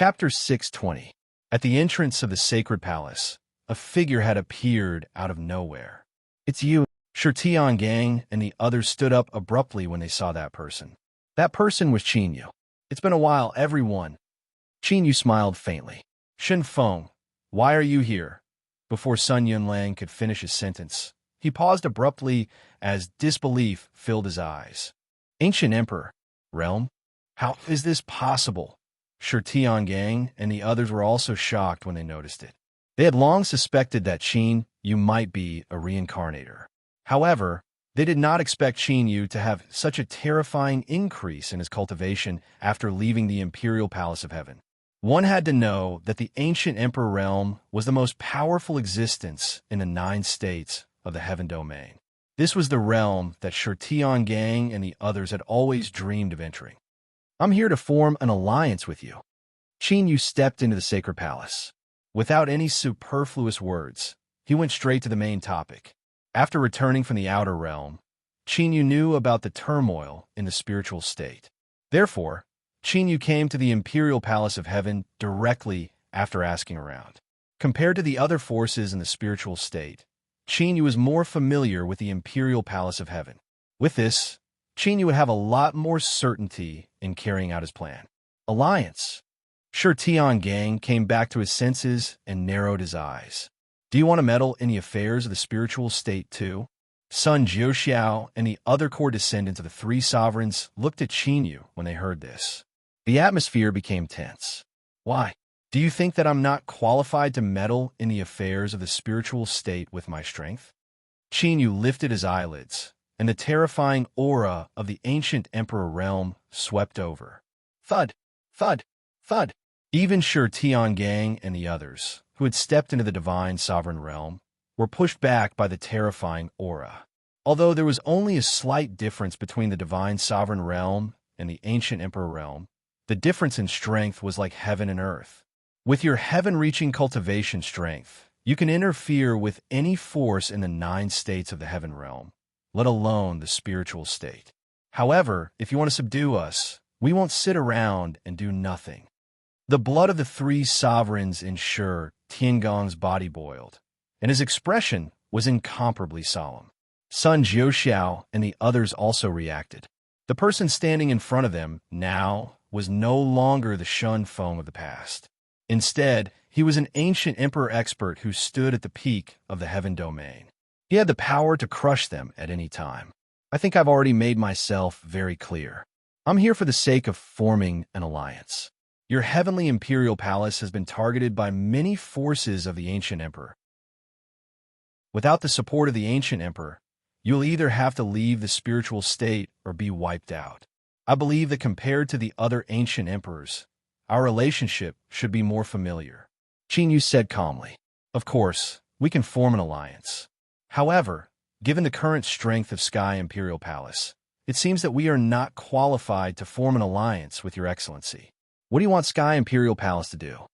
Chapter 620. At the entrance of the sacred palace, a figure had appeared out of nowhere. "It's you." Shirtian Gang and the others stood up abruptly when they saw that person. That person was Qinyu. "It's been a while, everyone." Qinyu smiled faintly. "Shen Feng, why are you here?" Before Sun Yunlang could finish his sentence, he paused abruptly as disbelief filled his eyes. "Ancient Emperor? Realm? How is this possible?" Shirtian Gang and the others were also shocked when they noticed it. They had long suspected that Qin Yu might be a reincarnator. However, they did not expect Qin Yu to have such a terrifying increase in his cultivation after leaving the Imperial Palace of Heaven. One had to know that the Ancient Emperor realm was the most powerful existence in the 9 states of the Heaven Domain. This was the realm that Shirtian Gang and the others had always dreamed of entering. "I'm here to form an alliance with you." Qin Yu stepped into the sacred palace. Without any superfluous words, he went straight to the main topic. After returning from the outer realm, Qin Yu knew about the turmoil in the spiritual state. Therefore, Qin Yu came to the Imperial Palace of Heaven directly after asking around. Compared to the other forces in the spiritual state, Qin Yu was more familiar with the Imperial Palace of Heaven. With this, Qin Yu would have a lot more certainty in carrying out his plan. Alliance. Shirtian Gang came back to his senses and narrowed his eyes. "Do you want to meddle in the affairs of the spiritual state too?" Sun Jiuxiao and the other core descendants of the 3 sovereigns looked at Qin Yu when they heard this. The atmosphere became tense. "Why? Do you think that I'm not qualified to meddle in the affairs of the spiritual state with my strength?" Qin Yu lifted his eyelids, and the terrifying aura of the ancient emperor realm swept over. Thud, thud, thud. Even Shirtian Gang and the others, who had stepped into the divine sovereign realm, were pushed back by the terrifying aura. Although there was only a slight difference between the divine sovereign realm and the ancient emperor realm, the difference in strength was like heaven and earth. With your heaven-reaching cultivation strength, you can interfere with any force in the 9 states of the heaven realm, let alone the spiritual state. However, if you want to subdue us, we won't sit around and do nothing. The blood of the 3 sovereigns in Tiangong's body boiled, and his expression was incomparably solemn. Sun Jiuxiao and the others also reacted. The person standing in front of them now was no longer the Shen Feng of the past. Instead, he was an ancient emperor expert who stood at the peak of the heaven domain. He had the power to crush them at any time. "I think I've already made myself very clear. I'm here for the sake of forming an alliance. Your heavenly imperial palace has been targeted by many forces of the ancient emperor. Without the support of the ancient emperor, you'll either have to leave the spiritual state or be wiped out. I believe that compared to the other ancient emperors, our relationship should be more familiar." Qin Yu said calmly. "Of course, we can form an alliance. However, given the current strength of Sky Imperial Palace, it seems that we are not qualified to form an alliance with your excellency. What do you want Sky Imperial Palace to do?"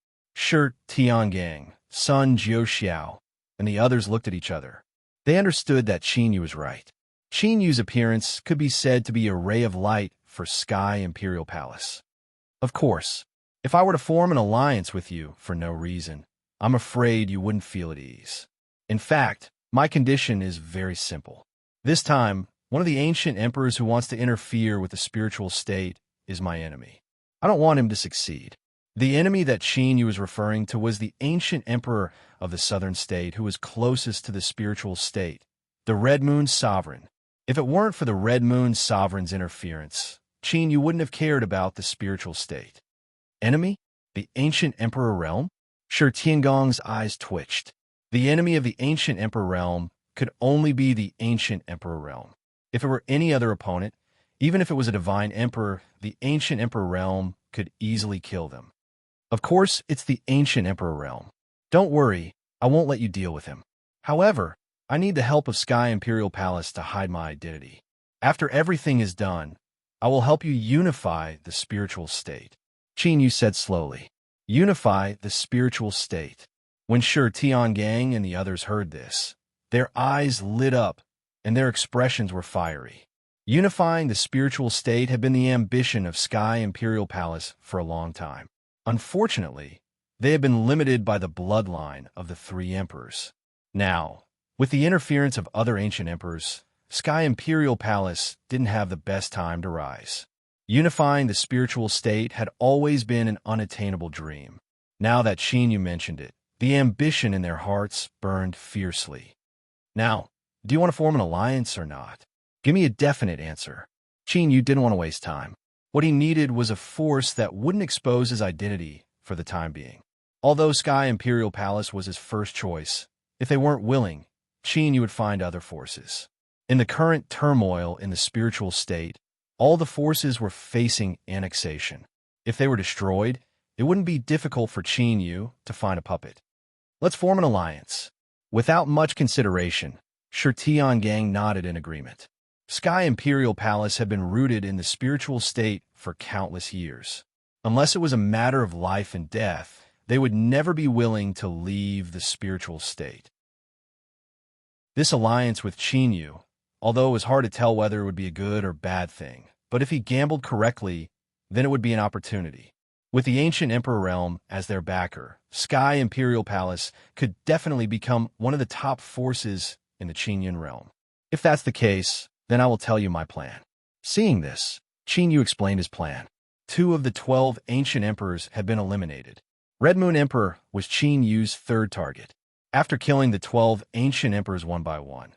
Tian Gang, Sun Jiuxiao, and the others looked at each other. They understood that Qin Yu was right. Qin Yu's appearance could be said to be a ray of light for Sky Imperial Palace. "Of course, if I were to form an alliance with you for no reason, I'm afraid you wouldn't feel at ease. In fact, my condition is very simple. This time, one of the ancient emperors who wants to interfere with the spiritual state is my enemy. I don't want him to succeed." The enemy that Qin Yu was referring to was the ancient emperor of the southern state who was closest to the spiritual state, the Red Moon Sovereign. If it weren't for the Red Moon Sovereign's interference, Qin Yu wouldn't have cared about the spiritual state. Enemy? The ancient emperor realm? Tiangong's eyes twitched. The enemy of the ancient emperor realm could only be the ancient emperor realm. If it were any other opponent, even if it was a divine emperor, the ancient emperor realm could easily kill them. Of course, it's the ancient emperor realm. Don't worry, I won't let you deal with him. However, I need the help of Sky Imperial Palace to hide my identity. After everything is done, I will help you unify the spiritual state." Qin Yu said slowly. "Unify the spiritual state." When Tian Gang and the others heard this, their eyes lit up and their expressions were fiery. Unifying the spiritual state had been the ambition of Sky Imperial Palace for a long time. Unfortunately, they had been limited by the bloodline of the three emperors. Now, with the interference of other ancient emperors, Sky Imperial Palace didn't have the best time to rise. Unifying the spiritual state had always been an unattainable dream. Now that Xinyu mentioned it, the ambition in their hearts burned fiercely. Now, do you want to form an alliance or not? Give me a definite answer. Xinyu didn't want to waste time. What he needed was a force that wouldn't expose his identity for the time being. Although Sky Imperial Palace was his first choice, if they weren't willing, Xinyu would find other forces. In the current turmoil in the spiritual state, all the forces were facing annexation. If they were destroyed, it wouldn't be difficult for Xinyu to find a puppet. Let's form an alliance. Without much consideration, Tiangang nodded in agreement. Sky Imperial Palace had been rooted in the spiritual state for countless years. Unless it was a matter of life and death, they would never be willing to leave the spiritual state. This alliance with Xinyu, although it was hard to tell whether it would be a good or bad thing, but if he gambled correctly, then it would be an opportunity. With the ancient Emperor realm as their backer, Sky Imperial Palace could definitely become one of the top forces in the Qingyun realm. If that's the case, then I will tell you my plan. Seeing this, Xinyu explained his plan. 2 of the 12 ancient emperors had been eliminated. Red Moon Emperor was Qinyu's third target. After killing the 12 ancient emperors one by one,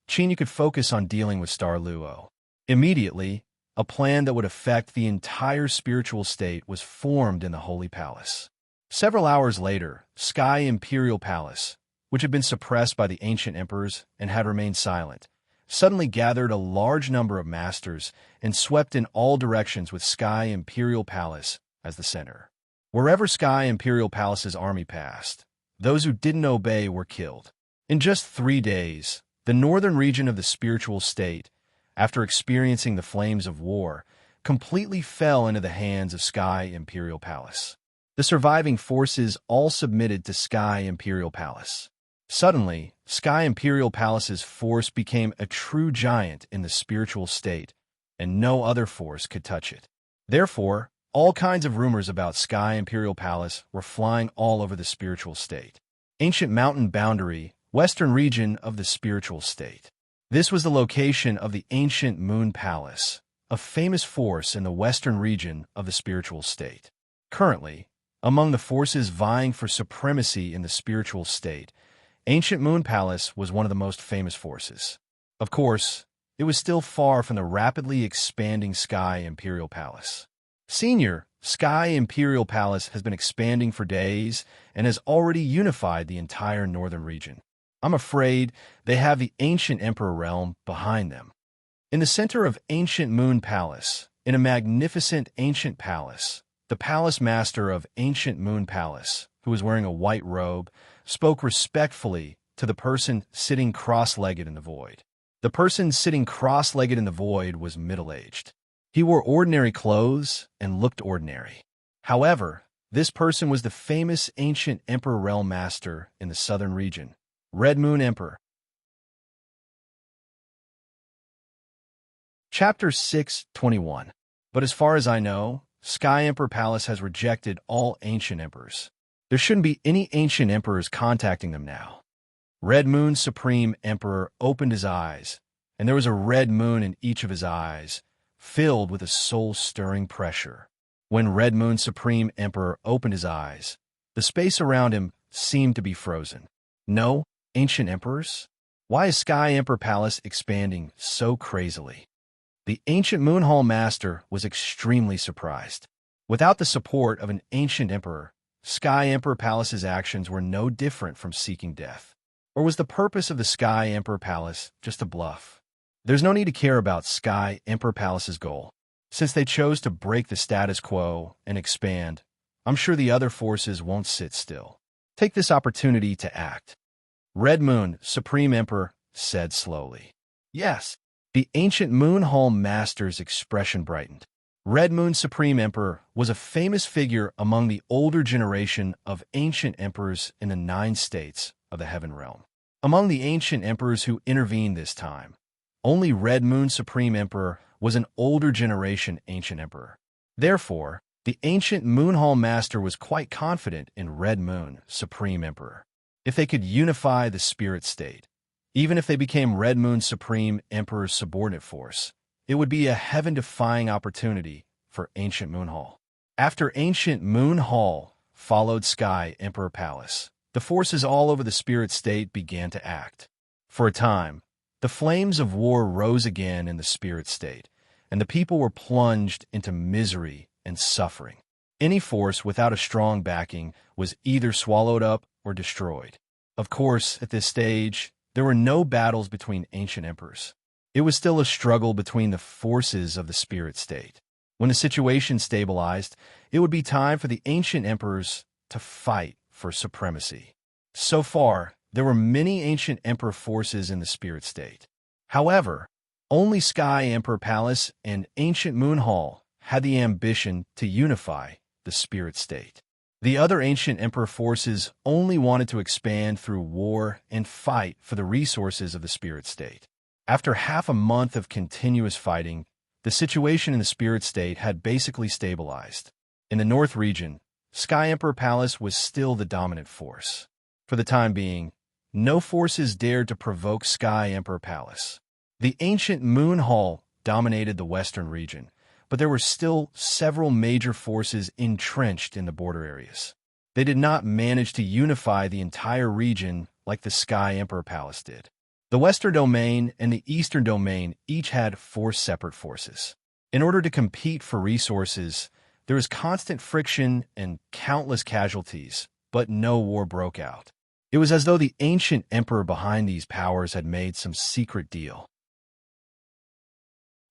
Xinyu could focus on dealing with Star Luo. Immediately, a plan that would affect the entire spiritual state was formed in the Holy Palace. Several hours later, Sky Imperial Palace, which had been suppressed by the ancient emperors and had remained silent, suddenly gathered a large number of masters and swept in all directions with Sky Imperial Palace as the center. Wherever Sky Imperial Palace's army passed, those who didn't obey were killed. In just 3 days, the northern region of the spiritual state, after experiencing the flames of war, completely fell into the hands of Sky Imperial Palace. The surviving forces all submitted to Sky Imperial Palace. Suddenly, Sky Imperial Palace's force became a true giant in the spiritual state, and no other force could touch it. Therefore, all kinds of rumors about Sky Imperial Palace were flying all over the spiritual state. Ancient Mountain Boundary, western region of the spiritual state. This was the location of the Ancient Moon Palace, a famous force in the western region of the spiritual state. Currently, among the forces vying for supremacy in the spiritual state, Ancient Moon Palace was one of the most famous forces. Of course, it was still far from the rapidly expanding Sky Imperial Palace. Senior, Sky Imperial Palace has been expanding for days and has already unified the entire northern region. I'm afraid they have the Ancient Emperor realm behind them. In the center of Ancient Moon Palace, in a magnificent ancient palace, the palace master of Ancient Moon Palace, who was wearing a white robe, spoke respectfully to the person sitting cross-legged in the void. The person sitting cross-legged in the void was middle-aged. He wore ordinary clothes and looked ordinary. However, this person was the famous Ancient Emperor realm master in the southern region, Red Moon Emperor. Chapter 6:21. But as far as I know, Sky Emperor Palace has rejected all ancient emperors. There shouldn't be any ancient emperors contacting them now. Red Moon Supreme Emperor opened his eyes, and there was a red moon in each of his eyes, filled with a soul-stirring pressure. When Red Moon Supreme Emperor opened his eyes, the space around him seemed to be frozen. No ancient emperors? Why is Sky Emperor Palace expanding so crazily? The ancient Moon Hall Master was extremely surprised. Without the support of an ancient emperor, Sky Emperor Palace's actions were no different from seeking death. Or was the purpose of the Sky Emperor Palace just a bluff? There's no need to care about Sky Emperor Palace's goal. Since they chose to break the status quo and expand, I'm sure the other forces won't sit still. Take this opportunity to act. Red Moon Supreme Emperor said slowly. Yes. The ancient Moon Hall Master's expression brightened. Red Moon Supreme Emperor was a famous figure among the older generation of ancient emperors in the 9 states of the Heaven Realm. Among the ancient emperors who intervened this time, only Red Moon Supreme Emperor was an older generation ancient emperor. Therefore, The ancient Moon Hall Master was quite confident in Red Moon, Supreme Emperor. If they could unify the spirit state, even if they became Red Moon Supreme Emperor's subordinate force, it would be a heaven-defying opportunity for Ancient Moon Hall. After Ancient Moon Hall followed Sky Emperor Palace, the forces all over the spirit state began to act. For a time, the flames of war rose again in the spirit state, and the people were plunged into misery and suffering. Any force without a strong backing was either swallowed up or destroyed. Of course, at this stage, there were no battles between ancient emperors. It was still a struggle between the forces of the spirit state. When the situation stabilized, it would be time for the ancient emperors to fight for supremacy. So far, there were many ancient emperor forces in the spirit state. However, only Sky Emperor Palace and Ancient Moon Hall had the ambition to unify the spirit state. The other ancient emperor forces only wanted to expand through war and fight for the resources of the spirit state. After half a month of continuous fighting, the situation in the spirit state had basically stabilized. In the North region, Sky Emperor Palace was still the dominant force. For the time being, no forces dared to provoke Sky Emperor Palace. The ancient Moon Hall dominated the western region, but there were still several major forces entrenched in the border areas. They did not manage to unify the entire region like the Sky Emperor Palace did. The Western Domain and the Eastern Domain each had 4 separate forces. In order to compete for resources, there was constant friction and countless casualties, but no war broke out. It was as though the ancient emperor behind these powers had made some secret deal.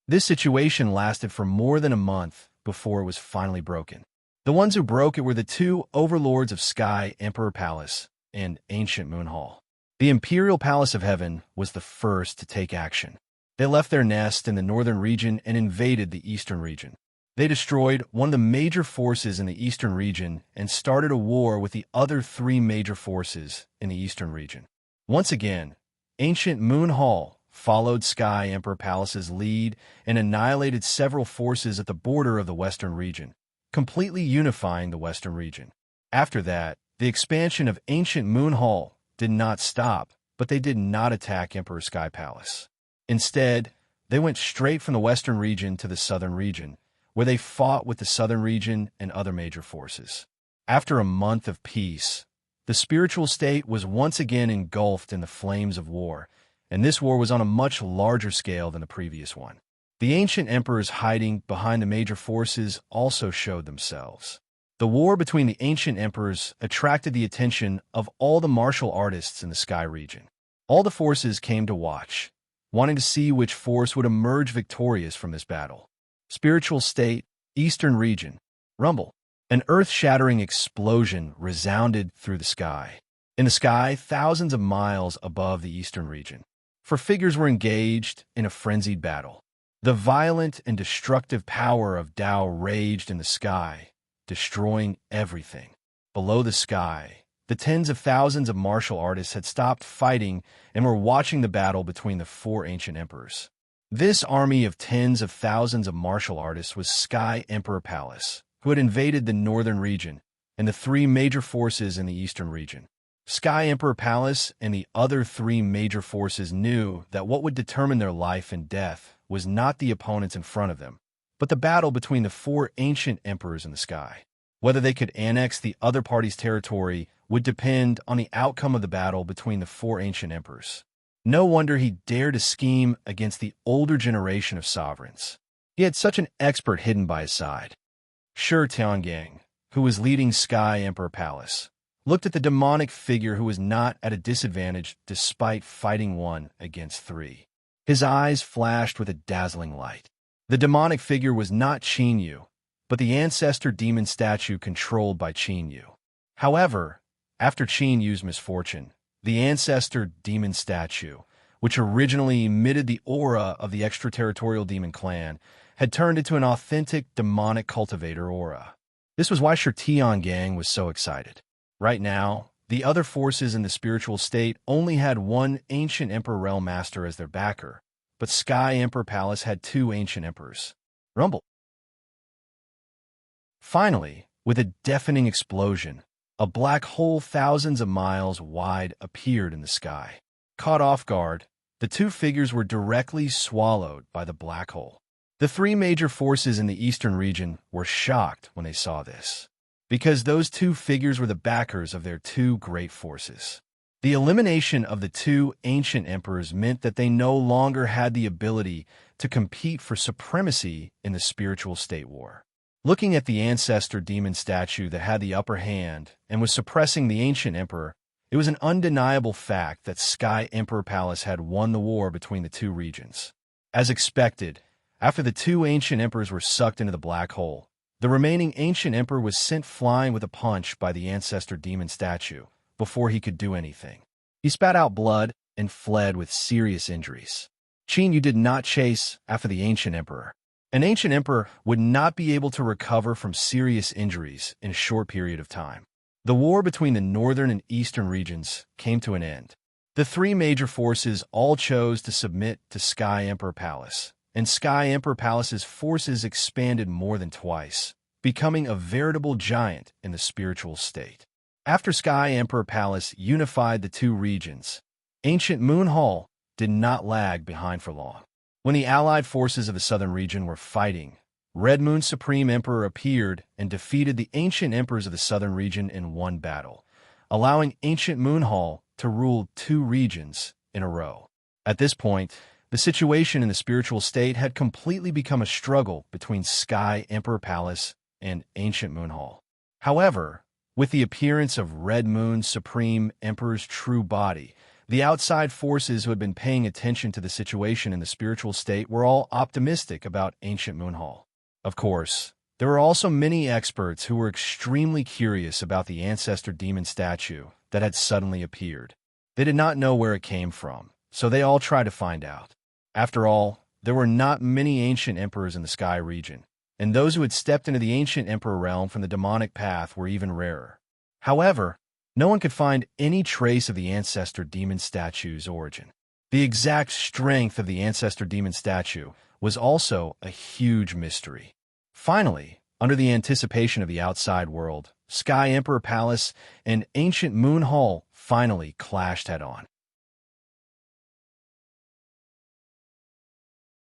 This situation lasted for more than a month before it was finally broken. The ones who broke it were the 2 overlords of Sky Emperor Palace and Ancient Moon Hall. The Imperial Palace of Heaven was the first to take action. They left their nest in the northern region and invaded the eastern region. They destroyed one of the major forces in the eastern region and started a war with the other 3 major forces in the eastern region. Once again, Ancient Moon Hall followed Sky Emperor Palace's lead and annihilated several forces at the border of the western region, completely unifying the western region. After that, the expansion of Ancient Moon Hall did not stop, but they did not attack Emperor Sky Palace. Instead, they went straight from the western region to the southern region, where they fought with the southern region and other major forces. After a month of peace, the spiritual state was once again engulfed in the flames of war, and this war was on a much larger scale than the previous one. The ancient emperors hiding behind the major forces also showed themselves. The war between the ancient emperors attracted the attention of all the martial artists in the Sky region. All the forces came to watch, wanting to see which force would emerge victorious from this battle. Spiritual state, Eastern region, rumble. An earth-shattering explosion resounded through the sky. In the sky, thousands of miles above the Eastern region, 4 figures were engaged in a frenzied battle. The violent and destructive power of Tao raged in the sky, destroying everything. Below the sky, the tens of thousands of martial artists had stopped fighting and were watching the battle between the 4 ancient emperors. This army of tens of thousands of martial artists was Sky Emperor Palace, who had invaded the northern region, and the 3 major forces in the eastern region. Sky Emperor Palace and the other 3 major forces knew that what would determine their life and death was not the opponents in front of them, but the battle between the 4 ancient emperors in the sky. Whether they could annex the other party's territory would depend on the outcome of the battle between the 4 ancient emperors. No wonder he dared to scheme against the older generation of sovereigns. He had such an expert hidden by his side. Shi Tiangang, who was leading Sky Emperor Palace, looked at the demonic figure who was not at a disadvantage despite fighting 1 against 3. His eyes flashed with a dazzling light. The demonic figure was not Qin Yu, but the ancestor demon statue controlled by Qin Yu. However, after Qin Yu's misfortune, the ancestor demon statue, which originally emitted the aura of the extraterritorial demon clan, had turned into an authentic demonic cultivator aura. This was why Shi Tiangang was so excited. Right now, the other forces in the spiritual state only had 1 ancient Emperor Realm Master as their backer, but Sky Emperor Palace had 2 ancient emperors. Rumble. Finally, with a deafening explosion, a black hole thousands of miles wide appeared in the sky. Caught off guard, the two figures were directly swallowed by the black hole. The three major forces in the eastern region were shocked when they saw this, because those two figures were the backers of their two great forces. The elimination of the two ancient emperors meant that they no longer had the ability to compete for supremacy in the spiritual state war. Looking at the ancestor demon statue that had the upper hand and was suppressing the ancient emperor, it was an undeniable fact that Sky Emperor Palace had won the war between the two regions. As expected, after the two ancient emperors were sucked into the black hole, the remaining ancient emperor was sent flying with a punch by the ancestor demon statue before he could do anything. He spat out blood and fled with serious injuries. Qin Yu did not chase after the ancient emperor. An ancient emperor would not be able to recover from serious injuries in a short period of time. The war between the northern and eastern regions came to an end. The three major forces all chose to submit to Sky Emperor Palace, and Sky Emperor Palace's forces expanded more than twice, becoming a veritable giant in the spiritual state. After Sky Emperor Palace unified the two regions, ancient Moon Hall did not lag behind for long. When the allied forces of the southern region were fighting, Red Moon Supreme Emperor appeared and defeated the ancient emperors of the southern region in one battle, allowing ancient Moon Hall to rule two regions in a row. At this point, the situation in the spiritual state had completely become a struggle between Sky Emperor Palace and ancient Moon Hall. However, with the appearance of Red Moon Supreme Emperor's true body, the outside forces who had been paying attention to the situation in the spiritual state were all optimistic about ancient Moon Hall. Of course, there were also many experts who were extremely curious about the ancestor demon statue that had suddenly appeared. They did not know where it came from, so they all tried to find out. After all, there were not many ancient emperors in the sky region, and those who had stepped into the ancient emperor realm from the demonic path were even rarer. However, no one could find any trace of the ancestor demon statue's origin. The exact strength of the ancestor demon statue was also a huge mystery. Finally, under the anticipation of the outside world, Sky Emperor Palace and ancient Moon Hall finally clashed head-on.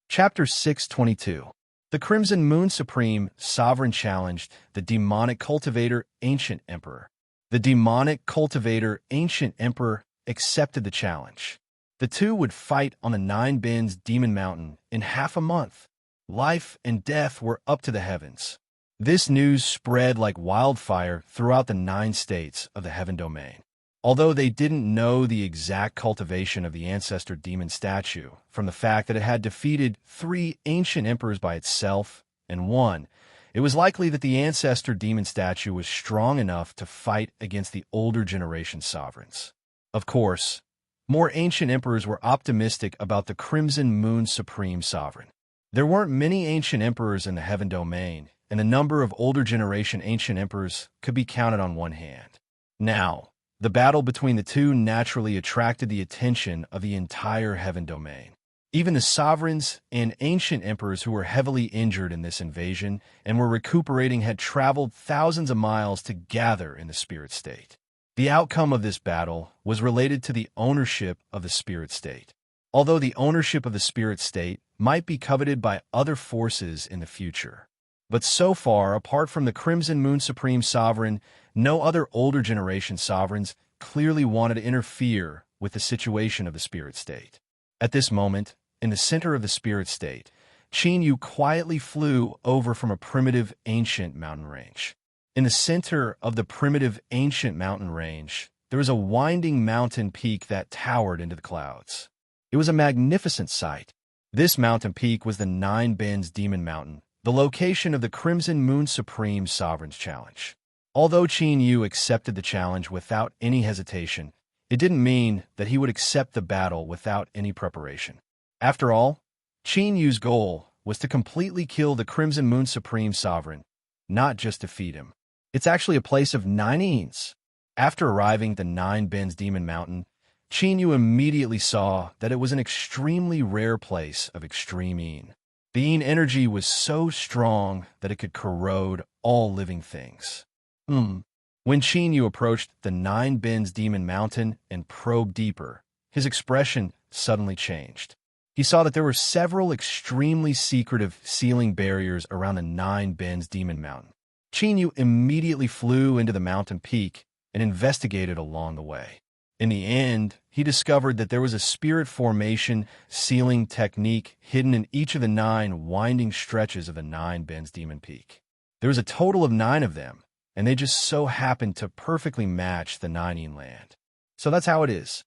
Chapter 622. The Crimson Moon Supreme Sovereign challenged the demonic cultivator Ancient Emperor. The demonic cultivator Ancient Emperor accepted the challenge. The two would fight on the Nine Bends Demon Mountain in half a month. Life and death were up to the heavens. This news spread like wildfire throughout the 9 states of the Heaven Domain. Although they didn't know the exact cultivation of the ancestor demon statue from the fact that it had defeated 3 ancient emperors by itself and won, it was likely that the ancestor demon statue was strong enough to fight against the older generation sovereigns. Of course, more ancient emperors were optimistic about the Crimson Moon Supreme Sovereign. There weren't many ancient emperors in the Heaven Domain, and the number of older generation ancient emperors could be counted on one hand. Now, the battle between the two naturally attracted the attention of the entire Heaven Domain. Even the sovereigns and ancient emperors who were heavily injured in this invasion and were recuperating had traveled thousands of miles to gather in the spirit state. The outcome of this battle was related to the ownership of the spirit state. Although the ownership of the spirit state might be coveted by other forces in the future. But so far, apart from the Crimson Moon Supreme Sovereign, no other older generation sovereigns clearly wanted to interfere with the situation of the spirit state. At this moment, in the center of the spirit state, Qin Yu quietly flew over from a primitive ancient mountain range. In the center of the primitive ancient mountain range, there was a winding mountain peak that towered into the clouds. It was a magnificent sight. This mountain peak was the Nine Bends Demon Mountain, the location of the Crimson Moon Supreme Sovereign's Challenge. Although Qin Yu accepted the challenge without any hesitation, it didn't mean that he would accept the battle without any preparation. After all, Qin Yu's goal was to completely kill the Crimson Moon Supreme Sovereign, not just defeat him. It's actually a place of 9 eons. After arriving at the Nine Bends Demon Mountain, Qin Yu immediately saw that it was an extremely rare place of extreme een. The yin energy was so strong that it could corrode all living things. When Qin Yu approached the Nine Bends Demon Mountain and probed deeper, his expression suddenly changed. He saw that there were several extremely secretive sealing barriers around the Nine Bends Demon Mountain. Qin Yu immediately flew into the mountain peak and investigated along the way. In the end, he discovered that there was a spirit formation sealing technique hidden in each of the 9 winding stretches of the Nine Bends Demon Peak. There was a total of 9 of them, and they just so happened to perfectly match the 9 yin land. So that's how it is.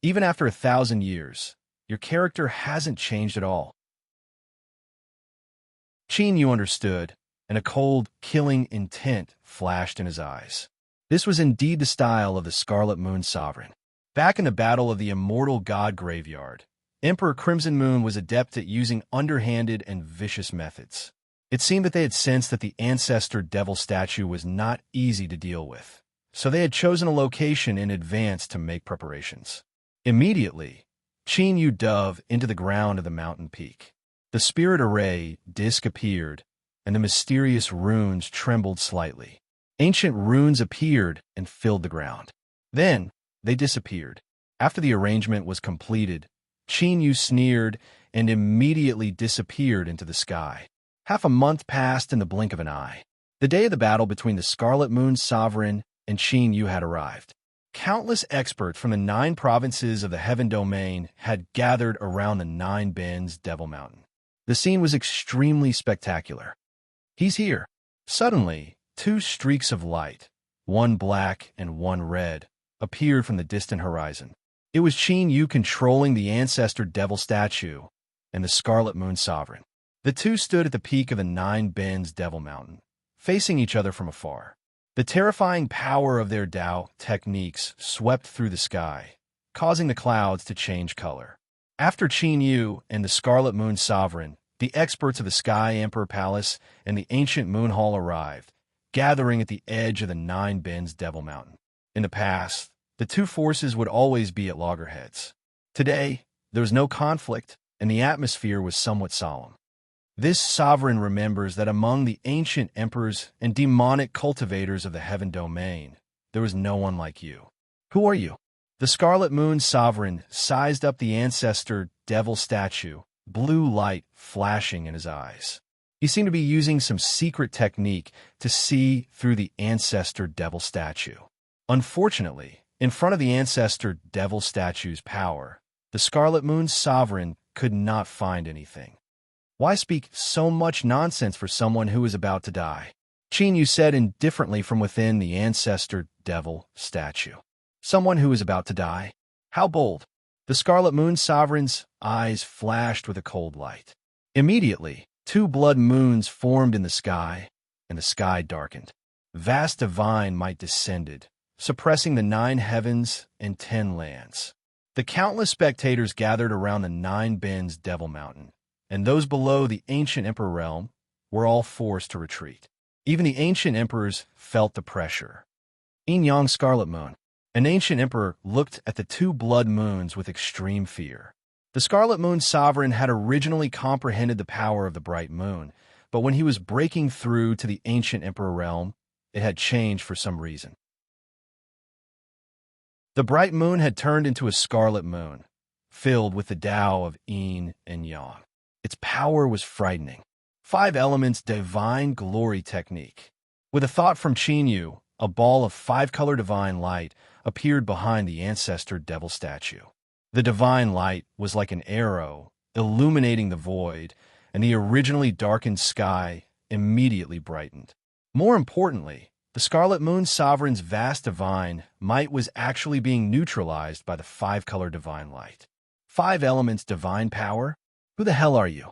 Even after 1,000 years, your character hasn't changed at all. Qin Yu understood, and a cold, killing intent flashed in his eyes. This was indeed the style of the Scarlet Moon Sovereign. Back in the Battle of the Immortal God Graveyard, Emperor Crimson Moon was adept at using underhanded and vicious methods. It seemed that they had sensed that the Ancestor Devil statue was not easy to deal with, so they had chosen a location in advance to make preparations. Immediately, Qin Yu dove into the ground of the mountain peak. The spirit array disc appeared, and the mysterious runes trembled slightly. Ancient runes appeared and filled the ground. Then, they disappeared. After the arrangement was completed, Qin Yu sneered and immediately disappeared into the sky. Half a month passed in the blink of an eye. The day of the battle between the Scarlet Moon Sovereign and Qin Yu had arrived. Countless experts from the 9 provinces of the Heaven Domain had gathered around the Nine Bends Devil Mountain. The scene was extremely spectacular. He's here. Suddenly, 2 streaks of light, one black and one red, appeared from the distant horizon. It was Qin Yu controlling the Ancestor Devil statue and the Scarlet Moon Sovereign. The 2 stood at the peak of the Nine Bends Devil Mountain, facing each other from afar. The terrifying power of their Dao techniques swept through the sky, causing the clouds to change color. After Qin Yu and the Scarlet Moon Sovereign, the experts of the Sky Emperor Palace and the Ancient Moon Hall arrived, gathering at the edge of the Nine Bends Devil Mountain. In the past, the 2 forces would always be at loggerheads. Today, there was no conflict, and the atmosphere was somewhat solemn. This sovereign remembers that among the ancient emperors and demonic cultivators of the Heaven Domain, there was no one like you. Who are you? The Scarlet Moon Sovereign sized up the Ancestor Devil statue, blue light flashing in his eyes. He seemed to be using some secret technique to see through the Ancestor Devil statue. Unfortunately, in front of the Ancestor Devil statue's power, the Scarlet Moon Sovereign could not find anything. Why speak so much nonsense for someone who is about to die? Qin Yu said indifferently from within the Ancestor Devil statue. Someone who is about to die? How bold! The Scarlet Moon Sovereign's eyes flashed with a cold light. Immediately, 2 blood moons formed in the sky, and the sky darkened. Vast divine might descended, suppressing the 9 heavens and 10 lands. The countless spectators gathered around the Nine Bends Devil Mountain, and those below the Ancient Emperor realm were all forced to retreat. Even the Ancient Emperors felt the pressure. Yin-Yang Scarlet Moon. An Ancient Emperor looked at the 2 blood moons with extreme fear. The Scarlet Moon Sovereign had originally comprehended the power of the bright moon, but when he was breaking through to the Ancient Emperor realm, it had changed for some reason. The bright moon had turned into a scarlet moon, filled with the Tao of Yin and Yang. Its power was frightening. 5 elements divine glory technique. With a thought from Qin Yu, a ball of 5-color divine light appeared behind the Ancestor Devil statue. The divine light was like an arrow, illuminating the void, and the originally darkened sky immediately brightened. More importantly, the Scarlet Moon Sovereign's vast divine might was actually being neutralized by the 5-color divine light. 5 elements divine power? Who the hell are you?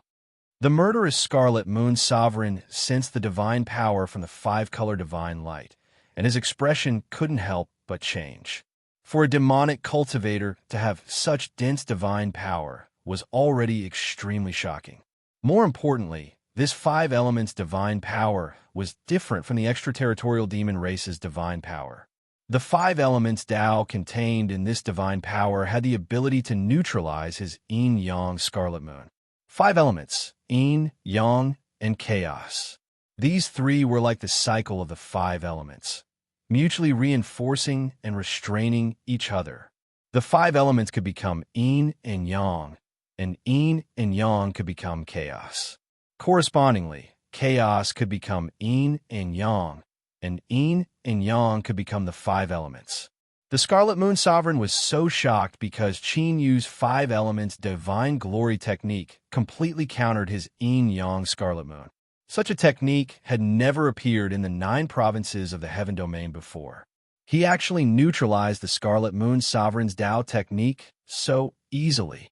The murderous Scarlet Moon Sovereign sensed the divine power from the 5-color divine light, and his expression couldn't help but change. For a demonic cultivator to have such dense divine power was already extremely shocking. More importantly, this 5 elements divine power was different from the extraterritorial demon race's divine power. The 5 elements Tao contained in this divine power had the ability to neutralize his yin-yang Scarlet Moon. 5 elements, yin, yang, and chaos. These three were like the cycle of the five elements, mutually reinforcing and restraining each other. The five elements could become yin and yang could become chaos. Correspondingly, chaos could become yin and yang could become the five elements. The Scarlet Moon Sovereign was so shocked because Qin Yu's five elements divine glory technique completely countered his yin-yang Scarlet Moon. Such a technique had never appeared in the 9 provinces of the Heaven Domain before. He actually neutralized the Scarlet Moon Sovereign's Tao technique so easily.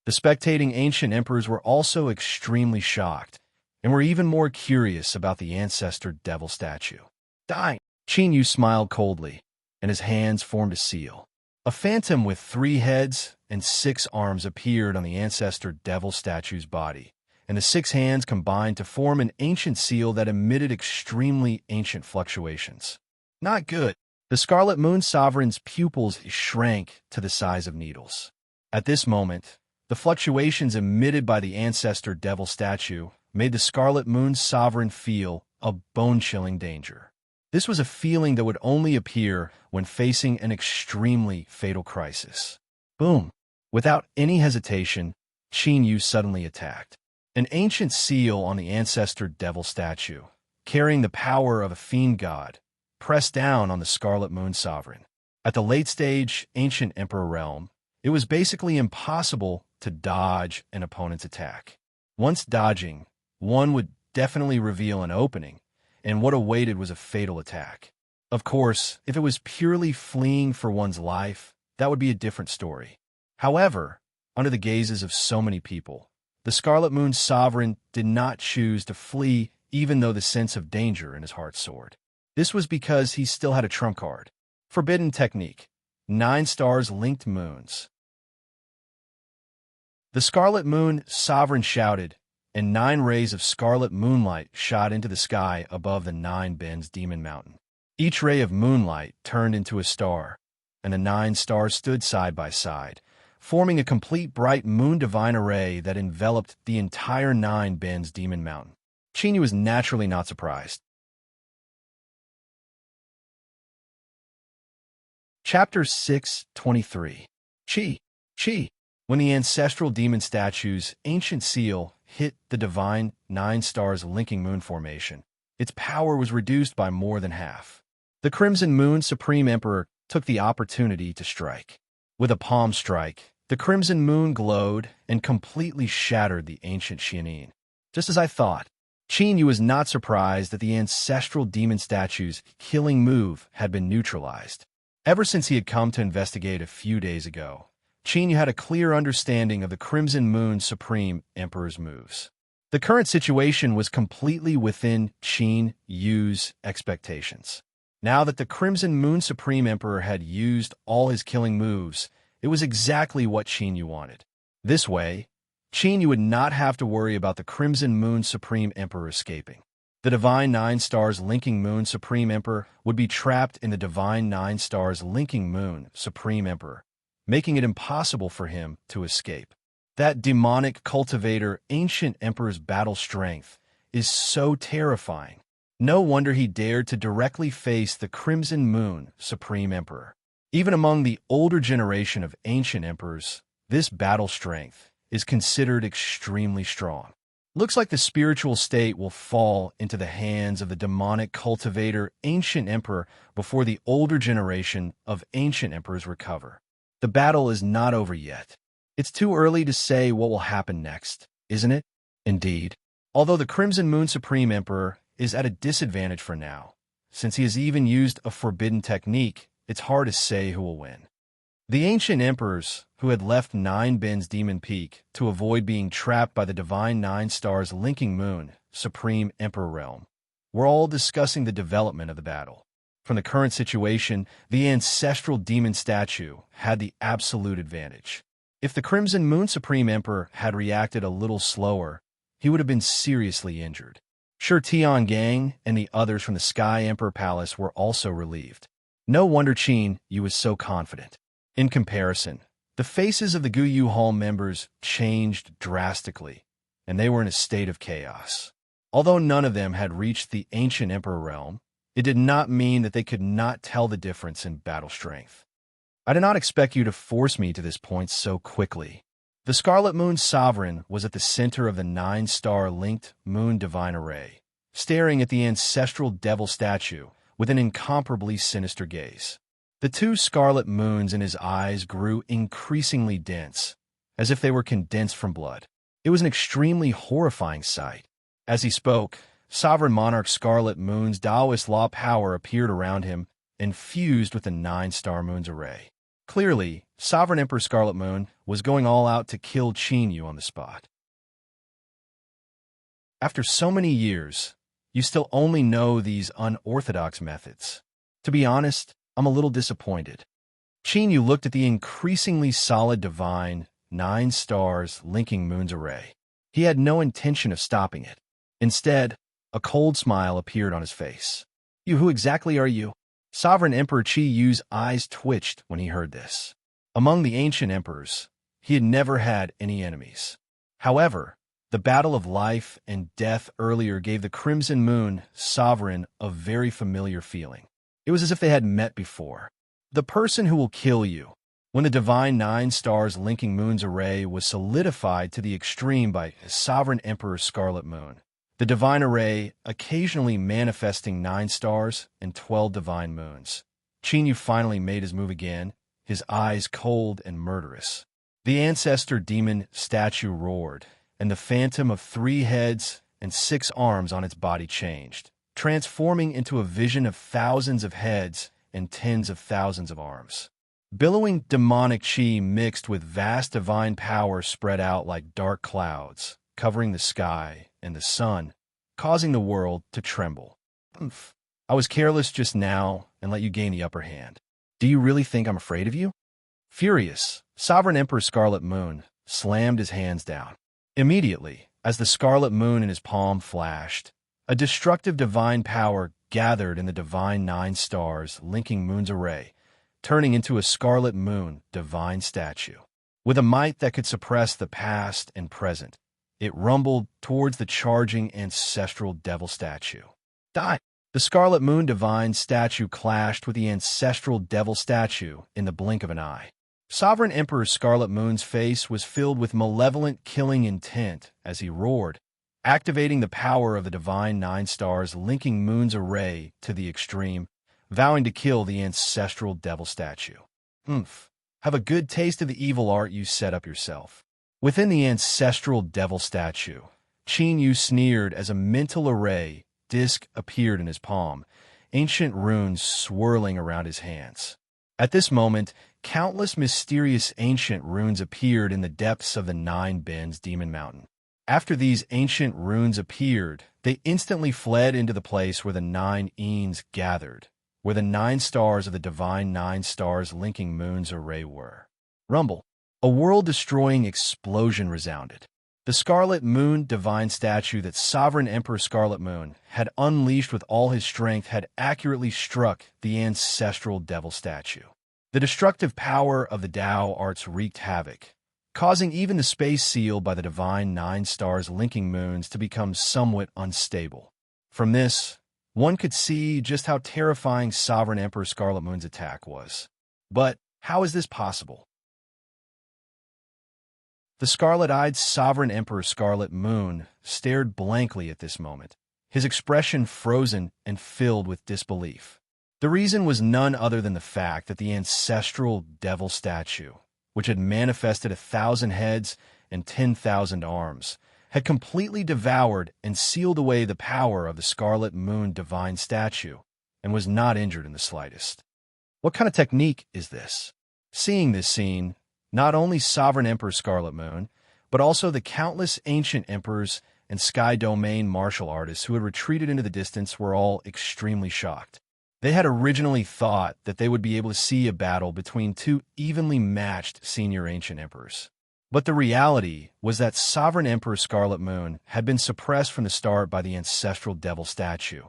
The spectating ancient emperors were also extremely shocked and were even more curious about the ancestor devil statue. Dying. Qin Yu smiled coldly, and his hands formed a seal. A phantom with 3 heads and 6 arms appeared on the ancestor devil statue's body, and the 6 hands combined to form an ancient seal that emitted extremely ancient fluctuations. Not good. The Scarlet Moon Sovereign's pupils shrank to the size of needles. At this moment, the fluctuations emitted by the ancestor devil statue made the Scarlet Moon Sovereign feel a bone-chilling danger. This was a feeling that would only appear when facing an extremely fatal crisis. Boom! Without any hesitation, Qin Yu suddenly attacked. An ancient seal on the ancestor devil statue, carrying the power of a fiend god, pressed down on the Scarlet Moon Sovereign. At the late-stage ancient emperor realm, it was basically impossible to dodge an opponent's attack. Once dodging, one would definitely reveal an opening, and what awaited was a fatal attack. Of course, if it was purely fleeing for one's life, that would be a different story. However, under the gazes of so many people, the Scarlet Moon Sovereign did not choose to flee even though the sense of danger in his heart soared. This was because he still had a trump card. Forbidden technique. 9 stars linked moons. The Scarlet Moon Sovereign shouted, and 9 rays of scarlet moonlight shot into the sky above the 9 bends demon mountain. Each ray of moonlight turned into a star, and the 9 stars stood side by side, forming a complete bright moon divine array that enveloped the entire 9 bends demon mountain. Qin Yu was naturally not surprised. Chapter 6:23. Qi. When the ancestral demon statue's ancient seal hit the divine 9 stars linking moon formation, its power was reduced by more than half. The Crimson Moon Supreme Emperor took the opportunity to strike. With a palm strike, the Crimson Moon glowed and completely shattered the ancient Xianin. Just as I thought, Qin Yu was not surprised that the ancestral demon statue's killing move had been neutralized. Ever since he had come to investigate a few days ago, Qin Yu had a clear understanding of the Crimson Moon Supreme Emperor's moves. The current situation was completely within Qin Yu's expectations. Now that the Crimson Moon Supreme Emperor had used all his killing moves, it was exactly what Qin Yu wanted. This way, Qin Yu would not have to worry about the Crimson Moon Supreme Emperor escaping. The Divine 9 Stars Linking Moon Supreme Emperor would be trapped in the Divine 9 Stars Linking Moon Supreme Emperor, making it impossible for him to escape. That demonic cultivator ancient emperor's battle strength is so terrifying. No wonder he dared to directly face the Crimson Moon Supreme Emperor. Even among the older generation of ancient emperors, this battle strength is considered extremely strong. Looks like the spiritual state will fall into the hands of the demonic cultivator ancient emperor before the older generation of ancient emperors recover. The battle is not over yet. It's too early to say what will happen next, isn't it? Indeed. Although the Crimson Moon Supreme Emperor is at a disadvantage for now, since he has even used a forbidden technique, it's hard to say who will win. The ancient emperors, who had left 9 Bends Demon Peak to avoid being trapped by the Divine 9 Stars Linking Moon Supreme Emperor Realm, were all discussing the development of the battle. From the current situation, the ancestral demon statue had the absolute advantage. If the Crimson Moon Supreme Emperor had reacted a little slower, he would have been seriously injured. Sure, Tiangang and the others from the Sky Emperor Palace were also relieved. No wonder Qin Yu was so confident. In comparison, the faces of the Guyu Hall members changed drastically, and they were in a state of chaos. Although none of them had reached the ancient Emperor realm, it did not mean that they could not tell the difference in battle strength. I did not expect you to force me to this point so quickly. The Scarlet Moon Sovereign was at the center of the 9-star linked moon divine array, staring at the ancestral devil statue with an incomparably sinister gaze. The 2 scarlet moons in his eyes grew increasingly dense, as if they were condensed from blood. It was an extremely horrifying sight. As he spoke, Sovereign Monarch Scarlet Moon's Taoist law power appeared around him and fused with the 9-star moon's array. Clearly, Sovereign Emperor Scarlet Moon was going all out to kill Qin Yu on the spot. After so many years, you still only know these unorthodox methods. To be honest, I'm a little disappointed. Qin Yu looked at the increasingly solid divine 9 stars linking moon's array. He had no intention of stopping it. Instead, a cold smile appeared on his face. Who exactly are you? Sovereign Emperor Qi Yu's eyes twitched when he heard this. Among the ancient emperors, he had never had any enemies. However, the battle of life and death earlier gave the Crimson Moon Sovereign a very familiar feeling. It was as if they had met before. The person who will kill you. When the divine 9 stars linking moon's array was solidified to the extreme by Sovereign Emperor Scarlet Moon, the divine array occasionally manifesting 9 stars and 12 divine moons, Qin Yu finally made his move again, his eyes cold and murderous. The ancestor demon statue roared, and the phantom of 3 heads and 6 arms on its body changed, transforming into a vision of thousands of heads and tens of thousands of arms. Billowing demonic chi mixed with vast divine power spread out like dark clouds, covering the sky and the sun, causing the world to tremble. I was careless just now and let you gain the upper hand. Do you really think I'm afraid of you? Furious, Sovereign Emperor Scarlet Moon slammed his hands down. Immediately, as the scarlet moon in his palm flashed, a destructive divine power gathered in the divine 9 stars linking moon's array, turning into a scarlet moon divine statue. With a might that could suppress the past and present, it rumbled towards the charging ancestral devil statue. Die! The scarlet moon divine statue clashed with the ancestral devil statue in the blink of an eye. Sovereign Emperor Scarlet Moon's face was filled with malevolent killing intent as he roared, activating the power of the divine 9 stars linking moon's array to the extreme, vowing to kill the ancestral devil statue. Have a good taste of the evil art you set up yourself. Within the ancestral devil statue, Qin Yu sneered as a mental array disc appeared in his palm, ancient runes swirling around his hands. At this moment, countless mysterious ancient runes appeared in the depths of the 9 Bends Demon Mountain. After these ancient runes appeared, they instantly fled into the place where the 9 Eens gathered, where the 9 stars of the divine 9 stars linking moon's array were. Rumble. A world-destroying explosion resounded. The Scarlet Moon divine statue that Sovereign Emperor Scarlet Moon had unleashed with all his strength had accurately struck the ancestral devil statue. The destructive power of the Tao arts wreaked havoc, causing even the space seal by the divine 9 stars linking moons to become somewhat unstable. From this, one could see just how terrifying Sovereign Emperor Scarlet Moon's attack was. But how is this possible? The scarlet-eyed Sovereign Emperor Scarlet Moon stared blankly at this moment, his expression frozen and filled with disbelief. The reason was none other than the fact that the ancestral devil statue, which had manifested 1,000 heads and 10,000 arms, had completely devoured and sealed away the power of the Scarlet Moon divine statue and was not injured in the slightest. What kind of technique is this? Seeing this scene, not only Sovereign Emperor Scarlet Moon, but also the countless ancient emperors and sky domain martial artists who had retreated into the distance were all extremely shocked. They had originally thought that they would be able to see a battle between 2 evenly matched senior ancient emperors. But the reality was that Sovereign Emperor Scarlet Moon had been suppressed from the start by the ancestral devil statue,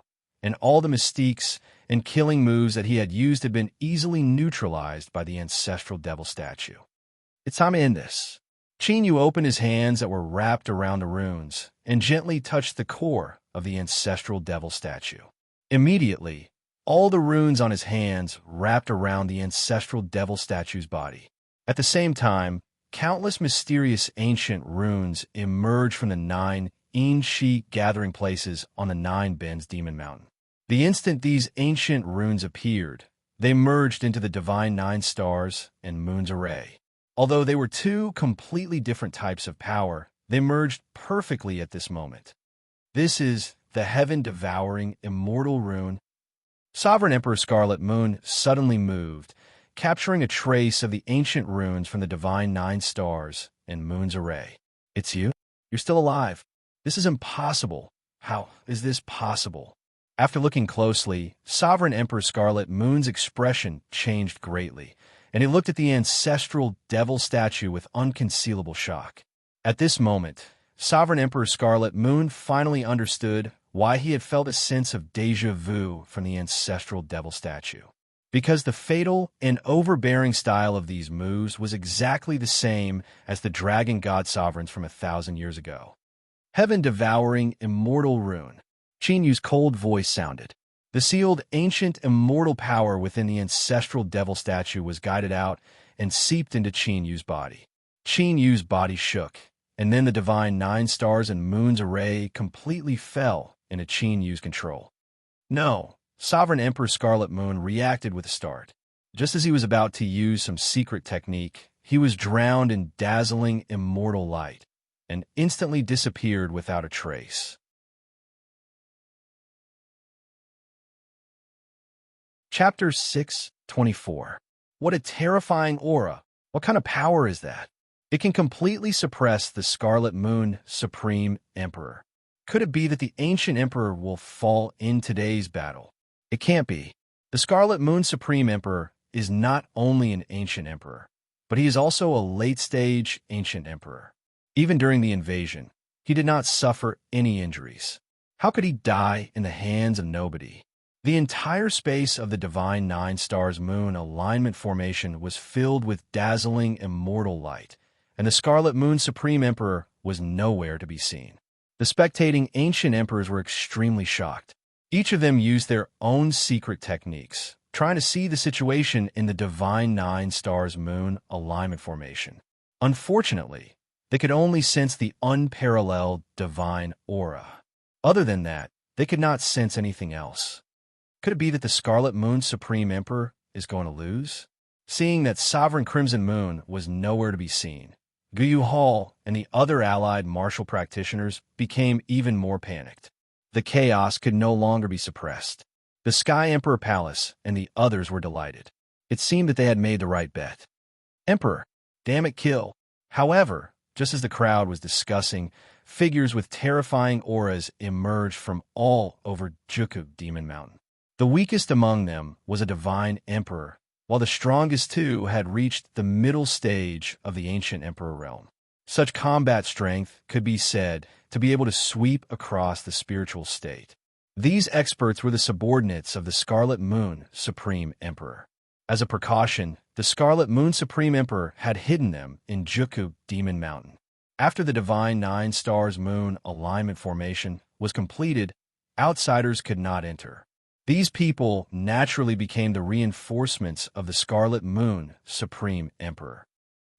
and all the mystiques and killing moves that he had used had been easily neutralized by the ancestral devil statue. It's time to end this. Qin Yu opened his hands that were wrapped around the runes and gently touched the core of the ancestral devil statue. Immediately, all the runes on his hands wrapped around the ancestral devil statue's body. At the same time, countless mysterious ancient runes emerged from the 9 In-Shi gathering places on the 9 Bends Demon Mountain. The instant these ancient runes appeared, they merged into the divine 9 stars and moon's array. Although they were two completely different types of power, they merged perfectly at this moment. This is the heaven-devouring immortal rune. Sovereign Emperor Scarlet Moon suddenly moved, capturing a trace of the ancient runes from the divine 9 stars and moon's array. It's you? You're still alive. This is impossible. How is this possible? After looking closely, Sovereign Emperor Scarlet Moon's expression changed greatly, and he looked at the ancestral devil statue with unconcealable shock. At this moment, Sovereign Emperor Scarlet Moon finally understood why he had felt a sense of déjà vu from the ancestral devil statue. Because the fatal and overbearing style of these moves was exactly the same as the dragon god sovereigns from 1,000 years ago. Heaven-devouring immortal rune. Qin Yu's cold voice sounded. The sealed ancient immortal power within the ancestral devil statue was guided out and seeped into Qin Yu's body. Qin Yu's body shook, and then the divine 9 stars and moon's array completely fell into Qin Yu's control. No, Sovereign Emperor Scarlet Moon reacted with a start. Just as he was about to use some secret technique, he was drowned in dazzling immortal light and instantly disappeared without a trace. Chapter 6:24. What a terrifying aura! What kind of power is that? It can completely suppress the Scarlet Moon Supreme Emperor. Could it be that the ancient emperor will fall in today's battle? It can't be. The Scarlet Moon Supreme Emperor is not only an ancient emperor, but he is also a late-stage ancient emperor. Even during the invasion, he did not suffer any injuries. How could he die in the hands of nobody? The entire space of the divine 9 stars moon alignment formation was filled with dazzling immortal light, and the Scarlet Moon Supreme Emperor was nowhere to be seen. The spectating ancient emperors were extremely shocked. Each of them used their own secret techniques, trying to see the situation in the divine 9 stars moon alignment formation. Unfortunately, they could only sense the unparalleled divine aura. Other than that, they could not sense anything else. Could it be that the Scarlet Moon Supreme Emperor is going to lose? Seeing that Sovereign Crimson Moon was nowhere to be seen, Guyu Hall and the other allied martial practitioners became even more panicked. The chaos could no longer be suppressed. The Sky Emperor Palace and the others were delighted. It seemed that they had made the right bet. Emperor, damn it, kill. However, just as the crowd was discussing, figures with terrifying auras emerged from all over Juku Demon Mountain. The weakest among them was a divine emperor, while the strongest two had reached the middle stage of the ancient emperor realm. Such combat strength could be said to be able to sweep across the spiritual state. These experts were the subordinates of the Scarlet Moon Supreme Emperor. As a precaution, the Scarlet Moon Supreme Emperor had hidden them in Juku Demon Mountain. After the divine 9 stars moon alignment formation was completed, outsiders could not enter. These people naturally became the reinforcements of the Scarlet Moon Supreme Emperor.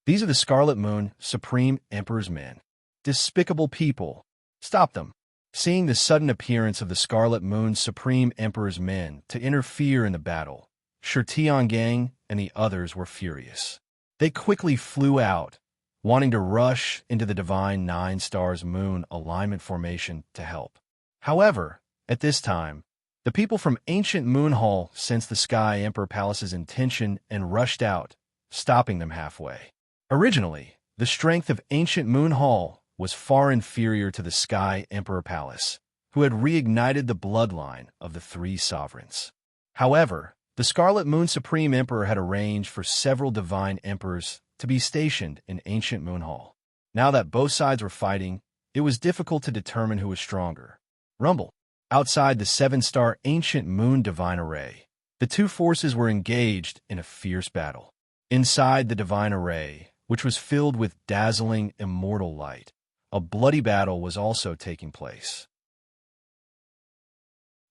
These are the Scarlet Moon Supreme Emperor's men. Despicable people. Stop them. Seeing the sudden appearance of the Scarlet Moon Supreme Emperor's men to interfere in the battle, Tiangang and the others were furious. They quickly flew out, wanting to rush into the divine 9 stars moon alignment formation to help. However, at this time, the people from Ancient Moon Hall sensed the Sky Emperor Palace's intention and rushed out, stopping them halfway. Originally, the strength of Ancient Moon Hall was far inferior to the Sky Emperor Palace, who had reignited the bloodline of the 3 sovereigns. However, the Scarlet Moon Supreme Emperor had arranged for several divine emperors to be stationed in Ancient Moon Hall. Now that both sides were fighting, it was difficult to determine who was stronger. Rumble. Outside the 7-star Ancient Moon Divine Array, the two forces were engaged in a fierce battle. Inside the Divine Array which was filled with dazzling, immortal light. A bloody battle was also taking place.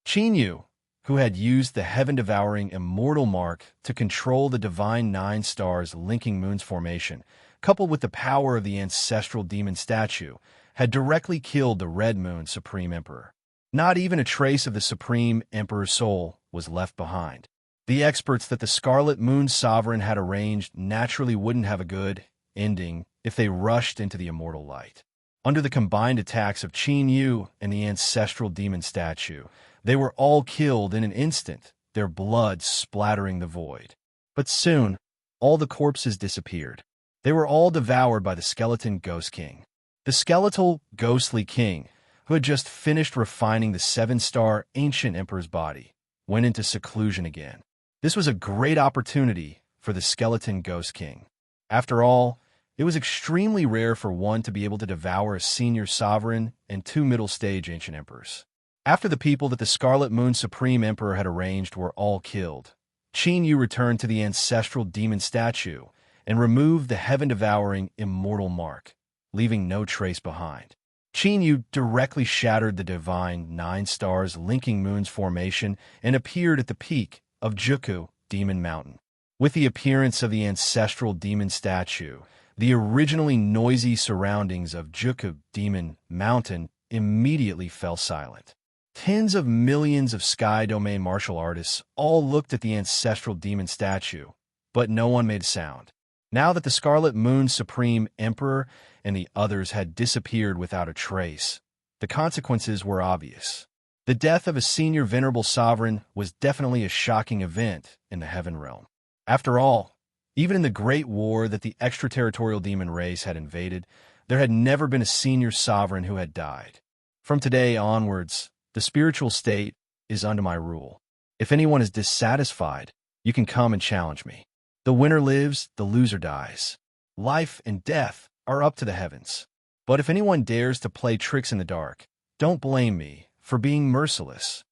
Qin, who had used the heaven-devouring immortal mark to control the divine 9 stars linking moon's formation, coupled with the power of the ancestral demon statue, had directly killed the Red Moon Supreme Emperor. Not even a trace of the Supreme Emperor's soul was left behind. The experts that the Scarlet Moon Sovereign had arranged naturally wouldn't have a good ending if they rushed into the immortal light. Under the combined attacks of Qin and the ancestral demon statue, they were all killed in an instant, their blood splattering the void. But soon, all the corpses disappeared. They were all devoured by the skeleton Ghost King. The skeletal, ghostly king, who had just finished refining the 7-star ancient emperor's body, went into seclusion again. This was a great opportunity for the skeleton Ghost King. After all, it was extremely rare for one to be able to devour a senior sovereign and 2 middle-stage ancient emperors. After the people that the Scarlet Moon Supreme Emperor had arranged were all killed, Qin returned to the ancestral demon statue and removed the heaven-devouring immortal mark, leaving no trace behind. Qin directly shattered the divine 9 stars linking moon's formation and appeared at the peak of Juku Demon Mountain. With the appearance of the ancestral demon statue, the originally noisy surroundings of Juku Demon Mountain immediately fell silent. Tens of millions of Sky Domain martial artists all looked at the ancestral demon statue, but no one made a sound. Now that the Scarlet Moon Supreme Emperor and the others had disappeared without a trace, the consequences were obvious. The death of a senior venerable sovereign was definitely a shocking event in the Heaven Realm. After all, even in the Great War that the extraterritorial demon race had invaded, there had never been a senior sovereign who had died. From today onwards, the spiritual state is under my rule. If anyone is dissatisfied, you can come and challenge me. The winner lives, the loser dies. Life and death are up to the heavens. But if anyone dares to play tricks in the dark, don't blame me for being merciless.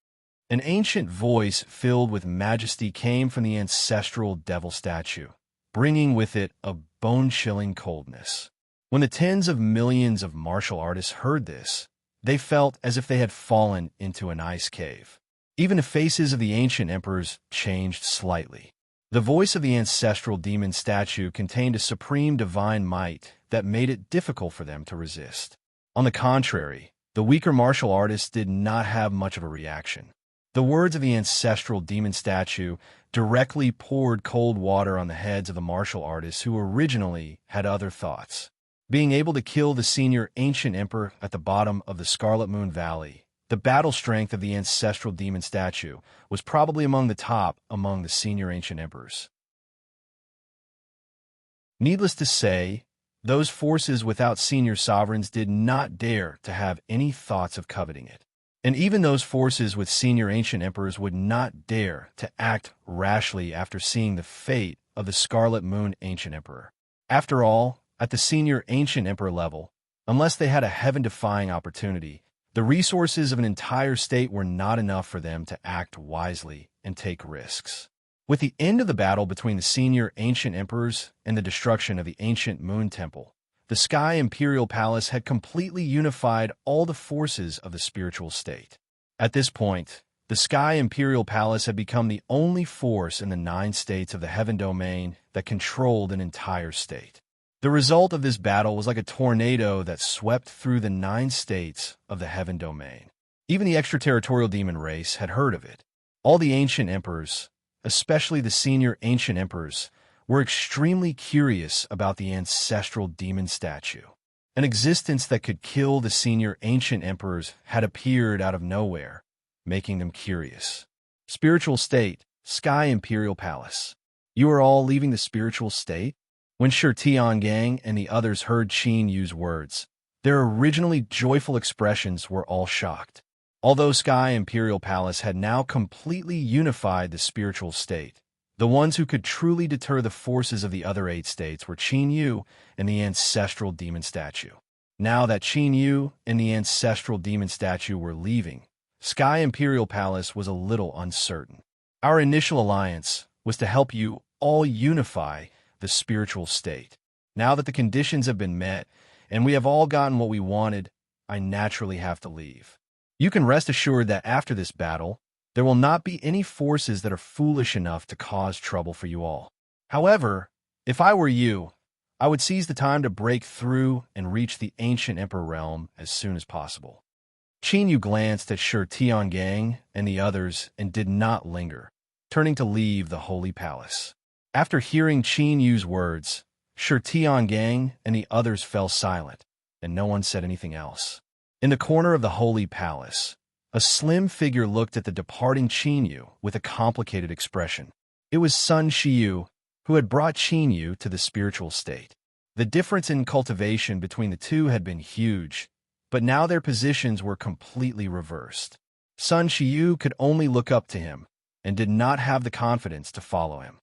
An ancient voice filled with majesty came from the ancestral devil statue, bringing with it a bone-chilling coldness. When the tens of millions of martial artists heard this, they felt as if they had fallen into an ice cave. Even the faces of the ancient emperors changed slightly. The voice of the ancestral demon statue contained a supreme divine might that made it difficult for them to resist. On the contrary, the weaker martial artists did not have much of a reaction. The words of the ancestral demon statue directly poured cold water on the heads of the martial artists who originally had other thoughts. Being able to kill the senior ancient emperor at the bottom of the Scarlet Moon Valley, the battle strength of the ancestral demon statue was probably among the top among the senior ancient emperors. Needless to say, those forces without senior sovereigns did not dare to have any thoughts of coveting it. And even those forces with senior ancient emperors would not dare to act rashly after seeing the fate of the Scarlet Moon Ancient Emperor. After all, at the senior ancient emperor level, unless they had a heaven-defying opportunity, the resources of an entire state were not enough for them to act wisely and take risks. With the end of the battle between the senior ancient emperors and the destruction of the ancient moon temple, the Sky Imperial Palace had completely unified all the forces of the spiritual state. At this point, the Sky Imperial Palace had become the only force in the 9 states of the Heaven Domain that controlled an entire state. The result of this battle was like a tornado that swept through the 9 states of the Heaven Domain. Even the extraterritorial demon race had heard of it. All the ancient emperors, especially the senior ancient emperors, were extremely curious about the ancestral demon statue. An existence that could kill the senior ancient emperors had appeared out of nowhere, making them curious. Spiritual state, Sky Imperial Palace. You are all leaving the spiritual state? When Tiangang and the others heard Qin use words, their originally joyful expressions were all shocked. Although Sky Imperial Palace had now completely unified the spiritual state, the ones who could truly deter the forces of the other 8 states were Qin and the ancestral demon statue. Now that Qin and the ancestral demon statue were leaving, Sky Imperial Palace was a little uncertain. Our initial alliance was to help you all unify the spiritual state. Now that the conditions have been met, and we have all gotten what we wanted, I naturally have to leave. You can rest assured that after this battle, there will not be any forces that are foolish enough to cause trouble for you all. However, if I were you, I would seize the time to break through and reach the ancient Emperor realm as soon as possible. Qin Yu glanced at Shi Tiangang and the others and did not linger, turning to leave the holy palace. After hearing Qin Yu's words, Shi Tiangang and the others fell silent, and no one said anything else. In the corner of the holy palace, a slim figure looked at the departing Qin Yu with a complicated expression. It was Sun Shiyu, who had brought Qin Yu to the spiritual state. The difference in cultivation between the two had been huge, but now their positions were completely reversed. Sun Shiyu could only look up to him and did not have the confidence to follow him.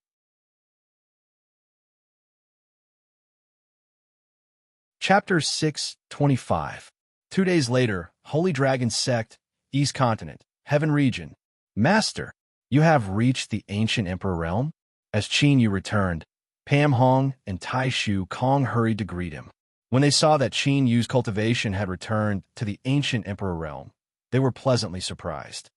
Chapter 6:25. 2 days later, Holy Dragon Sect, East Continent, Heaven Region. Master, you have reached the ancient Emperor realm? As Qin Yu returned, Pam Hong and Tai Shu Kong hurried to greet him. When they saw that Qin Yu's cultivation had returned to the ancient Emperor realm, they were pleasantly surprised.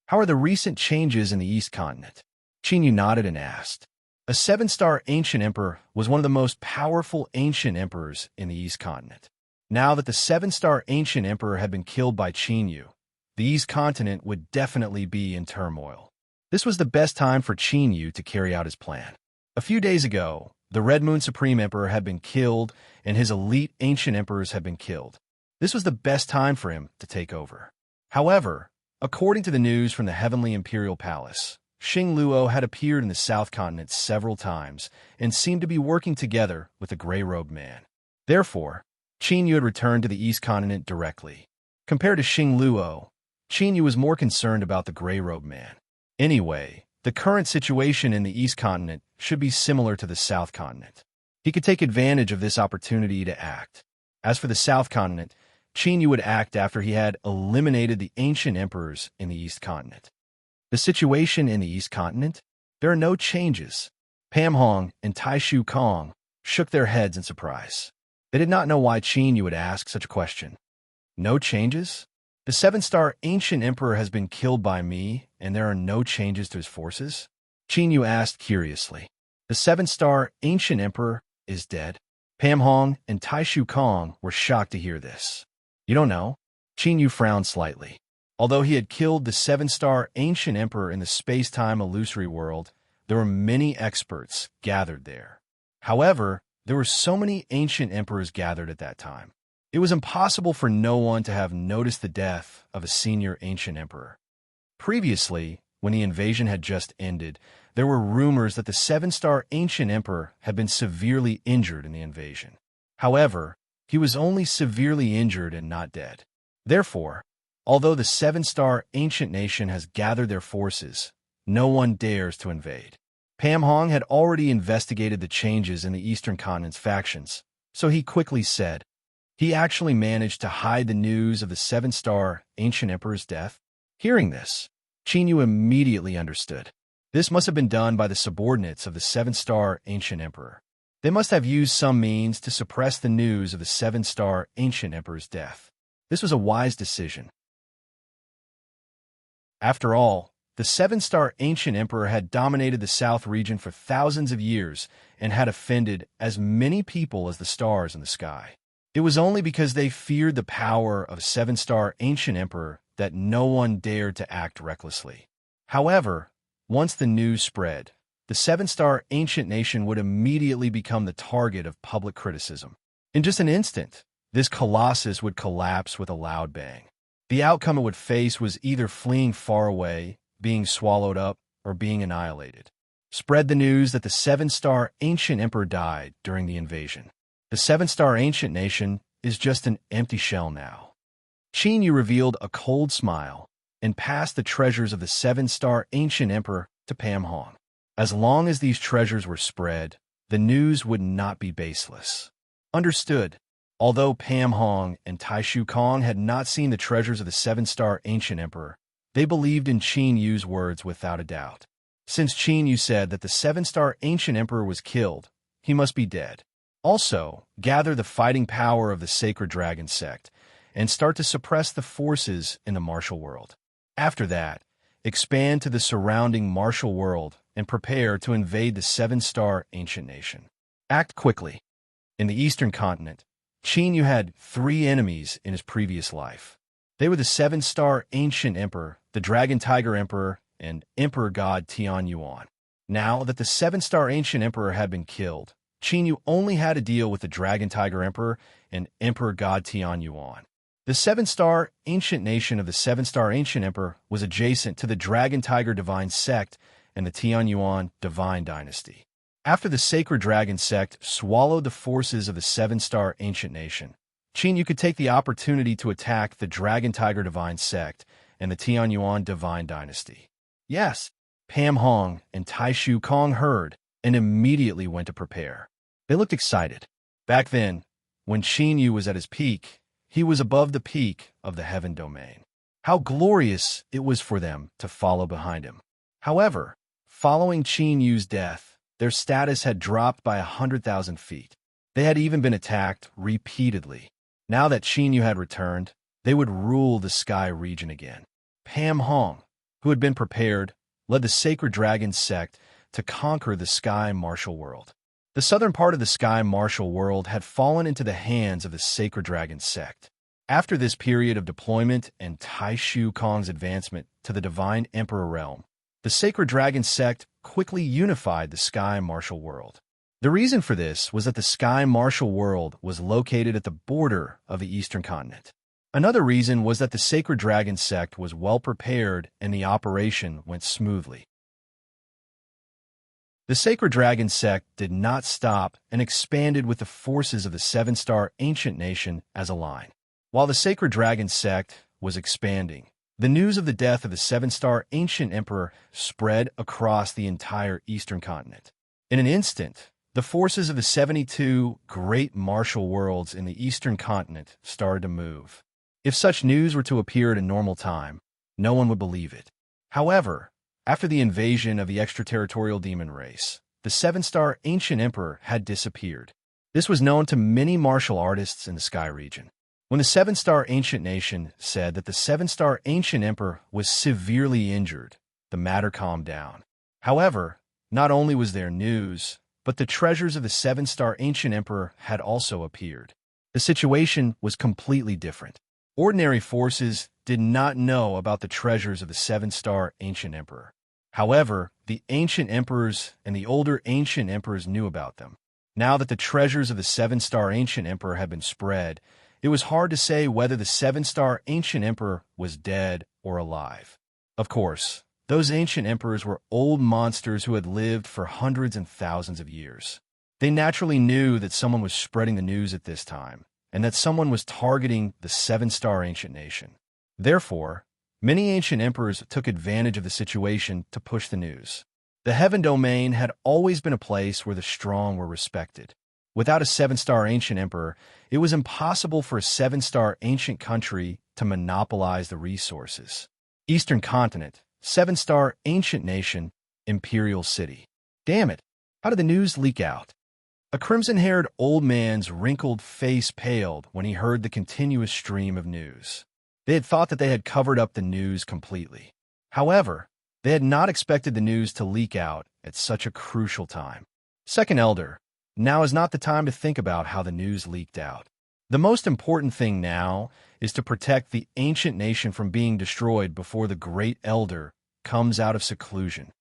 How are the recent changes in the East Continent? Qin Yu nodded and asked. A 7-star ancient emperor was one of the most powerful ancient emperors in the East Continent. Now that the 7-star ancient emperor had been killed by Qin Yu, the East Continent would definitely be in turmoil. This was the best time for Qin Yu to carry out his plan. A few days ago, the Red Moon Supreme Emperor had been killed and his elite ancient emperors had been killed. This was the best time for him to take over. However, according to the news from the Heavenly Imperial Palace, Xing Luo had appeared in the South Continent several times and seemed to be working together with the gray-robed man. Therefore, Qin Yu had returned to the East Continent directly. Compared to Xing Luo, Qin Yu was more concerned about the gray-robed man. Anyway, the current situation in the East Continent should be similar to the South Continent. He could take advantage of this opportunity to act. As for the South Continent, Qin Yu would act after he had eliminated the ancient emperors in the East Continent. The situation in the East Continent? There are no changes. Pam Hong and Tai Shu Kong shook their heads in surprise. They did not know why Qin Yu would ask such a question. No changes? The 7-star ancient emperor has been killed by me, and there are no changes to his forces? Qin Yu asked curiously. The 7-star ancient emperor is dead? Pam Hong and Tai Shu Kong were shocked to hear this. You don't know? Qin Yu frowned slightly. Although he had killed the 7-star ancient emperor in the space-time illusory world, there were many experts gathered there. However, there were so many ancient emperors gathered at that time. It was impossible for no one to have noticed the death of a senior ancient emperor. Previously, when the invasion had just ended, there were rumors that the 7-star ancient emperor had been severely injured in the invasion. However, he was only severely injured and not dead. Therefore, although the 7-star ancient nation has gathered their forces, no one dares to invade. Pam Hong had already investigated the changes in the Eastern Continent's factions, so he quickly said, he actually managed to hide the news of the 7-star ancient emperor's death. Hearing this, Qin Yu immediately understood. This must have been done by the subordinates of the 7-star ancient emperor. They must have used some means to suppress the news of the 7-star ancient emperor's death. This was a wise decision. After all, the 7-star ancient emperor had dominated the South region for thousands of years and had offended as many people as the stars in the sky. It was only because they feared the power of a 7-star ancient emperor that no one dared to act recklessly. However, once the news spread, the 7-star ancient nation would immediately become the target of public criticism. In just an instant, this colossus would collapse with a loud bang. The outcome it would face was either fleeing far away, being swallowed up, or being annihilated. Spread the news that the 7-star ancient emperor died during the invasion. The 7-star ancient nation is just an empty shell now. Qin Yu revealed a cold smile and passed the treasures of the 7-star ancient emperor to Pam Hong. As long as these treasures were spread, the news would not be baseless. Understood. Although Pam Hong and Tai Shu Kong had not seen the treasures of the 7-star ancient emperor, they believed in Qin Yu's words without a doubt. Since Qin Yu said that the 7-star ancient emperor was killed, he must be dead. Also, gather the fighting power of the sacred dragon sect and start to suppress the forces in the martial world. After that, expand to the surrounding martial world and prepare to invade the seven-star ancient nation. Act quickly. In the eastern continent, Qin Yu had three enemies in his previous life. They were the seven-star ancient emperor, the dragon tiger emperor, and emperor god Tian Yuan. Now that the seven-star ancient emperor had been killed, Qin Yu only had to deal with the dragon tiger emperor and emperor god Tian Yuan. The seven-star ancient nation of the seven-star ancient emperor was adjacent to the dragon tiger divine sect and the Tian Yuan divine dynasty. After the sacred dragon sect swallowed the forces of the seven-star ancient nation, Qin Yu could take the opportunity to attack the dragon tiger divine sect and the Tian Yuan divine dynasty. Yes, Pam Hong and Tai Shu Kong heard and immediately went to prepare. They looked excited. Back then, when Qin Yu was at his peak, he was above the peak of the heaven domain. How glorious it was for them to follow behind him. However, following Qin Yu's death, their status had dropped by 100,000 feet. They had even been attacked repeatedly. Now that Qin Yu had returned, they would rule the sky region again. Pam Hong, who had been prepared, led the sacred dragon sect to conquer the sky martial world. The southern part of the sky martial world had fallen into the hands of the sacred dragon sect. After this period of deployment and Tai Shu Kong's advancement to the divine emperor realm, the sacred dragon sect quickly unified the sky martial world. The reason for this was that the sky martial world was located at the border of the eastern continent. Another reason was that the sacred dragon sect was well prepared and the operation went smoothly. The sacred dragon sect did not stop and expanded with the forces of the seven-star ancient nation as a line. While the sacred dragon sect was expanding, the news of the death of the seven-star ancient emperor spread across the entire eastern continent. In an instant, the forces of the 72 great martial worlds in the eastern continent started to move. If such news were to appear at a normal time, no one would believe it. However, after the invasion of the extraterritorial demon race, the seven-star ancient emperor had disappeared. This was known to many martial artists in the sky region. When the seven-star ancient nation said that the seven-star ancient emperor was severely injured, the matter calmed down. However, not only was there news, but the treasures of the seven-star ancient emperor had also appeared. The situation was completely different. Ordinary forces did not know about the treasures of the seven-star ancient emperor. However, the ancient emperors and the older ancient emperors knew about them. Now that the treasures of the seven-star ancient emperor had been spread, it was hard to say whether the seven-star ancient emperor was dead or alive. Of course, those ancient emperors were old monsters who had lived for hundreds and thousands of years. They naturally knew that someone was spreading the news at this time, and that someone was targeting the seven-star ancient nation. Therefore, many ancient emperors took advantage of the situation to push the news. The heaven domain had always been a place where the strong were respected. Without a seven-star ancient emperor, it was impossible for a seven-star ancient country to monopolize the resources. Eastern continent, seven-star ancient nation, imperial city. Damn it, how did the news leak out? A crimson-haired old man's wrinkled face paled when he heard the continuous stream of news. They had thought that they had covered up the news completely. However, they had not expected the news to leak out at such a crucial time. Second Elder, now is not the time to think about how the news leaked out. The most important thing now is to protect the ancient nation from being destroyed before the Great Elder comes out of seclusion.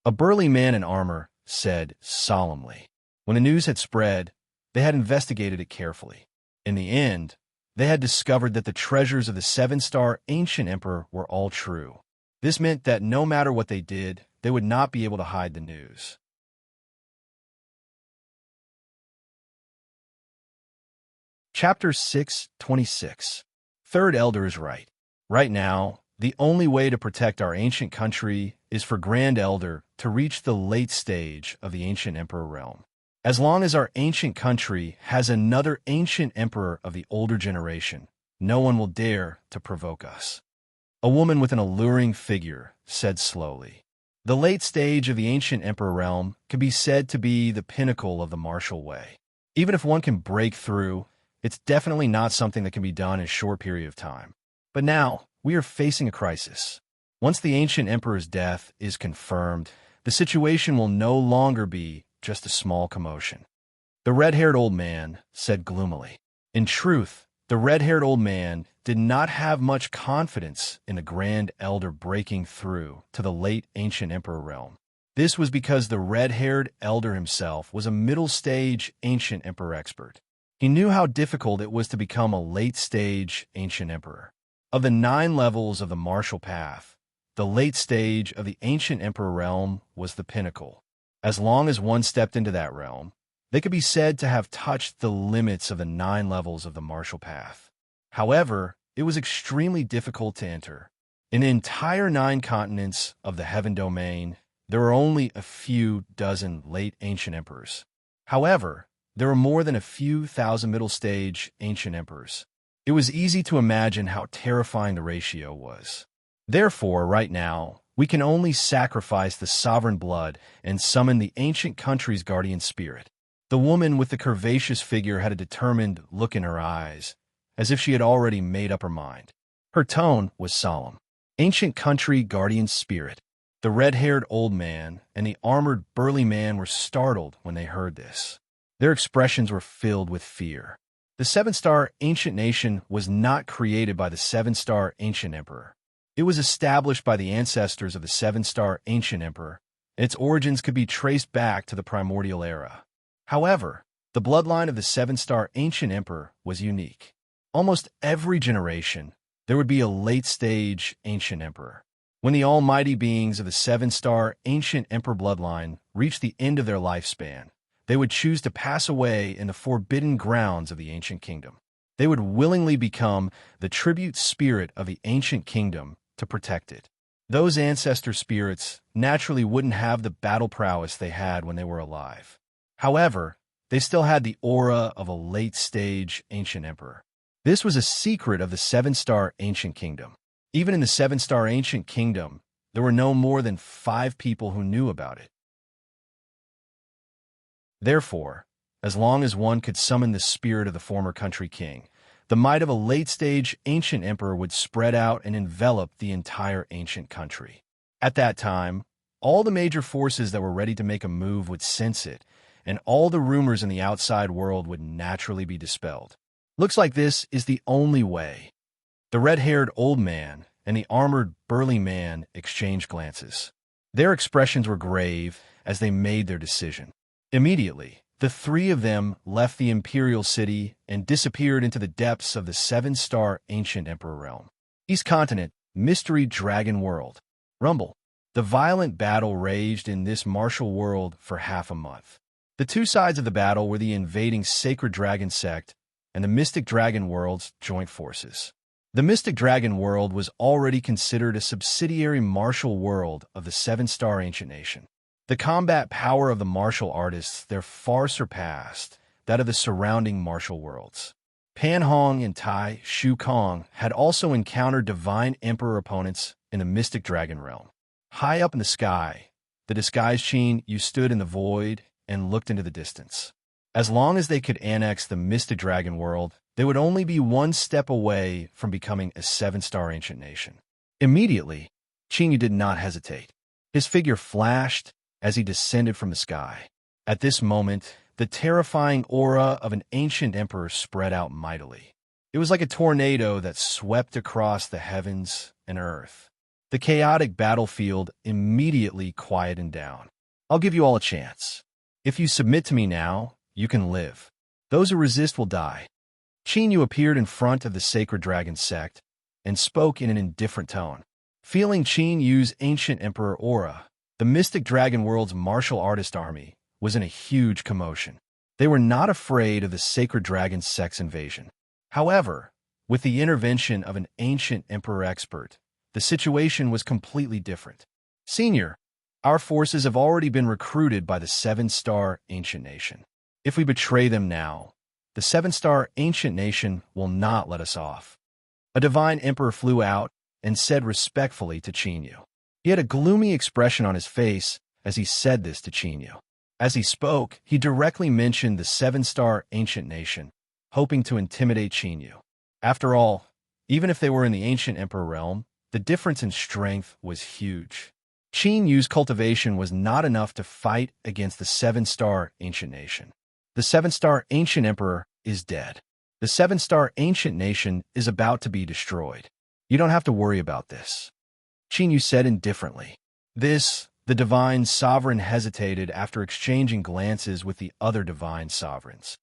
A burly man in armor said solemnly. When the news had spread, they had investigated it carefully. In the end, they had discovered that the treasures of the seven-star ancient emperor were all true. This meant that no matter what they did, they would not be able to hide the news. Chapter 6:26. Third Elder is right. Right now, the only way to protect our ancient country is for Grand Elder to reach the late stage of the ancient emperor realm. As long as our ancient country has another ancient emperor of the older generation, no one will dare to provoke us. A woman with an alluring figure said slowly. The late stage of the ancient emperor realm can be said to be the pinnacle of the martial way. Even if one can break through, it's definitely not something that can be done in a short period of time. But now, we are facing a crisis. Once the ancient emperor's death is confirmed, the situation will no longer be just a small commotion. The red-haired old man said gloomily. In truth, the red-haired old man did not have much confidence in the Grand Elder breaking through to the late ancient emperor realm. This was because the red-haired elder himself was a middle-stage ancient emperor expert. He knew how difficult it was to become a late-stage ancient emperor. Of the 9 levels of the martial path, the late stage of the ancient emperor realm was the pinnacle. As long as one stepped into that realm, they could be said to have touched the limits of the 9 levels of the martial path. However, it was extremely difficult to enter. In the entire 9 continents of the heaven domain, there were only a few dozen late ancient emperors. However, there were more than a few thousand middle-stage ancient emperors. It was easy to imagine how terrifying the ratio was. Therefore, right now, we can only sacrifice the sovereign blood and summon the ancient country's guardian spirit. The woman with the curvaceous figure had a determined look in her eyes, as if she had already made up her mind. Her tone was solemn. Ancient country guardian spirit. The red-haired old man and the armored burly man were startled when they heard this. Their expressions were filled with fear. The 7-star ancient nation was not created by the 7-star ancient emperor. It was established by the ancestors of the 7-star ancient emperor, and its origins could be traced back to the primordial era. However, the bloodline of the 7-star ancient emperor was unique. Almost every generation, there would be a late-stage ancient emperor. When the almighty beings of the 7-star ancient emperor bloodline reached the end of their lifespan, they would choose to pass away in the forbidden grounds of the ancient kingdom. They would willingly become the tribute spirit of the ancient kingdom to protect it. Those ancestor spirits naturally wouldn't have the battle prowess they had when they were alive. However, they still had the aura of a late-stage ancient emperor. This was a secret of the 7-star ancient kingdom. Even in the 7-star ancient kingdom, there were no more than 5 people who knew about it. Therefore, as long as one could summon the spirit of the former country king, the might of a late-stage ancient emperor would spread out and envelop the entire ancient country. At that time, all the major forces that were ready to make a move would sense it, and all the rumors in the outside world would naturally be dispelled. Looks like this is the only way. The red-haired old man and the armored burly man exchanged glances. Their expressions were grave as they made their decision. Immediately, the 3 of them left the imperial city and disappeared into the depths of the 7-star ancient emperor realm. East Continent, Mystery Dragon World. Rumble. The violent battle raged in this martial world for half a month. The 2 sides of the battle were the invading Sacred Dragon sect and the Mystic Dragon World's joint forces. The Mystic Dragon World was already considered a subsidiary martial world of the 7-star ancient nation. The combat power of the martial artists there far surpassed that of the surrounding martial worlds. Pan Hong and Tai Shu Kong had also encountered divine emperor opponents in the Mystic Dragon realm. High up in the sky, the disguised Qin Yu stood in the void and looked into the distance. As long as they could annex the Mystic Dragon world, they would only be 1 step away from becoming a 7-star ancient nation. Immediately, Qin Yu did not hesitate. His figure flashed as he descended from the sky. At this moment, the terrifying aura of an ancient emperor spread out mightily. It was like a tornado that swept across the heavens and earth. The chaotic battlefield immediately quieted down. I'll give you all a chance. If you submit to me now, you can live. Those who resist will die. Qin Yu appeared in front of the Sacred Dragon sect and spoke in an indifferent tone. Feeling Qin Yu's ancient emperor aura, the Mystic Dragon World's martial artist army was in a huge commotion. They were not afraid of the Sacred Dragon sect's invasion. However, with the intervention of an ancient emperor expert, the situation was completely different. Senior, our forces have already been recruited by the 7-star ancient nation. If we betray them now, the 7-star ancient nation will not let us off. A divine emperor flew out and said respectfully to Qin Yu. He had a gloomy expression on his face as he said this to Qin Yu. As he spoke, he directly mentioned the seven-star ancient nation, hoping to intimidate Qinyu. After all, even if they were in the ancient emperor realm, the difference in strength was huge. Qinyu's cultivation was not enough to fight against the seven-star ancient nation. The seven-star ancient emperor is dead. The seven-star ancient nation is about to be destroyed. You don't have to worry about this, Qinyu said indifferently. The divine sovereign hesitated after exchanging glances with the other divine sovereigns.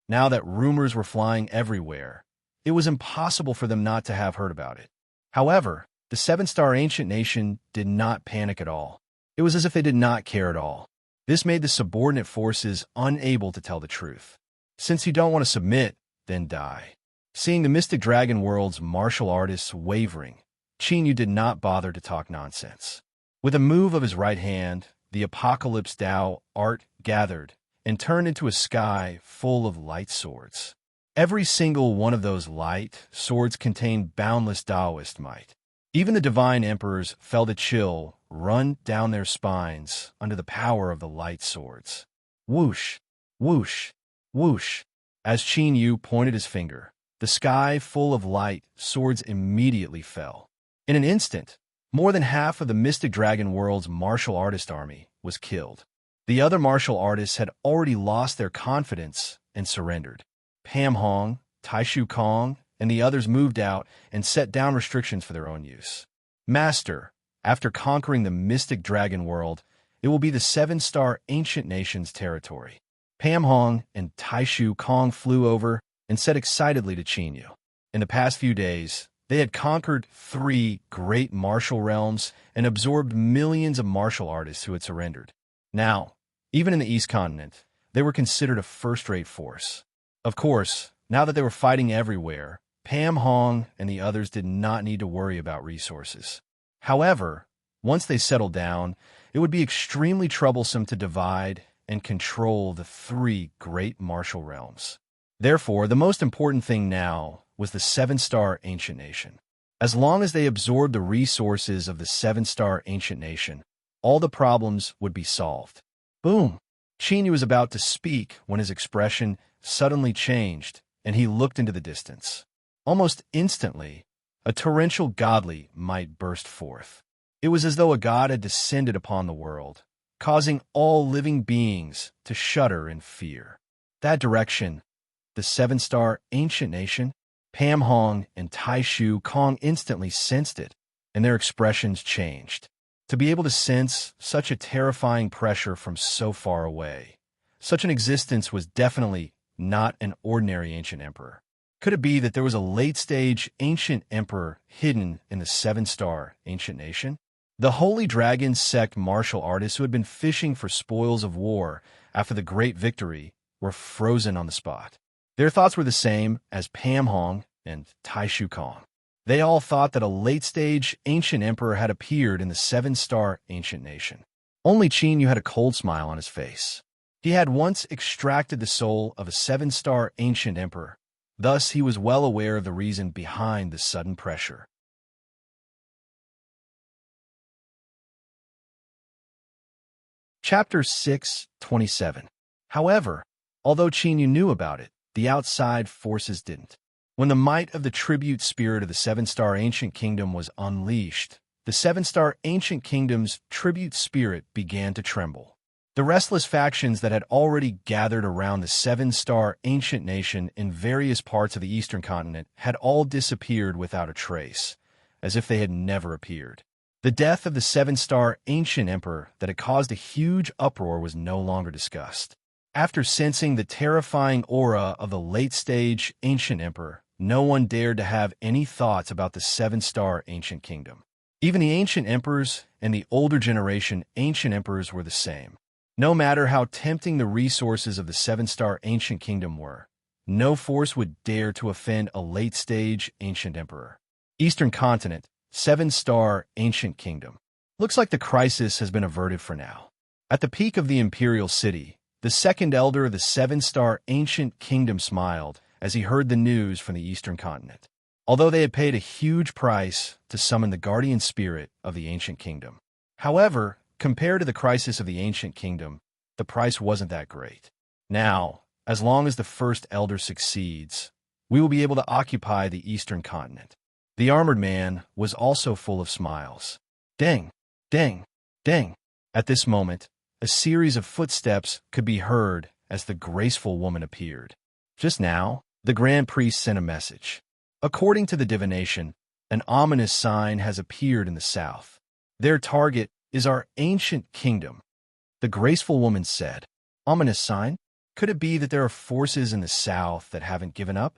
Now that rumors were flying everywhere, it was impossible for them not to have heard about it. However, the seven-star ancient nation did not panic at all. It was as if they did not care at all. This made the subordinate forces unable to tell the truth. Since you don't want to submit, then die. Seeing the Mystic Dragon World's martial artists wavering, Qinyu did not bother to talk nonsense. With a move of his right hand, the Apocalypse Dao art gathered and turned into a sky full of light swords. Every single one of those light swords contained boundless Taoist might. Even the divine emperors felt a chill run down their spines under the power of the light swords. Whoosh, whoosh, whoosh. As Qinyu pointed his finger, the sky full of light swords immediately fell. In an instant, more than half of the Mystic Dragon World's martial artist army was killed. The other martial artists had already lost their confidence and surrendered. Pam Hong, Taishu Kong, and the others moved out and set down restrictions for their own use. Master, after conquering the Mystic Dragon World, it will be the seven-star ancient nation's territory. Pam Hong and Taishu Kong flew over and said excitedly to Qinyu. In the past few days, they had conquered 3 great martial realms and absorbed millions of martial artists who had surrendered. Now, even in the East Continent, they were considered a first-rate force. Of course, now that they were fighting everywhere, Pam Hong and the others did not need to worry about resources. However, once they settled down, it would be extremely troublesome to divide and control the 3 great martial realms. Therefore, the most important thing now was the seven-star ancient nation. As long as they absorbed the resources of the seven-star ancient nation, all the problems would be solved. Boom! Qinyu was about to speak when his expression suddenly changed, and he looked into the distance. Almost instantly, a torrential godly might burst forth. It was as though a god had descended upon the world, causing all living beings to shudder in fear. That direction, the seven-star ancient nation, Pam Hong and Taishu Kong instantly sensed it, and their expressions changed. To be able to sense such a terrifying pressure from so far away, such an existence was definitely not an ordinary ancient emperor. Could it be that there was a late-stage ancient emperor hidden in the seven-star ancient nation? The Holy Dragon sect martial artists who had been fishing for spoils of war after the great victory were frozen on the spot. Their thoughts were the same as Pam Hong and Taishu Kong. They all thought that a late-stage ancient emperor had appeared in the seven-star ancient nation. Only Qinyu had a cold smile on his face. He had once extracted the soul of a seven-star ancient emperor. Thus, he was well aware of the reason behind the sudden pressure. Chapter 6:27. However, although Qinyu knew about it, the outside forces didn't. When the might of the tribute spirit of the seven-star ancient kingdom was unleashed, the seven-star ancient kingdom's tribute spirit began to tremble. The restless factions that had already gathered around the seven-star ancient nation in various parts of the eastern continent had all disappeared without a trace, as if they had never appeared. The death of the seven-star ancient emperor that had caused a huge uproar was no longer discussed. After sensing the terrifying aura of the late-stage ancient emperor, no one dared to have any thoughts about the seven-star ancient kingdom. Even the ancient emperors and the older generation ancient emperors were the same. No matter how tempting the resources of the seven-star ancient kingdom were, no force would dare to offend a late-stage ancient emperor. Eastern continent, seven-star ancient kingdom. Looks like the crisis has been averted for now. At the peak of the imperial city, the second elder of the seven-star ancient kingdom smiled as he heard the news from the eastern continent. Although they had paid a huge price to summon the guardian spirit of the ancient kingdom. However, compared to the crisis of the ancient kingdom, the price wasn't that great. Now, as long as the first elder succeeds, we will be able to occupy the eastern continent. The armored man was also full of smiles. Ding, ding, ding. At this moment, a series of footsteps could be heard as the graceful woman appeared. Just now, the grand priest sent a message. According to the divination, an ominous sign has appeared in the south. Their target is our ancient kingdom. The graceful woman said, "Ominous sign? Could it be that there are forces in the south that haven't given up?"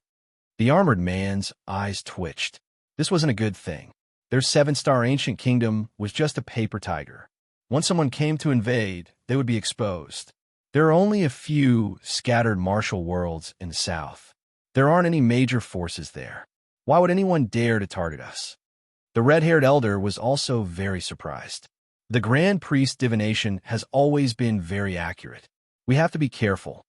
The armored man's eyes twitched. This wasn't a good thing. Their seven-star ancient kingdom was just a paper tiger. Once someone came to invade, they would be exposed. There are only a few scattered martial worlds in the south. There aren't any major forces there. Why would anyone dare to target us? The red-haired elder was also very surprised. The grand priest's divination has always been very accurate. We have to be careful.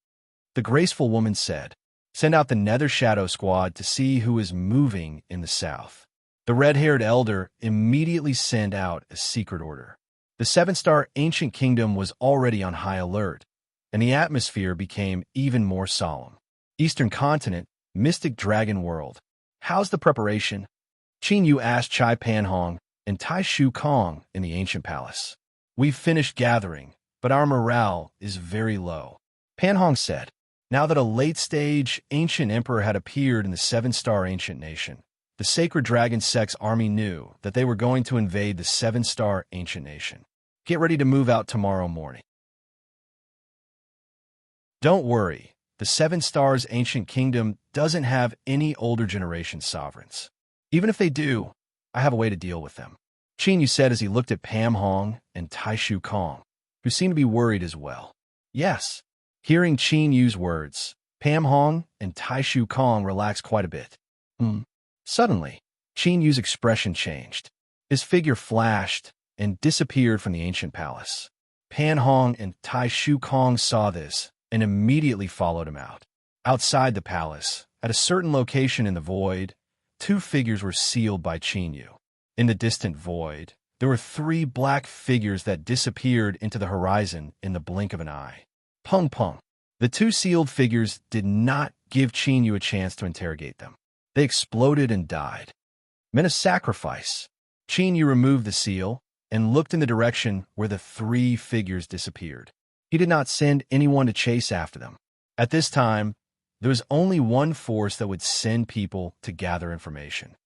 The graceful woman said, "Send out the Nether Shadow Squad to see who is moving in the south." The red-haired elder immediately sent out a secret order. The seven-star ancient kingdom was already on high alert, and the atmosphere became even more solemn. Eastern continent, mystic dragon world. How's the preparation? Qin Yu asked Chai Panhong and Tai Shu Kong in the ancient palace. We've finished gathering, but our morale is very low. Panhong said, now that a late-stage ancient emperor had appeared in the seven-star ancient nation, the sacred dragon sect's army knew that they were going to invade the seven-star ancient nation. Get ready to move out tomorrow morning. Don't worry, the seven stars ancient kingdom doesn't have any older generation sovereigns. Even if they do, I have a way to deal with them. Qin Yu said as he looked at Pam Hong and Tai Shu Kong, who seemed to be worried as well. Yes. Hearing Qin Yu's words, Pam Hong and Tai Shu Kong relaxed quite a bit. Suddenly, Qin Yu's expression changed. His figure flashed and disappeared from the ancient palace. Pan Hong and Tai Shu Kong saw this and immediately followed him out. Outside the palace, at a certain location in the void, two figures were sealed by Qin Yu. In the distant void, there were three black figures that disappeared into the horizon in the blink of an eye. Pung pung. The two sealed figures did not give Qin Yu a chance to interrogate them. They exploded and died. Meant a sacrifice. Qin Yu removed the seal and looked in the direction where the three figures disappeared. He did not send anyone to chase after them. At this time, there was only one force that would send people to gather information.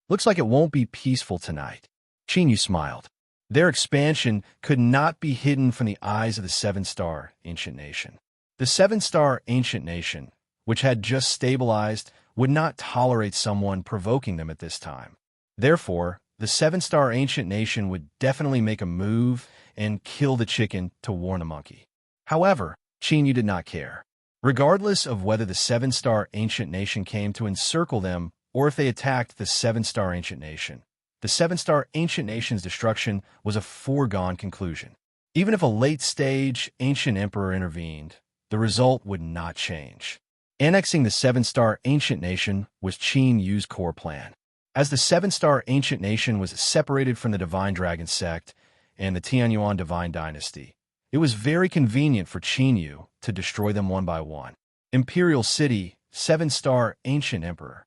Looks like it won't be peaceful tonight. Qin Yu smiled. Their expansion could not be hidden from the eyes of the seven-star ancient nation. The seven-star ancient nation, which had just stabilized, would not tolerate someone provoking them at this time. Therefore, the seven-star ancient nation would definitely make a move and kill the chicken to warn the monkey. However, Qin Yu did not care. Regardless of whether the seven-star ancient nation came to encircle them or if they attacked the seven-star ancient nation, the seven-star ancient nation's destruction was a foregone conclusion. Even if a late-stage ancient emperor intervened, the result would not change. Annexing the seven-star ancient nation was Qin Yu's core plan. As the seven-star ancient nation was separated from the Divine Dragon sect and the Tianyuan Divine Dynasty, it was very convenient for Qin Yu to destroy them one by one. Imperial City, seven-star ancient emperor.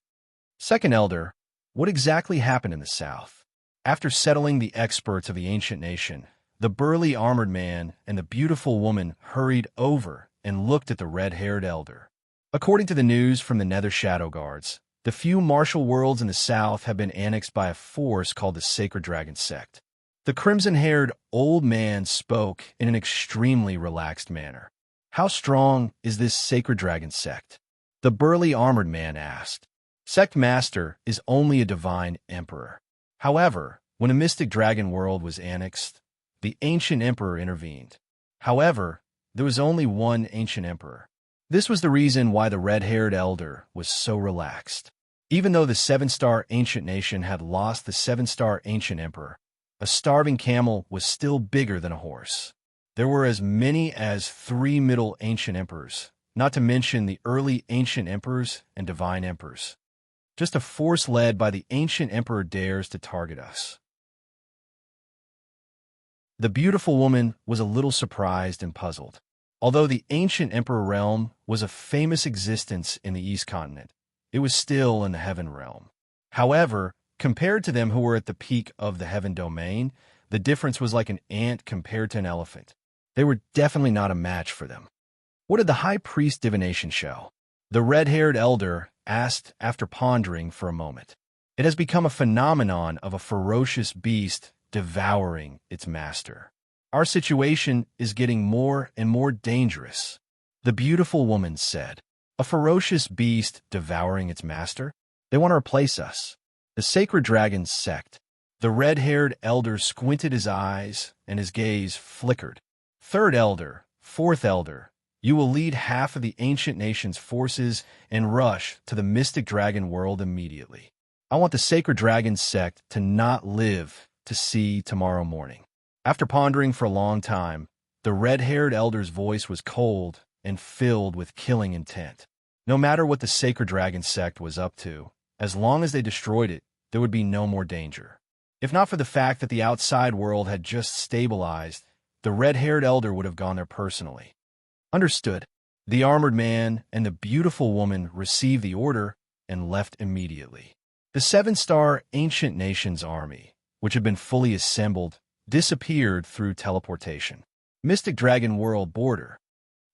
Second Elder, what exactly happened in the south? After settling the experts of the ancient nation, the burly armored man and the beautiful woman hurried over and looked at the red-haired elder. According to the news from the Nether Shadow Guards, the few martial worlds in the south have been annexed by a force called the Sacred Dragon Sect. The crimson-haired old man spoke in an extremely relaxed manner. How strong is this Sacred Dragon Sect? The burly armored man asked. Sect Master is only a divine emperor. However, when a mystic dragon world was annexed, the ancient emperor intervened. However, there was only one ancient emperor. This was the reason why the red-haired elder was so relaxed. Even though the seven-star ancient nation had lost the seven-star ancient emperor, a starving camel was still bigger than a horse. There were as many as 3 middle ancient emperors, not to mention the early ancient emperors and divine emperors. Just a force led by the ancient emperor dares to target us. The beautiful woman was a little surprised and puzzled. Although the ancient emperor realm was a famous existence in the East Continent, it was still in the heaven realm. However, compared to them who were at the peak of the heaven domain, the difference was like an ant compared to an elephant. They were definitely not a match for them. What did the high priest divination show? The red-haired elder asked after pondering for a moment. It has become a phenomenon of a ferocious beast devouring its master. Our situation is getting more and more dangerous. The beautiful woman said, a ferocious beast devouring its master? They want to replace us. The sacred dragon sect. The red-haired elder squinted his eyes, and his gaze flickered. Third elder, fourth elder, you will lead half of the ancient nation's forces and rush to the mystic dragon world immediately. I want the sacred dragon sect to not live to see tomorrow morning. After pondering for a long time, the red-haired elder's voice was cold and filled with killing intent. No matter what the sacred dragon sect was up to, as long as they destroyed it, there would be no more danger. If not for the fact that the outside world had just stabilized, the red-haired elder would have gone there personally. Understood. The armored man and the beautiful woman received the order and left immediately. The seven-star ancient nation's army, which had been fully assembled, disappeared through teleportation. Mystic Dragon World border.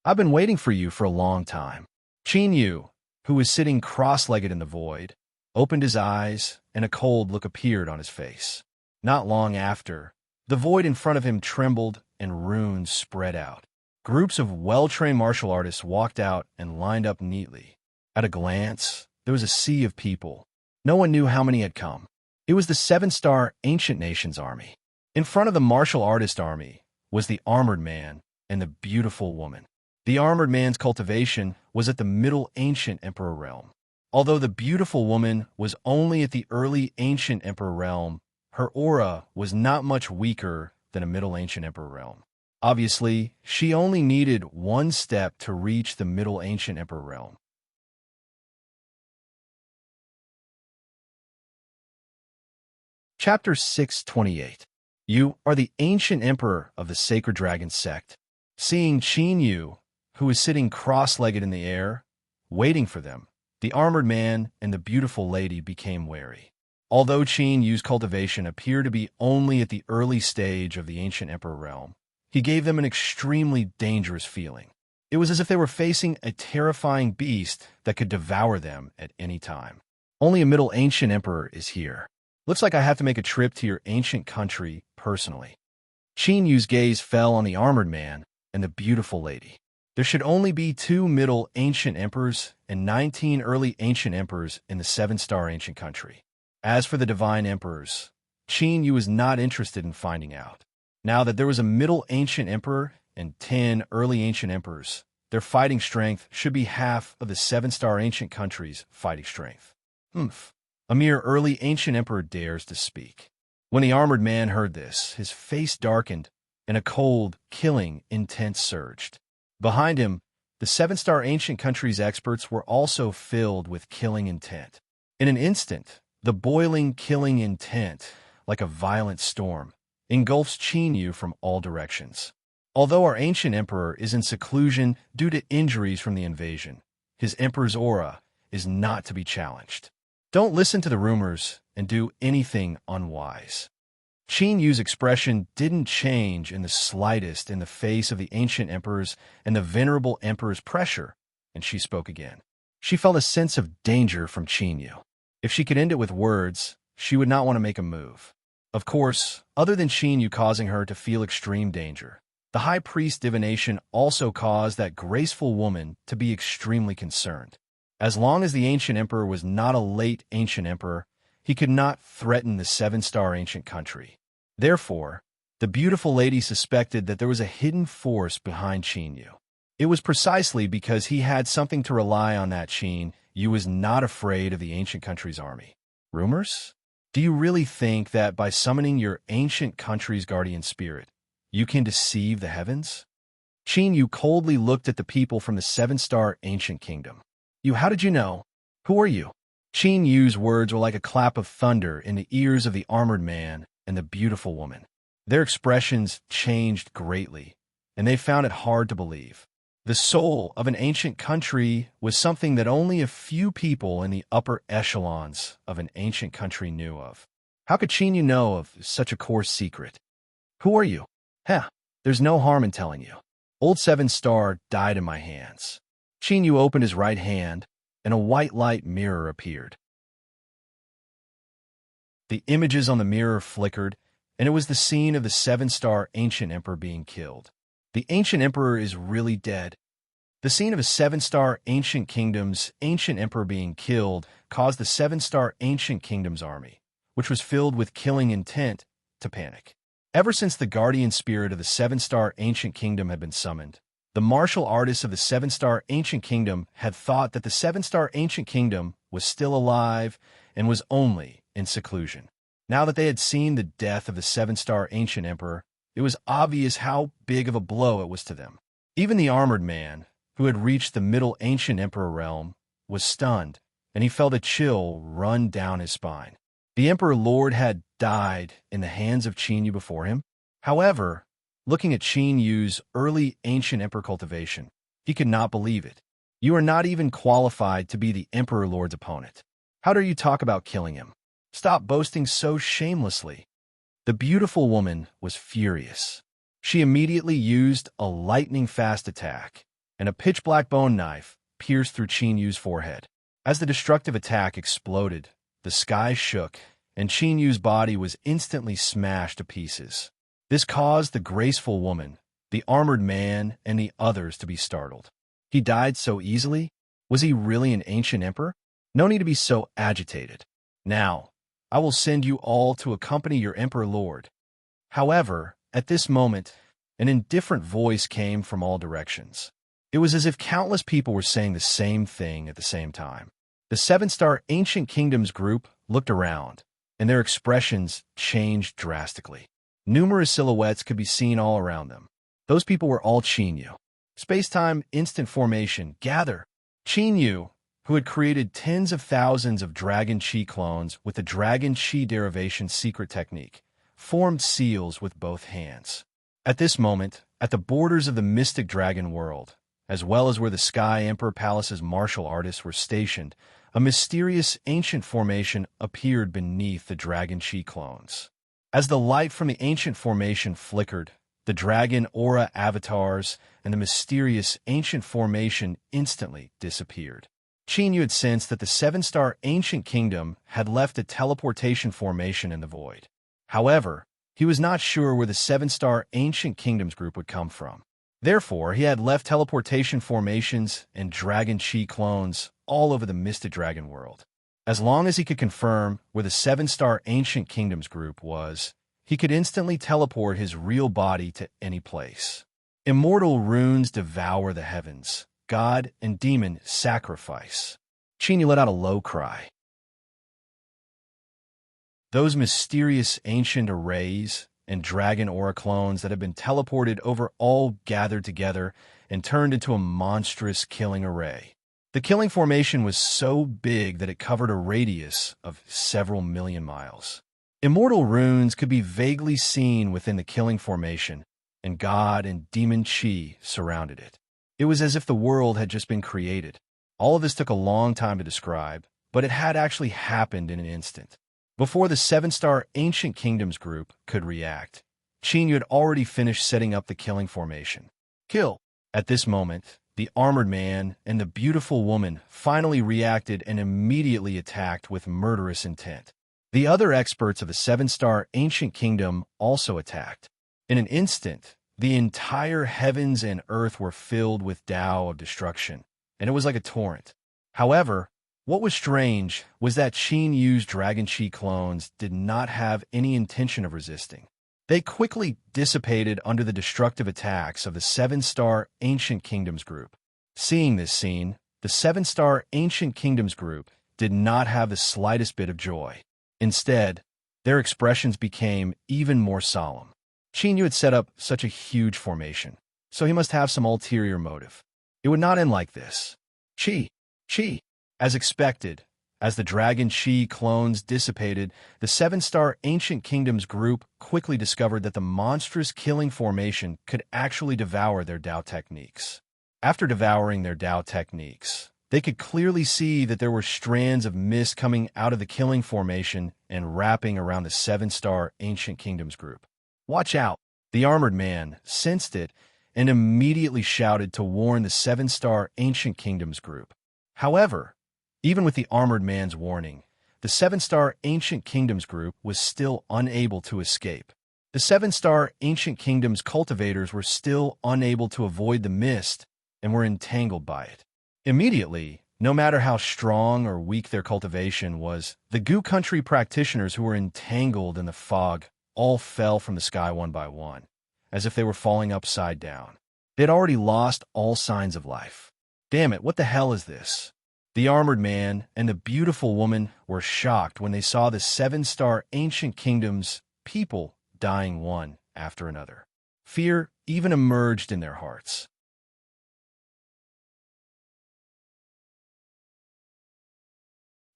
I've been waiting for you for a long time. Qin Yu, who was sitting cross-legged in the void, opened his eyes, and a cold look appeared on his face. Not long after, the void in front of him trembled and runes spread out. Groups of well-trained martial artists walked out and lined up neatly. At a glance, there was a sea of people. No one knew how many had come. It was the seven-star ancient nation's army. In front of the martial artist army was the armored man and the beautiful woman. The armored man's cultivation was at the middle ancient emperor realm. Although the beautiful woman was only at the early ancient emperor realm, her aura was not much weaker than a middle ancient emperor realm. Obviously, she only needed one step to reach the middle ancient emperor realm. Chapter 628. You are the ancient emperor of the sacred dragon sect. Seeing Qin Yu, who was sitting cross-legged in the air, waiting for them, the armored man and the beautiful lady became wary. Although Qin Yu's cultivation appeared to be only at the early stage of the ancient emperor realm, he gave them an extremely dangerous feeling. It was as if they were facing a terrifying beast that could devour them at any time. Only a middle ancient emperor is here. Looks like I have to make a trip to your ancient country personally. Qin Yu's gaze fell on the armored man and the beautiful lady. There should only be 2 middle ancient emperors and 19 early ancient emperors in the seven-star ancient country. As for the divine emperors, Qin Yu was not interested in finding out. Now that there was a middle ancient emperor and 10 early ancient emperors, their fighting strength should be half of the seven-star ancient country's fighting strength. A mere early ancient emperor dares to speak. When the armored man heard this, his face darkened and a cold, killing intent surged. Behind him, the seven-star ancient country's experts were also filled with killing intent. In an instant, the boiling, killing intent, like a violent storm, engulfs Qin Yu from all directions. Although our ancient emperor is in seclusion due to injuries from the invasion, his emperor's aura is not to be challenged. Don't listen to the rumors and do anything unwise. Qin Yu's expression didn't change in the slightest in the face of the ancient emperor's and the venerable emperor's pressure, and she spoke again. She felt a sense of danger from Qin Yu. If she could end it with words, she would not want to make a move. Of course, other than Qin Yu causing her to feel extreme danger, the high priest divination also caused that graceful woman to be extremely concerned. As long as the ancient emperor was not a late ancient emperor, he could not threaten the seven-star ancient country. Therefore, the beautiful lady suspected that there was a hidden force behind Qin Yu. It was precisely because he had something to rely on that Qin Yu was not afraid of the ancient country's army. Rumors? Do you really think that by summoning your ancient country's guardian spirit, you can deceive the heavens? Qin Yu coldly looked at the people from the seven-star ancient kingdom. How did you know? Who are you? Qin Yu's words were like a clap of thunder in the ears of the armored man and the beautiful woman. Their expressions changed greatly, and they found it hard to believe. The soul of an ancient country was something that only a few people in the upper echelons of an ancient country knew of. How could Chinyu know of such a coarse secret? Who are you? Heh, there's no harm in telling you. Old Seven Star died in my hands. Chinyu opened his right hand, and a white light mirror appeared. The images on the mirror flickered, and it was the scene of the seven-star ancient emperor being killed. The ancient emperor is really dead. The scene of a seven-star ancient kingdom's ancient emperor being killed caused the seven-star ancient kingdom's army, which was filled with killing intent, to panic. Ever since the guardian spirit of the seven-star ancient kingdom had been summoned, the martial artists of the seven-star ancient kingdom had thought that the seven-star ancient kingdom was still alive and was only in seclusion. Now that they had seen the death of the seven-star ancient emperor, it was obvious how big of a blow it was to them. Even the armored man, who had reached the middle ancient emperor realm, was stunned, and he felt a chill run down his spine. The Emperor Lord had died in the hands of Chinyu before him. However, looking at Chinyu's early ancient emperor cultivation, he could not believe it. You are not even qualified to be the Emperor Lord's opponent. How dare you talk about killing him? Stop boasting so shamelessly. The beautiful woman was furious. She immediately used a lightning-fast attack, and a pitch-black bone knife pierced through Chinyu's forehead. As the destructive attack exploded, the sky shook, and Chinyu's body was instantly smashed to pieces. This caused the graceful woman, the armored man, and the others to be startled. He died so easily? Was he really an ancient emperor? No need to be so agitated. Now, I will send you all to accompany your Emperor Lord. However, at this moment, an indifferent voice came from all directions. It was as if countless people were saying the same thing at the same time. The seven-star ancient kingdoms group looked around, and their expressions changed drastically. Numerous silhouettes could be seen all around them. Those people were all Chinyu. Space-time instant formation, gather. Chinyu, who had created tens of thousands of Dragon Chi clones with the Dragon Chi derivation secret technique, formed seals with both hands. At this moment, at the borders of the mystic dragon world, as well as where the Sky Emperor Palace's martial artists were stationed, a mysterious ancient formation appeared beneath the Dragon Chi clones. As the light from the ancient formation flickered, the dragon aura avatars and the mysterious ancient formation instantly disappeared. Chinyu had sensed that the seven-star ancient kingdom had left a teleportation formation in the void. However, he was not sure where the seven-star ancient kingdoms group would come from. Therefore, he had left teleportation formations and Dragon Chi clones all over the Mystic Dragon world. As long as he could confirm where the seven-star ancient kingdoms group was, he could instantly teleport his real body to any place. Immortal runes devour the heavens. God and demon sacrifice. Chinyu let out a low cry. Those mysterious ancient arrays and dragon aura clones that had been teleported over all gathered together and turned into a monstrous killing array. The killing formation was so big that it covered a radius of several million miles. Immortal runes could be vaguely seen within the killing formation, and God and demon chi surrounded it. It was as if the world had just been created. All of this took a long time to describe, but it had actually happened in an instant. Before the seven-star ancient kingdoms group could react, Chinyu had already finished setting up the killing formation. Kill! At this moment, the armored man and the beautiful woman finally reacted and immediately attacked with murderous intent. The other experts of the seven-star ancient kingdom also attacked. In an instant, the entire heavens and earth were filled with Tao of destruction, and it was like a torrent. However, what was strange was that Chinyu's Dragon Chi clones did not have any intention of resisting. They quickly dissipated under the destructive attacks of the seven-star ancient kingdoms group. Seeing this scene, the seven-star ancient kingdoms group did not have the slightest bit of joy. Instead, their expressions became even more solemn. Chinyu had set up such a huge formation, so he must have some ulterior motive. It would not end like this. Chi! As expected, As the Dragon Chi clones dissipated, the seven-star Ancient Kingdoms group quickly discovered that the monstrous killing formation could actually devour their Dao techniques. After devouring their Dao techniques, they could clearly see that there were strands of mist coming out of the killing formation and wrapping around the seven-star Ancient Kingdoms group. "Watch out!" The armored man sensed it and immediately shouted to warn the seven-star Ancient Kingdoms group. However, even with the armored man's warning, the seven-star Ancient Kingdoms group was still unable to escape. The seven-star Ancient Kingdoms cultivators were still unable to avoid the mist and were entangled by it. Immediately, no matter how strong or weak their cultivation was, the Gu country practitioners who were entangled in the fog all fell from the sky one by one, as if they were falling upside down. They had already lost all signs of life. "Damn it, what the hell is this?" The armored man and the beautiful woman were shocked when they saw the seven-star Ancient Kingdoms people dying one after another. Fear even emerged in their hearts.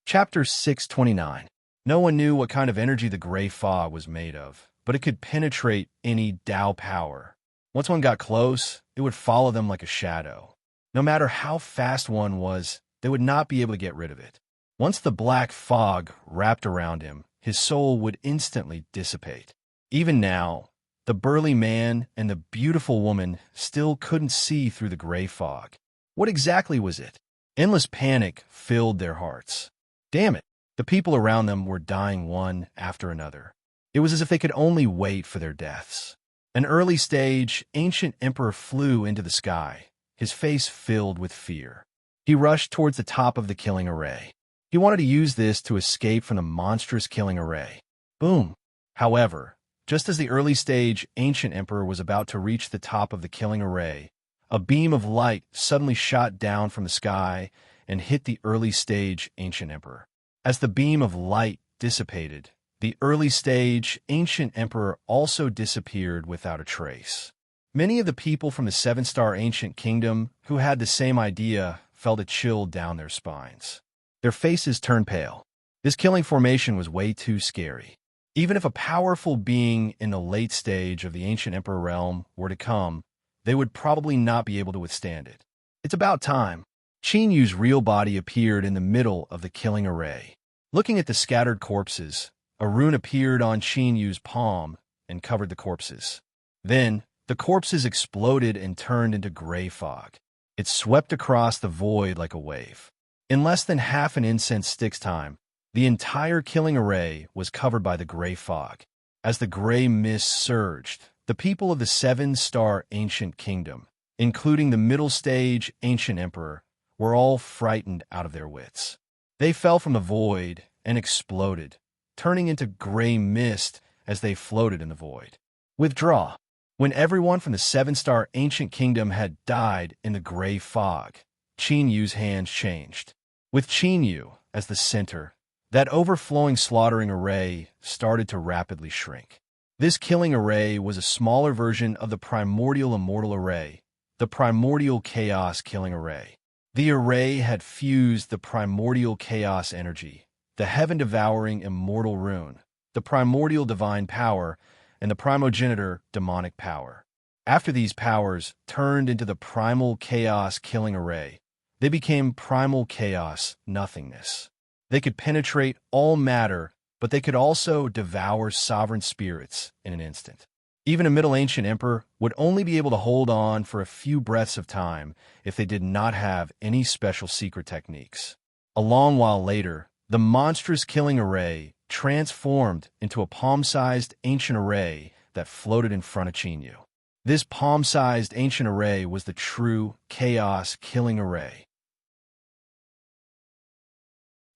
Chapter 629. No one knew what kind of energy the gray fog was made of, but it could penetrate any Dao power. Once one got close, it would follow them like a shadow. No matter how fast one was, they would not be able to get rid of it. Once the black fog wrapped around him, his soul would instantly dissipate. Even now, the burly man and the beautiful woman still couldn't see through the gray fog. What exactly was it? Endless panic filled their hearts. Damn it! The people around them were dying one after another. It was as if they could only wait for their deaths. An early stage ancient emperor flew into the sky, his face filled with fear. He rushed towards the top of the killing array. He wanted to use this to escape from the monstrous killing array. Boom! However, just as the early stage ancient emperor was about to reach the top of the killing array, a beam of light suddenly shot down from the sky and hit the early stage ancient emperor. As the beam of light dissipated, the early stage ancient emperor also disappeared without a trace. Many of the people from the seven-star ancient kingdom who had the same idea felt a chill down their spines. Their faces turned pale. This killing formation was way too scary. Even if a powerful being in the late stage of the ancient emperor realm were to come, they would probably not be able to withstand it. It's about time. Qin Yu's real body appeared in the middle of the killing array. Looking at the scattered corpses, a rune appeared on Qin Yu's palm and covered the corpses. Then, the corpses exploded and turned into gray fog. It swept across the void like a wave. In less than half an incense stick's time, the entire killing array was covered by the gray fog. As the gray mist surged, the people of the seven-star ancient kingdom, including the middle stage ancient emperor, were all frightened out of their wits. They fell from the void and exploded, turning into gray mist as they floated in the void. Withdraw. When everyone from the seven-star ancient kingdom had died in the gray fog, Qin Yu's hands changed. With Qin Yu as the center, that overflowing slaughtering array started to rapidly shrink. This killing array was a smaller version of the primordial immortal array, the primordial chaos killing array. The array had fused the primordial chaos energy, the heaven-devouring immortal rune, the primordial divine power, and the primogenitor demonic power. After these powers turned into the primal chaos killing array, they became primal chaos nothingness. They could penetrate all matter, but they could also devour sovereign spirits in an instant. Even a Middle Ancient Emperor would only be able to hold on for a few breaths of time if they did not have any special secret techniques. A long while later, the monstrous killing array transformed into a palm-sized ancient array that floated in front of Qin Yu. This palm-sized ancient array was the true chaos killing array.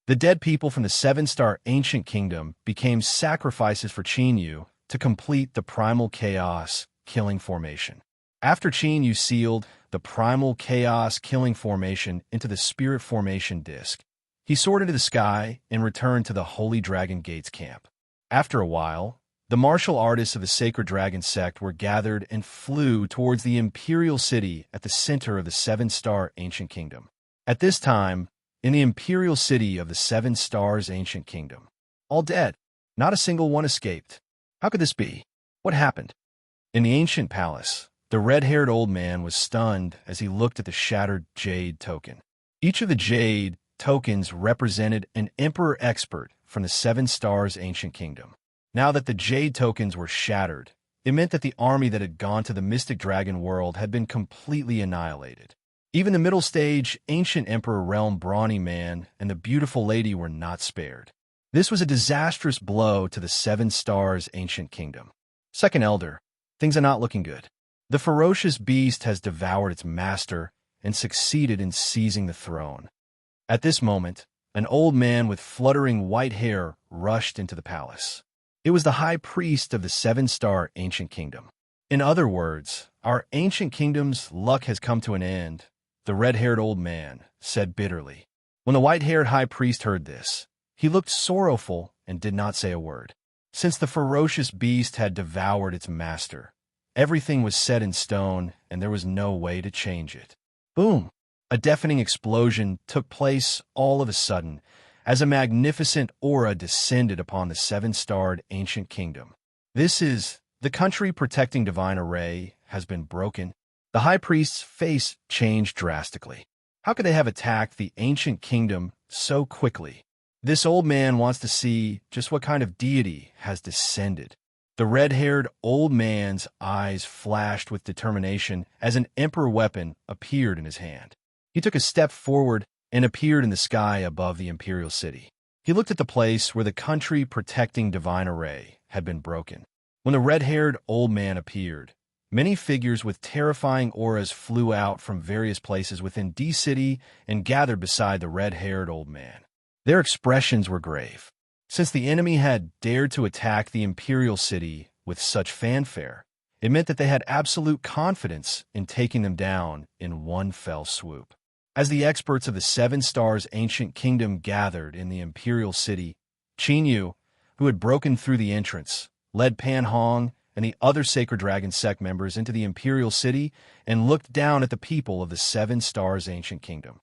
The dead people from the seven-star ancient kingdom became sacrifices for Qin Yu to complete the primal chaos killing formation. After Qin Yu sealed the primal chaos killing formation into the spirit formation disk, he soared into the sky and returned to the Holy Dragon Gates camp. After a while, the martial artists of the Sacred Dragon sect were gathered and flew towards the imperial city at the center of the seven-star ancient kingdom. At this time, in the imperial city of the Seven Stars Ancient Kingdom. All dead. Not a single one escaped. How could this be? What happened? In the ancient palace, the red-haired old man was stunned as he looked at the shattered jade token. Each of the jade tokens represented an emperor expert from the Seven Stars Ancient Kingdom. Now that the jade tokens were shattered, it meant that the army that had gone to the mystic dragon world had been completely annihilated. Even the middle stage, ancient emperor realm brawny man and the beautiful lady were not spared. This was a disastrous blow to the Seven Stars Ancient Kingdom. Second Elder, things are not looking good. The ferocious beast has devoured its master and succeeded in seizing the throne. At this moment, an old man with fluttering white hair rushed into the palace. It was the high priest of the Seven-Star Ancient Kingdom. In other words, our ancient kingdom's luck has come to an end, the red-haired old man said bitterly. When the white-haired high priest heard this, he looked sorrowful and did not say a word. Since the ferocious beast had devoured its master, everything was set in stone and there was no way to change it. Boom! A deafening explosion took place all of a sudden as a magnificent aura descended upon the seven-starred ancient kingdom. This is the country protecting divine array has been broken. The high priest's face changed drastically. How could they have attacked the ancient kingdom so quickly? This old man wants to see just what kind of deity has descended. The red-haired old man's eyes flashed with determination as an emperor weapon appeared in his hand. He took a step forward and appeared in the sky above the imperial city. He looked at the place where the country protecting divine array had been broken. When the red-haired old man appeared, many figures with terrifying auras flew out from various places within D-City and gathered beside the red-haired old man. Their expressions were grave. Since the enemy had dared to attack the imperial city with such fanfare, it meant that they had absolute confidence in taking them down in one fell swoop. As the experts of the Seven Stars Ancient Kingdom gathered in the imperial city, Qin Yu, who had broken through the entrance, led Pan Hong and the other Sacred Dragon sect members into the imperial city and looked down at the people of the Seven Stars Ancient Kingdom.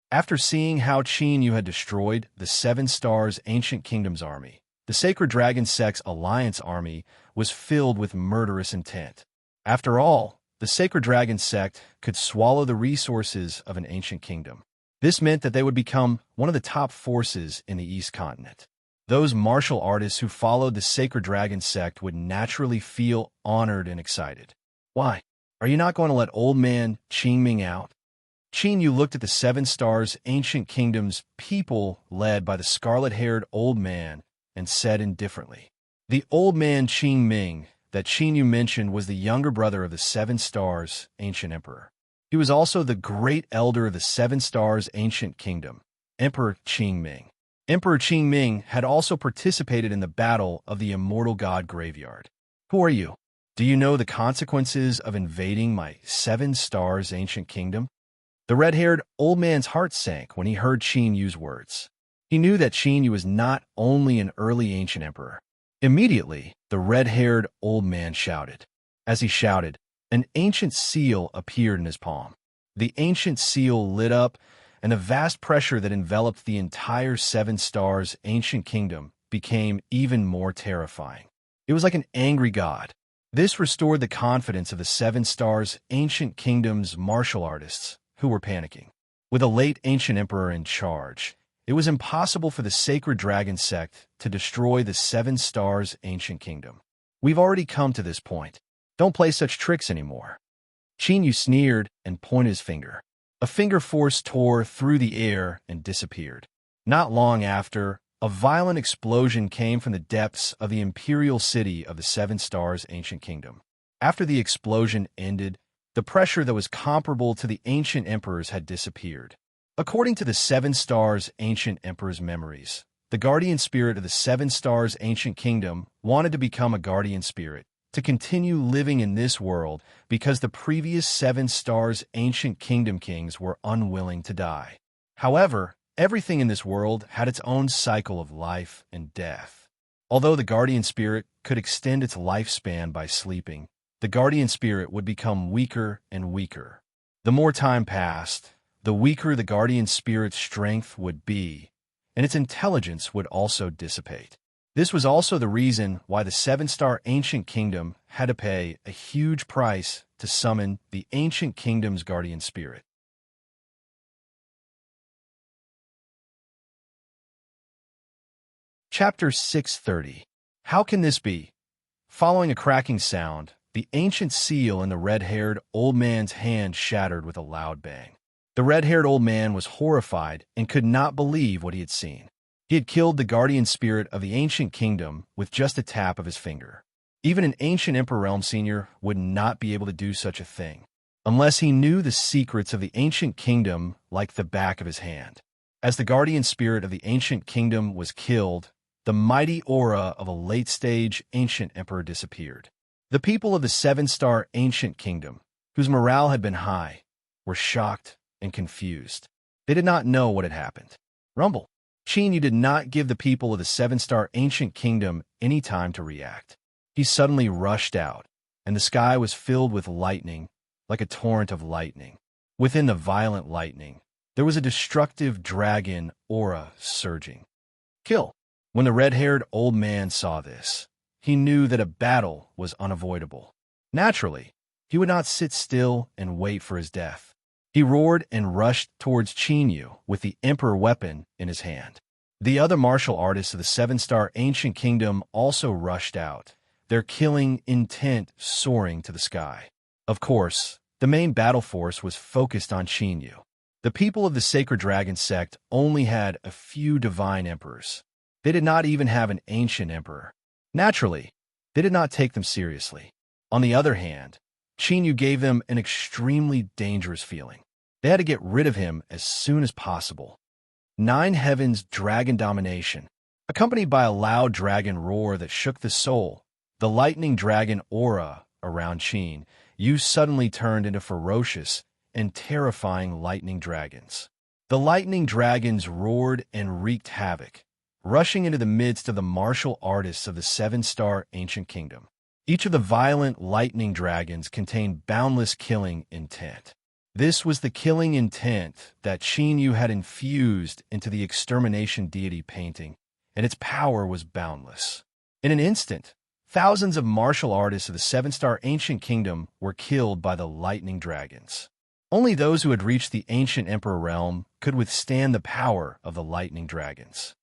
After seeing how Qin Yu had destroyed the Seven Stars Ancient Kingdom's army, the Sacred Dragon sect's alliance army was filled with murderous intent. After all, the Sacred Dragon sect could swallow the resources of an ancient kingdom. This meant that they would become one of the top forces in the East Continent. Those martial artists who followed the Sacred Dragon sect would naturally feel honored and excited. Why? Are you not going to let old man Qin Ming out? Qin Yu looked at the Seven Stars Ancient Kingdom's people led by the scarlet-haired old man and said indifferently, "The old man Qin Ming that Qin Yu mentioned was the younger brother of the Seven Stars Ancient Emperor. He was also the great elder of the Seven Stars Ancient Kingdom, Emperor Qin Ming. Emperor Qin Ming had also participated in the battle of the Immortal God Graveyard. Who are you? Do you know the consequences of invading my Seven Stars Ancient Kingdom?" The red-haired old man's heart sank when he heard Qin Yu's words. He knew that Qin Yu was not only an early ancient emperor. Immediately, the red-haired old man shouted. As he shouted, an ancient seal appeared in his palm. The ancient seal lit up, and the vast pressure that enveloped the entire Seven Stars Ancient Kingdom became even more terrifying. It was like an angry god. This restored the confidence of the Seven Stars Ancient Kingdom's martial artists, who were panicking. With a late ancient emperor in charge, it was impossible for the Sacred Dragon sect to destroy the Seven Stars Ancient Kingdom. We've already come to this point. Don't play such tricks anymore. Qin Yu sneered and pointed his finger. A finger force tore through the air and disappeared. Not long after, a violent explosion came from the depths of the imperial city of the Seven Stars Ancient Kingdom. After the explosion ended, the pressure that was comparable to the ancient emperors had disappeared. According to the Seven Stars Ancient Emperor's memories, the guardian spirit of the Seven Stars Ancient Kingdom wanted to become a guardian spirit, to continue living in this world because the previous Seven Stars Ancient Kingdom kings were unwilling to die. However, everything in this world had its own cycle of life and death. Although the guardian spirit could extend its lifespan by sleeping, the guardian spirit would become weaker and weaker. The more time passed, the weaker the guardian spirit's strength would be, and its intelligence would also dissipate. This was also the reason why the seven-star ancient kingdom had to pay a huge price to summon the ancient kingdom's guardian spirit. Chapter 630. How can this be? Following a cracking sound, the ancient seal in the red-haired old man's hand shattered with a loud bang. The red-haired old man was horrified and could not believe what he had seen. He had killed the guardian spirit of the ancient kingdom with just a tap of his finger. Even an ancient Emperor Realm Senior would not be able to do such a thing, unless he knew the secrets of the ancient kingdom like the back of his hand. As the guardian spirit of the ancient kingdom was killed, the mighty aura of a late-stage ancient emperor disappeared. The people of the seven-star ancient kingdom, whose morale had been high, were shocked and confused. They did not know what had happened. Rumble. Qin did not give the people of the seven-star ancient kingdom any time to react. He suddenly rushed out, and the sky was filled with lightning, like a torrent of lightning. Within the violent lightning, there was a destructive dragon aura surging. Kill. When the red-haired old man saw this, he knew that a battle was unavoidable. Naturally, he would not sit still and wait for his death. He roared and rushed towards Qin Yu with the emperor weapon in his hand. The other martial artists of the seven-star ancient kingdom also rushed out, their killing intent soaring to the sky. Of course, the main battle force was focused on Qin Yu. The people of the Sacred Dragon sect only had a few divine emperors. They did not even have an ancient emperor. Naturally, they did not take them seriously. On the other hand, Qin Yu gave them an extremely dangerous feeling. They had to get rid of him as soon as possible. Nine Heavens Dragon Domination. Accompanied by a loud dragon roar that shook the soul, the lightning dragon aura around Qin Yu suddenly turned into ferocious and terrifying lightning dragons. The lightning dragons roared and wreaked havoc, rushing into the midst of the martial artists of the seven-star ancient kingdom. Each of the violent lightning dragons contained boundless killing intent. This was the killing intent that Qin Yu had infused into the extermination deity painting, and its power was boundless. In an instant, thousands of martial artists of the seven-star ancient kingdom were killed by the lightning dragons. Only those who had reached the ancient emperor realm could withstand the power of the lightning dragons.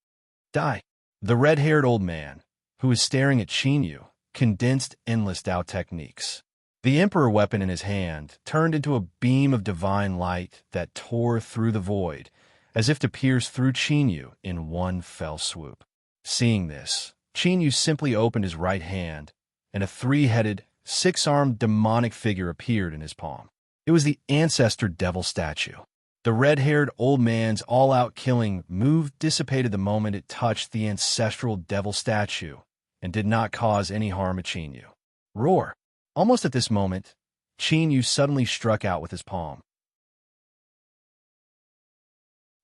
Die. The red-haired old man, who was staring at Qin Yu, condensed endless Dao techniques. The emperor weapon in his hand turned into a beam of divine light that tore through the void, as if to pierce through Qin Yu in one fell swoop. Seeing this, Qin Yu simply opened his right hand, and a three-headed, six-armed demonic figure appeared in his palm. It was the ancestor devil statue. The red-haired old man's all-out killing move dissipated the moment it touched the ancestral devil statue and did not cause any harm to Qin Yu. Roar! Almost at this moment, Qin Yu suddenly struck out with his palm.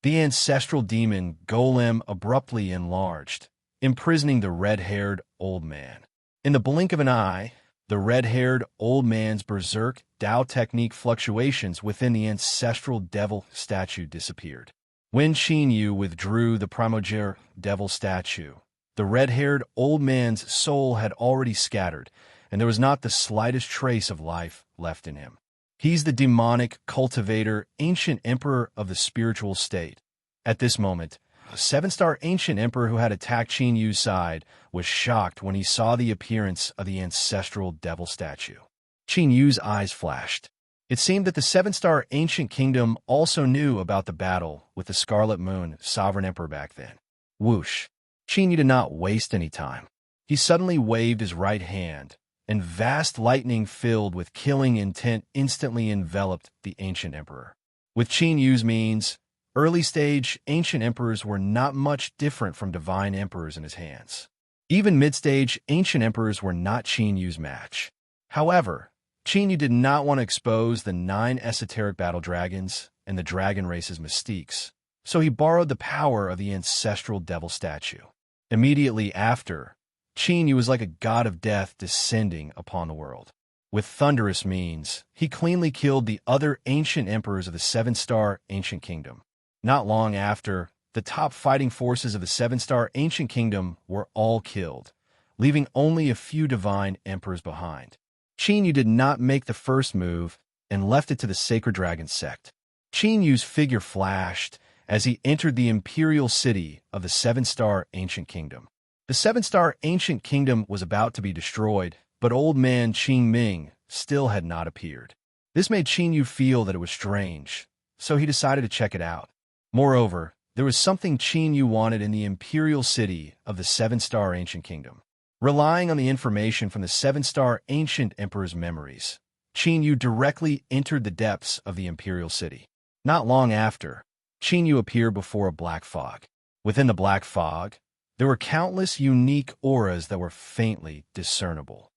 The ancestral demon golem abruptly enlarged, imprisoning the red-haired old man. In the blink of an eye, the red-haired old man's berserk Dao technique fluctuations within the ancestral devil statue disappeared. When Qin Yu withdrew the primogeniture devil statue, the red-haired old man's soul had already scattered, and there was not the slightest trace of life left in him. He's the demonic cultivator, ancient emperor of the spiritual state. At this moment, a seven-star ancient emperor who had attacked Qin Yu's side was shocked when he saw the appearance of the ancestral devil statue. Qin Yu's eyes flashed. It seemed that the seven-star ancient kingdom also knew about the battle with the Scarlet Moon sovereign emperor back then. Whoosh! Qin Yu did not waste any time. He suddenly waved his right hand, and vast lightning filled with killing intent instantly enveloped the ancient emperor. With Qin Yu's means, early-stage ancient emperors were not much different from divine emperors in his hands. Even mid-stage ancient emperors were not Qin Yu's match. However, Qin Yu did not want to expose the 9 esoteric battle dragons and the dragon race's mystiques, so he borrowed the power of the ancestral devil statue. Immediately after, Qin Yu was like a god of death descending upon the world. With thunderous means, he cleanly killed the other ancient emperors of the seven-star ancient kingdom. Not long after, the top fighting forces of the seven-star ancient kingdom were all killed, leaving only a few divine emperors behind. Qin Yu did not make the first move and left it to the sacred dragon sect. Qin Yu's figure flashed as he entered the imperial city of the seven-star ancient kingdom. The seven-star ancient kingdom was about to be destroyed, but old man Qing Ming still had not appeared. This made Qin Yu feel that it was strange, so he decided to check it out. Moreover, there was something Qin Yu wanted in the imperial city of the seven-star ancient kingdom. Relying on the information from the seven-star ancient emperor's memories, Qin Yu directly entered the depths of the imperial city. Not long after, Qin Yu appeared before a black fog. Within the black fog, there were countless unique auras that were faintly discernible.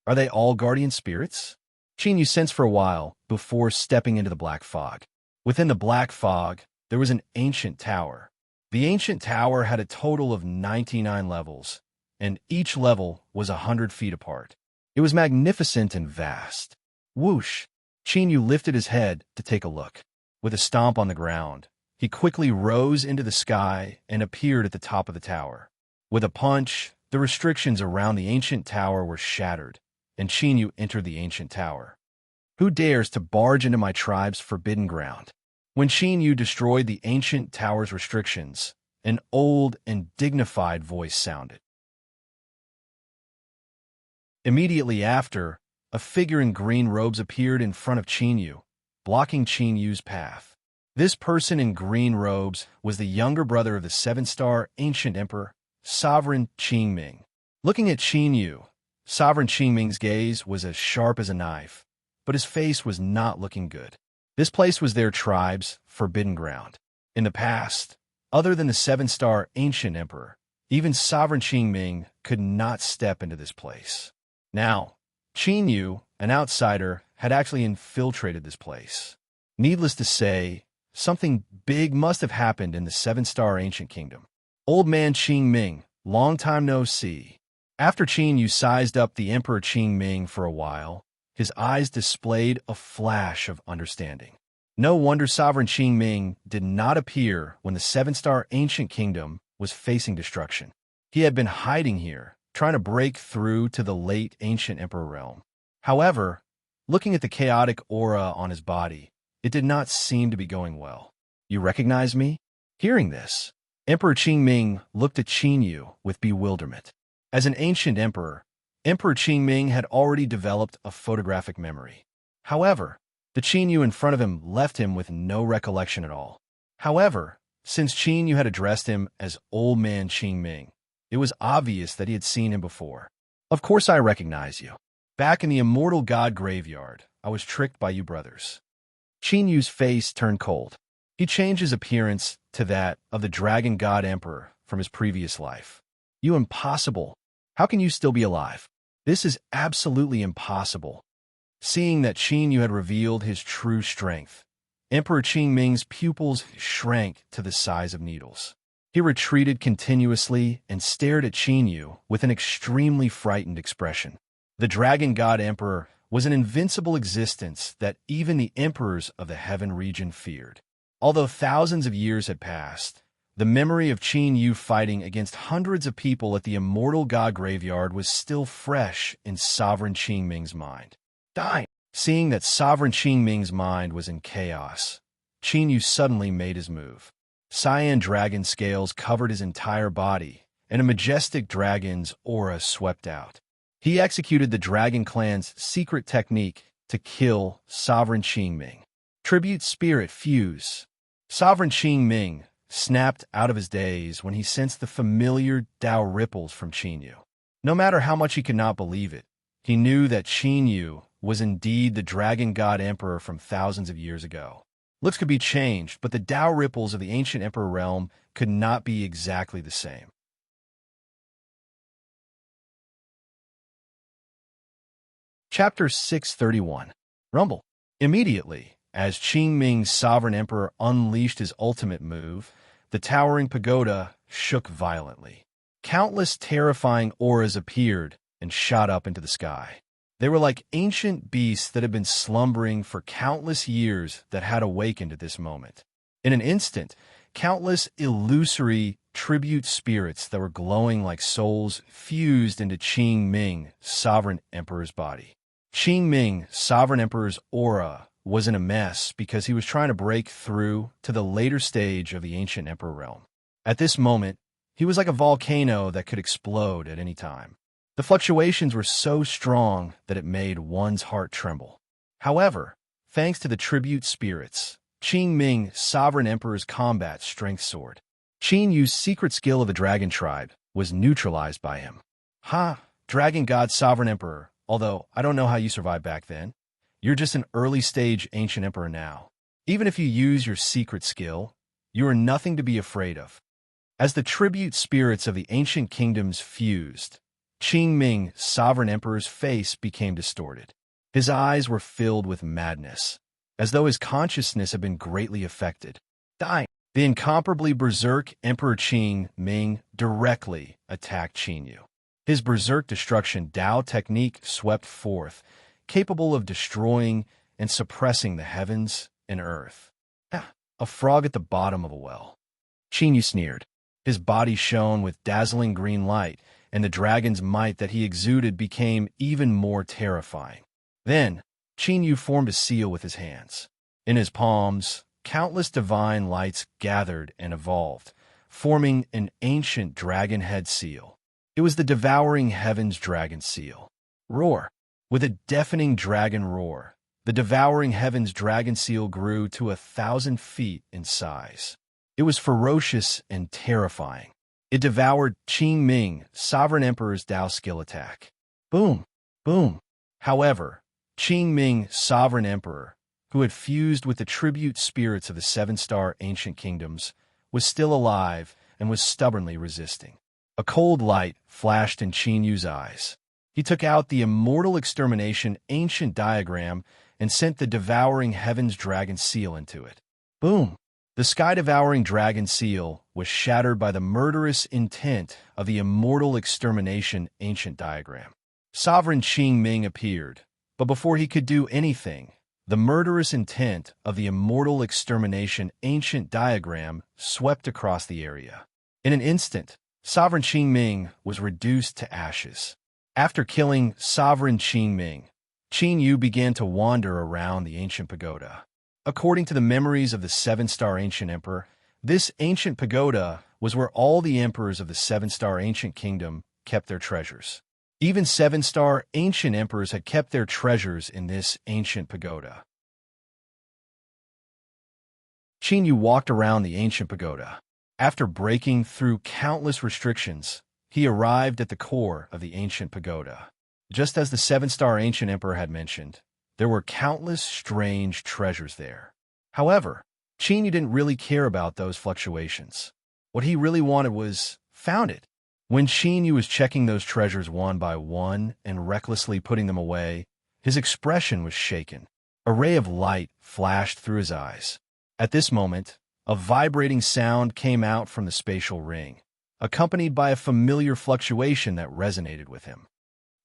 Are they all guardian spirits? Qin Yu sensed for a while before stepping into the black fog. Within the black fog, there was an ancient tower. The ancient tower had a total of 99 levels, and each level was 100 feet apart. It was magnificent and vast. Whoosh! Qin Yu lifted his head to take a look. With a stomp on the ground, he quickly rose into the sky and appeared at the top of the tower. With a punch, the restrictions around the ancient tower were shattered, and Qin Yu entered the ancient tower. Who dares to barge into my tribe's forbidden ground? When Qin Yu destroyed the ancient tower's restrictions, an old and dignified voice sounded. Immediately after, a figure in green robes appeared in front of Qin Yu, blocking Qin Yu's path. This person in green robes was the younger brother of the seven-star ancient emperor, Sovereign Qing Ming. Looking at Qin Yu, Sovereign Qing Ming's gaze was as sharp as a knife, but his face was not looking good. This place was their tribe's forbidden ground. In the past, other than the seven-star ancient emperor, even Sovereign Qing Ming could not step into this place. Now, Qin Yu, an outsider, had actually infiltrated this place. Needless to say, something big must have happened in the seven-star ancient kingdom. Old man Qing Ming, long time no see. After Qin Yu sized up the Emperor Qing Ming for a while, his eyes displayed a flash of understanding. No wonder Sovereign Qing Ming did not appear when the seven-star ancient kingdom was facing destruction. He had been hiding here, trying to break through to the late ancient emperor realm. However, looking at the chaotic aura on his body, it did not seem to be going well. You recognize me? Hearing this, Emperor Qing Ming looked at Qin Yu with bewilderment. As an ancient emperor, Emperor Qing Ming had already developed a photographic memory. However, the Qin Yu in front of him left him with no recollection at all. However, since Qin Yu had addressed him as Old Man Qing Ming, it was obvious that he had seen him before. Of course I recognize you. Back in the immortal god graveyard, I was tricked by you brothers. Qin Yu's face turned cold. He changed his appearance to that of the dragon god emperor from his previous life. You impossible. How can you still be alive? This is absolutely impossible. Seeing that Qin Yu had revealed his true strength, Emperor Qing Ming's pupils shrank to the size of needles. He retreated continuously and stared at Qin Yu with an extremely frightened expression. The Dragon God Emperor was an invincible existence that even the emperors of the heaven region feared. Although thousands of years had passed, the memory of Qin Yu fighting against hundreds of people at the immortal god graveyard was still fresh in Sovereign Qing Ming's mind. Die! Seeing that Sovereign Qing Ming's mind was in chaos, Qin Yu suddenly made his move. Cyan dragon scales covered his entire body, and a majestic dragon's aura swept out. He executed the Dragon Clan's secret technique to kill Sovereign Qing Ming. Tribute Spirit Fuse. Sovereign Qing Ming snapped out of his daze when he sensed the familiar Tao ripples from Qin Yu. No matter how much he could not believe it, he knew that Qin Yu was indeed the Dragon God Emperor from thousands of years ago. Looks could be changed, but the Tao ripples of the ancient Emperor realm could not be exactly the same. Chapter 631. Rumble. Immediately, as Qing Ming's sovereign emperor unleashed his ultimate move, the towering pagoda shook violently. Countless terrifying auras appeared and shot up into the sky. They were like ancient beasts that had been slumbering for countless years that had awakened at this moment. In an instant, countless illusory tribute spirits that were glowing like souls fused into Qing Ming, Sovereign Emperor's body. Qing Ming, Sovereign Emperor's aura, was in a mess because he was trying to break through to the later stage of the ancient emperor realm. At this moment, he was like a volcano that could explode at any time. The fluctuations were so strong that it made one's heart tremble. However, thanks to the tribute spirits, Qing Ming, Sovereign Emperor's combat strength sword, Qin Yu's secret skill of the dragon tribe, was neutralized by him. Ha! Dragon God Sovereign Emperor, although I don't know how you survived back then. You're just an early-stage ancient emperor now. Even if you use your secret skill, you are nothing to be afraid of. As the tribute spirits of the ancient kingdoms fused, Qing Ming, Sovereign Emperor's face became distorted. His eyes were filled with madness, as though his consciousness had been greatly affected. Dying. The incomparably berserk Emperor Qing Ming directly attacked Qin Yu. His berserk destruction Dao technique swept forth, capable of destroying and suppressing the heavens and earth. A frog at the bottom of a well. Qin Yu sneered. His body shone with dazzling green light, and the dragon's might that he exuded became even more terrifying. Then, Qin Yu formed a seal with his hands. In his palms, countless divine lights gathered and evolved, forming an ancient dragon head seal. It was the devouring heavens dragon seal. Roar! With a deafening dragon roar, the devouring heavens dragon seal grew to 1,000 feet in size. It was ferocious and terrifying. It devoured Qing Ming, Sovereign Emperor's Dao skill attack. Boom! Boom! However, Qing Ming, Sovereign Emperor, who had fused with the tribute spirits of the seven-star ancient kingdoms, was still alive and was stubbornly resisting. A cold light flashed in Qin Yu's eyes. He took out the immortal extermination ancient diagram and sent the devouring heavens dragon seal into it. Boom! The sky-devouring dragon seal was shattered by the murderous intent of the immortal extermination ancient diagram. Sovereign Qing Ming appeared, but before he could do anything, the murderous intent of the immortal extermination ancient diagram swept across the area. In an instant, Sovereign Qing Ming was reduced to ashes. After killing Sovereign Qing Ming, Qin Yu began to wander around the ancient pagoda. According to the memories of the seven-star ancient emperor, this ancient pagoda was where all the emperors of the seven-star ancient kingdom kept their treasures. Even seven-star ancient emperors had kept their treasures in this ancient pagoda. Qin Yu walked around the ancient pagoda. After breaking through countless restrictions, he arrived at the core of the ancient pagoda. Just as the seven-star ancient emperor had mentioned, there were countless strange treasures there. However, Qin Yu didn't really care about those fluctuations. What he really wanted was found it. When Qin Yu was checking those treasures one by one and recklessly putting them away, his expression was shaken. A ray of light flashed through his eyes. At this moment, a vibrating sound came out from the spatial ring, accompanied by a familiar fluctuation that resonated with him.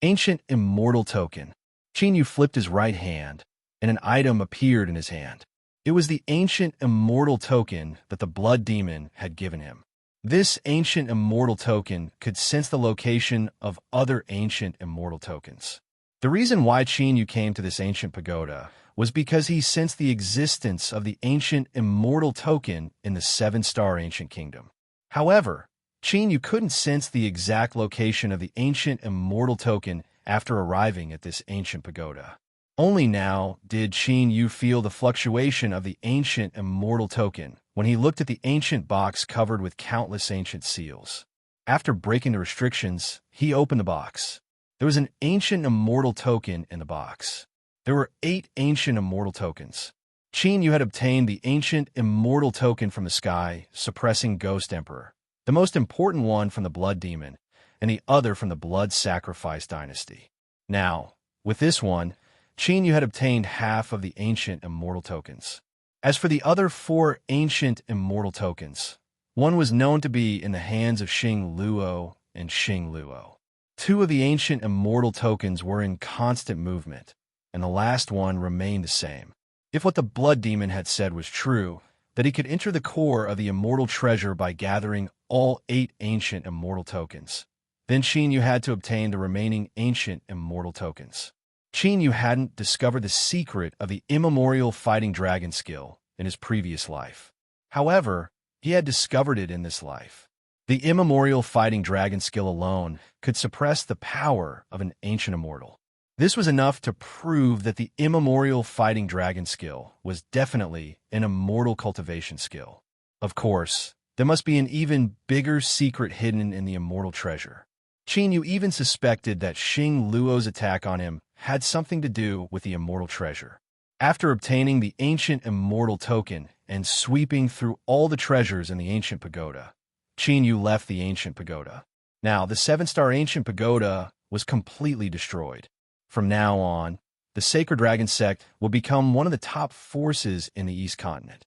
Ancient Immortal Token. Qin Yu flipped his right hand, and an item appeared in his hand. It was the Ancient Immortal Token that the Blood Demon had given him. This Ancient Immortal Token could sense the location of other Ancient Immortal Tokens. The reason why Qin Yu came to this ancient pagoda was because he sensed the existence of the Ancient Immortal Token in the seven-star ancient kingdom. However, Qin Yu couldn't sense the exact location of the Ancient Immortal Token after arriving at this ancient pagoda. Only now did Qin Yu feel the fluctuation of the Ancient Immortal Token when he looked at the ancient box covered with countless ancient seals. After breaking the restrictions, he opened the box. There was an Ancient Immortal Token in the box. There were 8 Ancient Immortal Tokens. Qin Yu had obtained the Ancient Immortal Token from the sky, suppressing Ghost Emperor, the most important one from the Blood Demon, and the other from the Blood Sacrifice Dynasty. Now, with this one, Qin Yu had obtained half of the Ancient Immortal Tokens. As for the other 4 Ancient Immortal Tokens, one was known to be in the hands of Xing Luo and Xing Luo. Two of the ancient immortal tokens were in constant movement, and the last one remained the same. If what the blood demon had said was true, that he could enter the core of the immortal treasure by gathering all 8 ancient immortal tokens, then Qin Yu had to obtain the remaining ancient immortal tokens. Qin Yu hadn't discovered the secret of the immemorial fighting dragon skill in his previous life. However, he had discovered it in this life. The immemorial fighting dragon skill alone could suppress the power of an ancient immortal. This was enough to prove that the immemorial fighting dragon skill was definitely an immortal cultivation skill. Of course, there must be an even bigger secret hidden in the immortal treasure. Qin Yu even suspected that Xing Luo's attack on him had something to do with the immortal treasure. After obtaining the ancient immortal token and sweeping through all the treasures in the ancient pagoda, Qin Yu left the ancient pagoda. Now, the 7-star ancient pagoda was completely destroyed. From now on, the Sacred Dragon sect will become one of the top forces in the East Continent.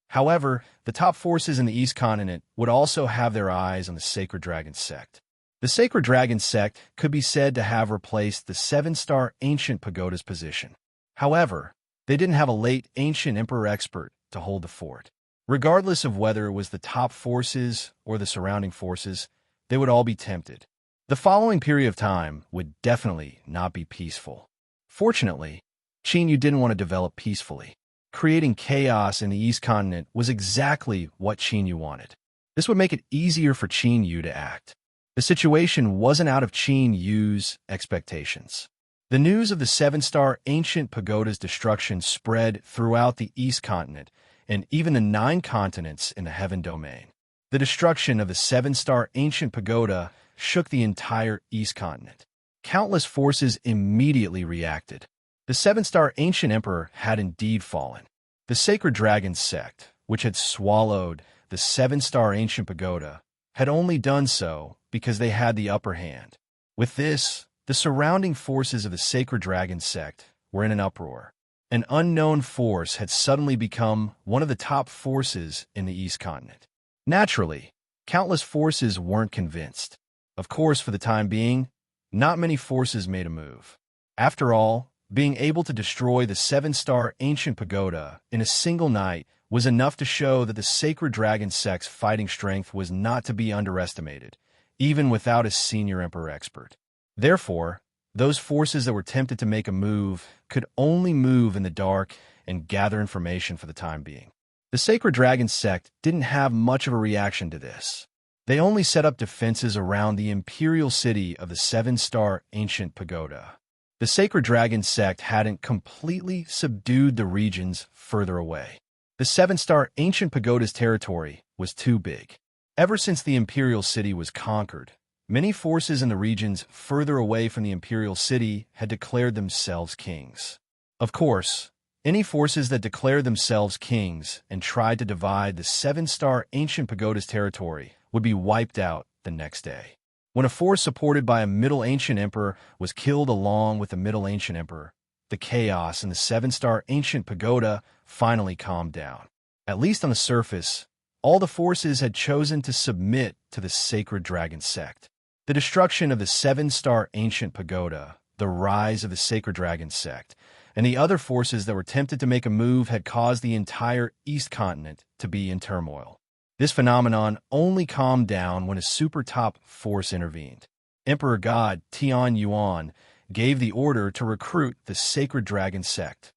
However, the top forces in the East Continent would also have their eyes on the Sacred Dragon sect. The Sacred Dragon sect could be said to have replaced the 7-star ancient pagoda's position. However, they didn't have a late ancient emperor expert to hold the fort. Regardless of whether it was the top forces or the surrounding forces, they would all be tempted. The following period of time would definitely not be peaceful. Fortunately, Qin Yu didn't want to develop peacefully. Creating chaos in the East Continent was exactly what Qin Yu wanted. This would make it easier for Qin Yu to act. The situation wasn't out of Qin Yu's expectations. The news of the 7-star ancient pagoda's destruction spread throughout the East Continent and even the 9 continents in the Heaven Domain. The destruction of the 7-star ancient pagoda shook the entire East Continent. Countless forces immediately reacted. The 7-star ancient emperor had indeed fallen. The Sacred Dragon sect, which had swallowed the 7-star ancient pagoda, had only done so because they had the upper hand. With this, the surrounding forces of the Sacred Dragon sect were in an uproar. An unknown force had suddenly become one of the top forces in the East Continent. Naturally, countless forces weren't convinced. Of course, for the time being, not many forces made a move. After all, being able to destroy the 7-star ancient pagoda in a single night was enough to show that the Sacred Dragon sect's fighting strength was not to be underestimated, even without a senior emperor expert. Therefore, those forces that were tempted to make a move could only move in the dark and gather information for the time being. The Sacred Dragon sect didn't have much of a reaction to this. They only set up defenses around the imperial city of the 7-star ancient pagoda. The Sacred Dragon sect hadn't completely subdued the regions further away. The 7-star ancient pagoda's territory was too big. Ever since the imperial city was conquered, many forces in the regions further away from the imperial city had declared themselves kings. Of course, any forces that declared themselves kings and tried to divide the 7-star ancient pagoda's territory would be wiped out the next day. When a force supported by a Middle Ancient Emperor was killed along with the Middle Ancient Emperor, the chaos in the 7-star ancient pagoda finally calmed down. At least on the surface, all the forces had chosen to submit to the Sacred Dragon sect. The destruction of the 7-star ancient pagoda, the rise of the Sacred Dragon sect, and the other forces that were tempted to make a move had caused the entire East Continent to be in turmoil. This phenomenon only calmed down when a super top force intervened. Emperor God Tian Yuan gave the order to recruit the Sacred Dragon sect.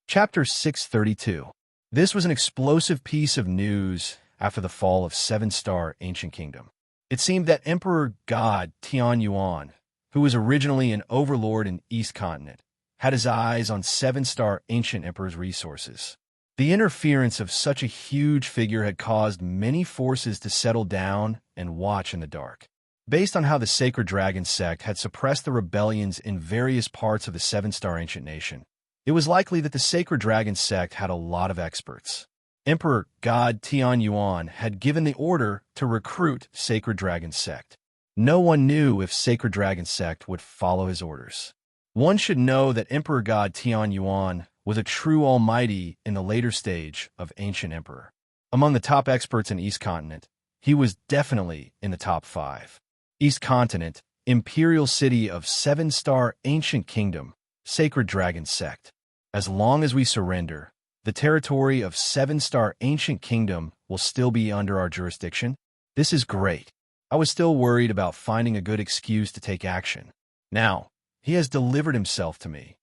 Chapter 632. This was an explosive piece of news after the fall of 7-star Ancient Kingdom. It seemed that Emperor God Tian Yuan, who was originally an overlord in East Continent, had his eyes on 7-star Ancient Emperor's resources. The interference of such a huge figure had caused many forces to settle down and watch in the dark. Based on how the Sacred Dragon sect had suppressed the rebellions in various parts of the 7-star Ancient Nation, it was likely that the Sacred Dragon sect had a lot of experts. Emperor God Tian Yuan had given the order to recruit Sacred Dragon sect. No one knew if Sacred Dragon sect would follow his orders. One should know that Emperor God Tian Yuan was a true almighty in the later stage of ancient emperor. Among the top experts in East Continent, he was definitely in the top 5. East Continent, imperial city of 7-star ancient kingdom, sacred dragon sect. As long as we surrender, the territory of 7-star ancient kingdom will still be under our jurisdiction. This is great. I was still worried about finding a good excuse to take action. Now, he has delivered himself to me.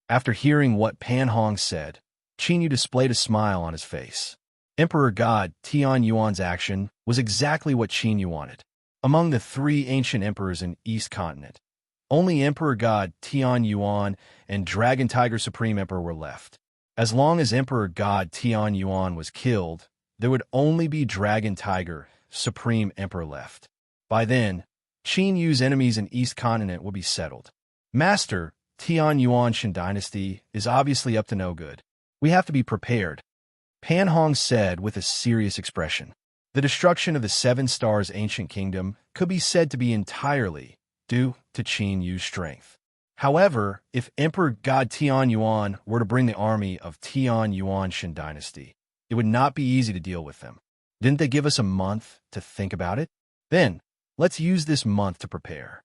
After hearing what Pan Hong said, Qin Yu displayed a smile on his face. Emperor God Tian Yuan's action was exactly what Qin Yu wanted. Among the 3 ancient emperors in East Continent, only Emperor God Tian Yuan and Dragon Tiger Supreme Emperor were left. As long as Emperor God Tian Yuan was killed, there would only be Dragon Tiger Supreme Emperor left. By then, Qin Yu's enemies in East Continent will be settled. Master, Tian Yuan Shin Dynasty is obviously up to no good. We have to be prepared, Pan Hong said with a serious expression. The destruction of the 7 Stars ancient kingdom could be said to be entirely due to Qin Yu's strength. However, if Emperor God Tian Yuan were to bring the army of Tian Yuan Shin Dynasty, it would not be easy to deal with them. Didn't they give us a month to think about it? Then, let's use this month to prepare.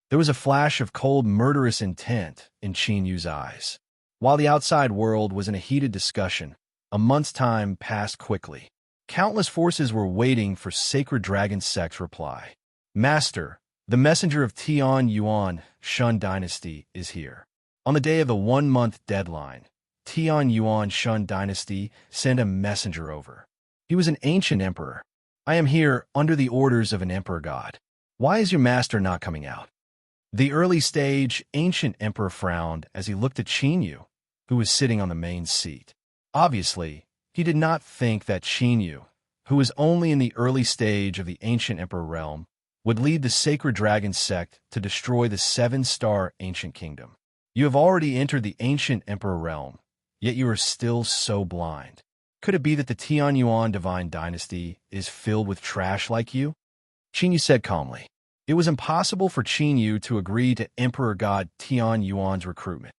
There was a flash of cold, murderous intent in Qin Yu's eyes. While the outside world was in a heated discussion, a month's time passed quickly. Countless forces were waiting for Sacred Dragon Sect's reply. Master, the messenger of Tian Yuan Shun Dynasty is here. On the day of the 1-month deadline, Tian Yuan Shun Dynasty sent a messenger over. He was an ancient emperor. I am here under the orders of an emperor god. Why is your master not coming out? The early stage ancient emperor frowned as he looked at Qin Yu, who was sitting on the main seat. Obviously, he did not think that Qin Yu, who was only in the early stage of the ancient emperor realm, would lead the Sacred Dragon Sect to destroy the 7-star ancient kingdom. You have already entered the ancient emperor realm, yet you are still so blind. Could it be that the Tian Yuan divine dynasty is filled with trash like you? Qin Yu said calmly. It was impossible for Qin Yu to agree to Emperor God Tian Yuan's recruitment.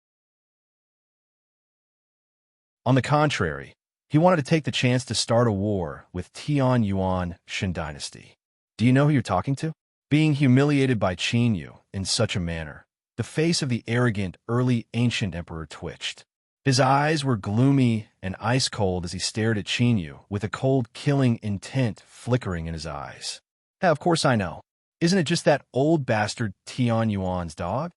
On the contrary, he wanted to take the chance to start a war with Tian Yuan Shin Dynasty. Do you know who you're talking to? Being humiliated by Qin Yu in such a manner, the face of the arrogant early ancient emperor twitched. His eyes were gloomy and ice-cold as he stared at Qin Yu with a cold, killing intent flickering in his eyes. Of course I know. Isn't it just that old bastard Tian Yuan's dog?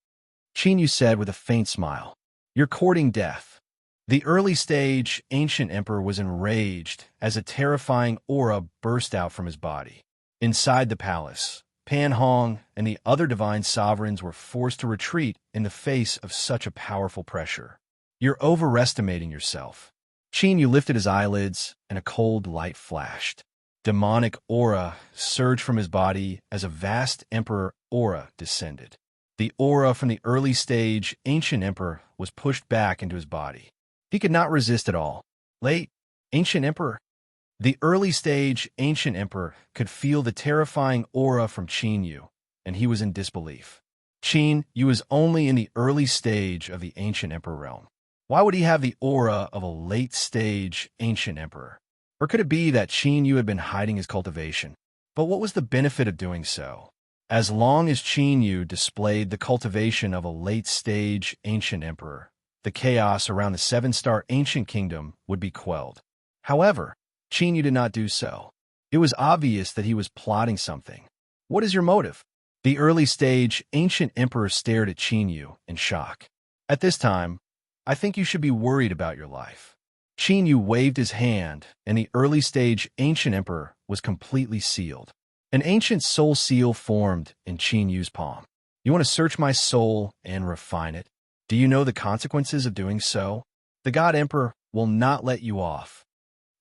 Qin Yu said with a faint smile. You're courting death. The early stage ancient emperor was enraged as a terrifying aura burst out from his body. Inside the palace, Pan Hong and the other divine sovereigns were forced to retreat in the face of such a powerful pressure. You're overestimating yourself. Qin Yu lifted his eyelids and a cold light flashed. Demonic aura surged from his body as a vast emperor aura descended. The aura from the early stage ancient emperor was pushed back into his body. He could not resist at all. Late, ancient emperor. The early stage ancient emperor could feel the terrifying aura from Qin Yu, and he was in disbelief. Qin Yu was only in the early stage of the ancient emperor realm. Why would he have the aura of a late stage ancient emperor? Or could it be that Qin Yu had been hiding his cultivation? But what was the benefit of doing so? As long as Qin Yu displayed the cultivation of a late stage ancient emperor, the chaos around the 7-star ancient kingdom would be quelled. However, Qin Yu did not do so. It was obvious that he was plotting something. What is your motive? The early stage ancient emperor stared at Qin Yu in shock. At this time, I think you should be worried about your life. Qin Yu waved his hand, and the early stage ancient emperor was completely sealed. An ancient soul seal formed in Qin Yu's palm. You want to search my soul and refine it? Do you know the consequences of doing so? The God Emperor will not let you off.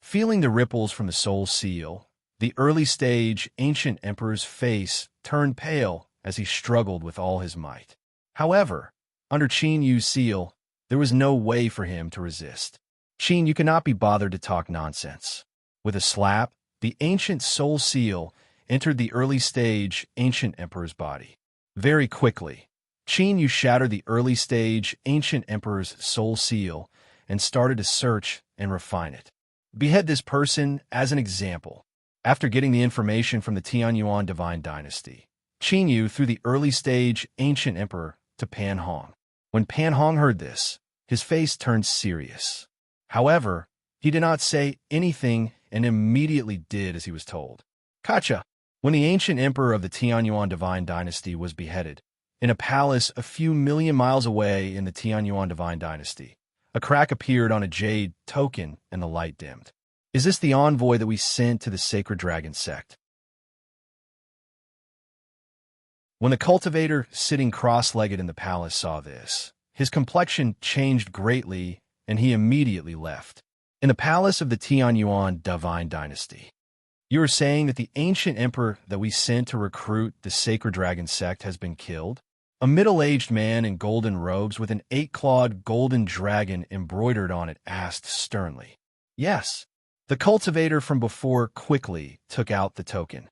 Feeling the ripples from the soul seal, the early stage ancient emperor's face turned pale as he struggled with all his might. However, under Qin Yu's seal, there was no way for him to resist. Qin Yu cannot be bothered to talk nonsense. With a slap, the ancient soul seal entered the early stage ancient emperor's body. Very quickly, Qin Yu shattered the early stage ancient emperor's soul seal and started to search and refine it. Behead this person as an example. After getting the information from the Tianyuan divine dynasty, Qin Yu threw the early stage ancient emperor to Pan Hong. When Pan Hong heard this, his face turned serious. However, he did not say anything and immediately did as he was told. Kacha, when the ancient emperor of the Tianyuan divine dynasty was beheaded, in a palace a few million miles away in the Tianyuan divine dynasty, a crack appeared on a jade token and the light dimmed. Is this the envoy that we sent to the sacred dragon sect? When the cultivator sitting cross-legged in the palace saw this, his complexion changed greatly and he immediately left. In the palace of the Tianyuan divine dynasty, you are saying that the ancient emperor that we sent to recruit the sacred dragon sect has been killed? A middle-aged man in golden robes with an 8-clawed golden dragon embroidered on it asked sternly. Yes. The cultivator from before quickly took out the token.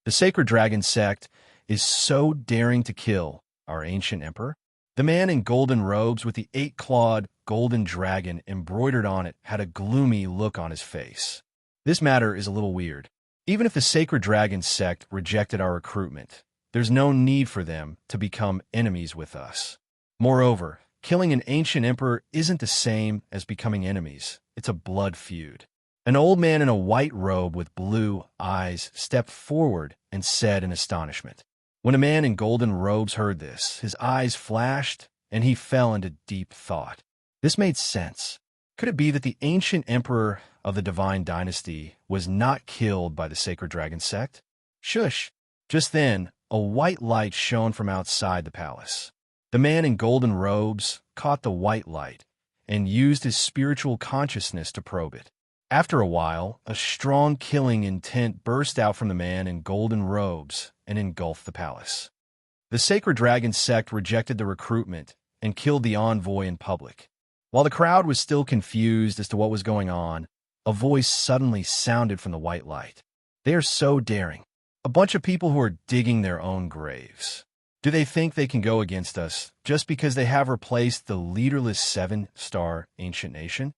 The sacred dragon sect is so daring to kill our ancient emperor? The man in golden robes with the 8-clawed golden dragon embroidered on it had a gloomy look on his face. This matter is a little weird. Even if the sacred dragon sect rejected our recruitment, there's no need for them to become enemies with us. Moreover, killing an ancient emperor isn't the same as becoming enemies. It's a blood feud. An old man in a white robe with blue eyes stepped forward and said in astonishment. When a man in golden robes heard this, his eyes flashed and he fell into deep thought. This made sense. Could it be that the ancient emperor of the divine dynasty was not killed by the sacred dragon sect? Shush! Just then, a white light shone from outside the palace. The man in golden robes caught the white light and used his spiritual consciousness to probe it. After a while, a strong killing intent burst out from the man in golden robes and engulfed the palace. The sacred dragon sect rejected the recruitment and killed the envoy in public. While the crowd was still confused as to what was going on, a voice suddenly sounded from the white light. They are so daring. A bunch of people who are digging their own graves. Do they think they can go against us just because they have replaced the leaderless 7-star ancient nation?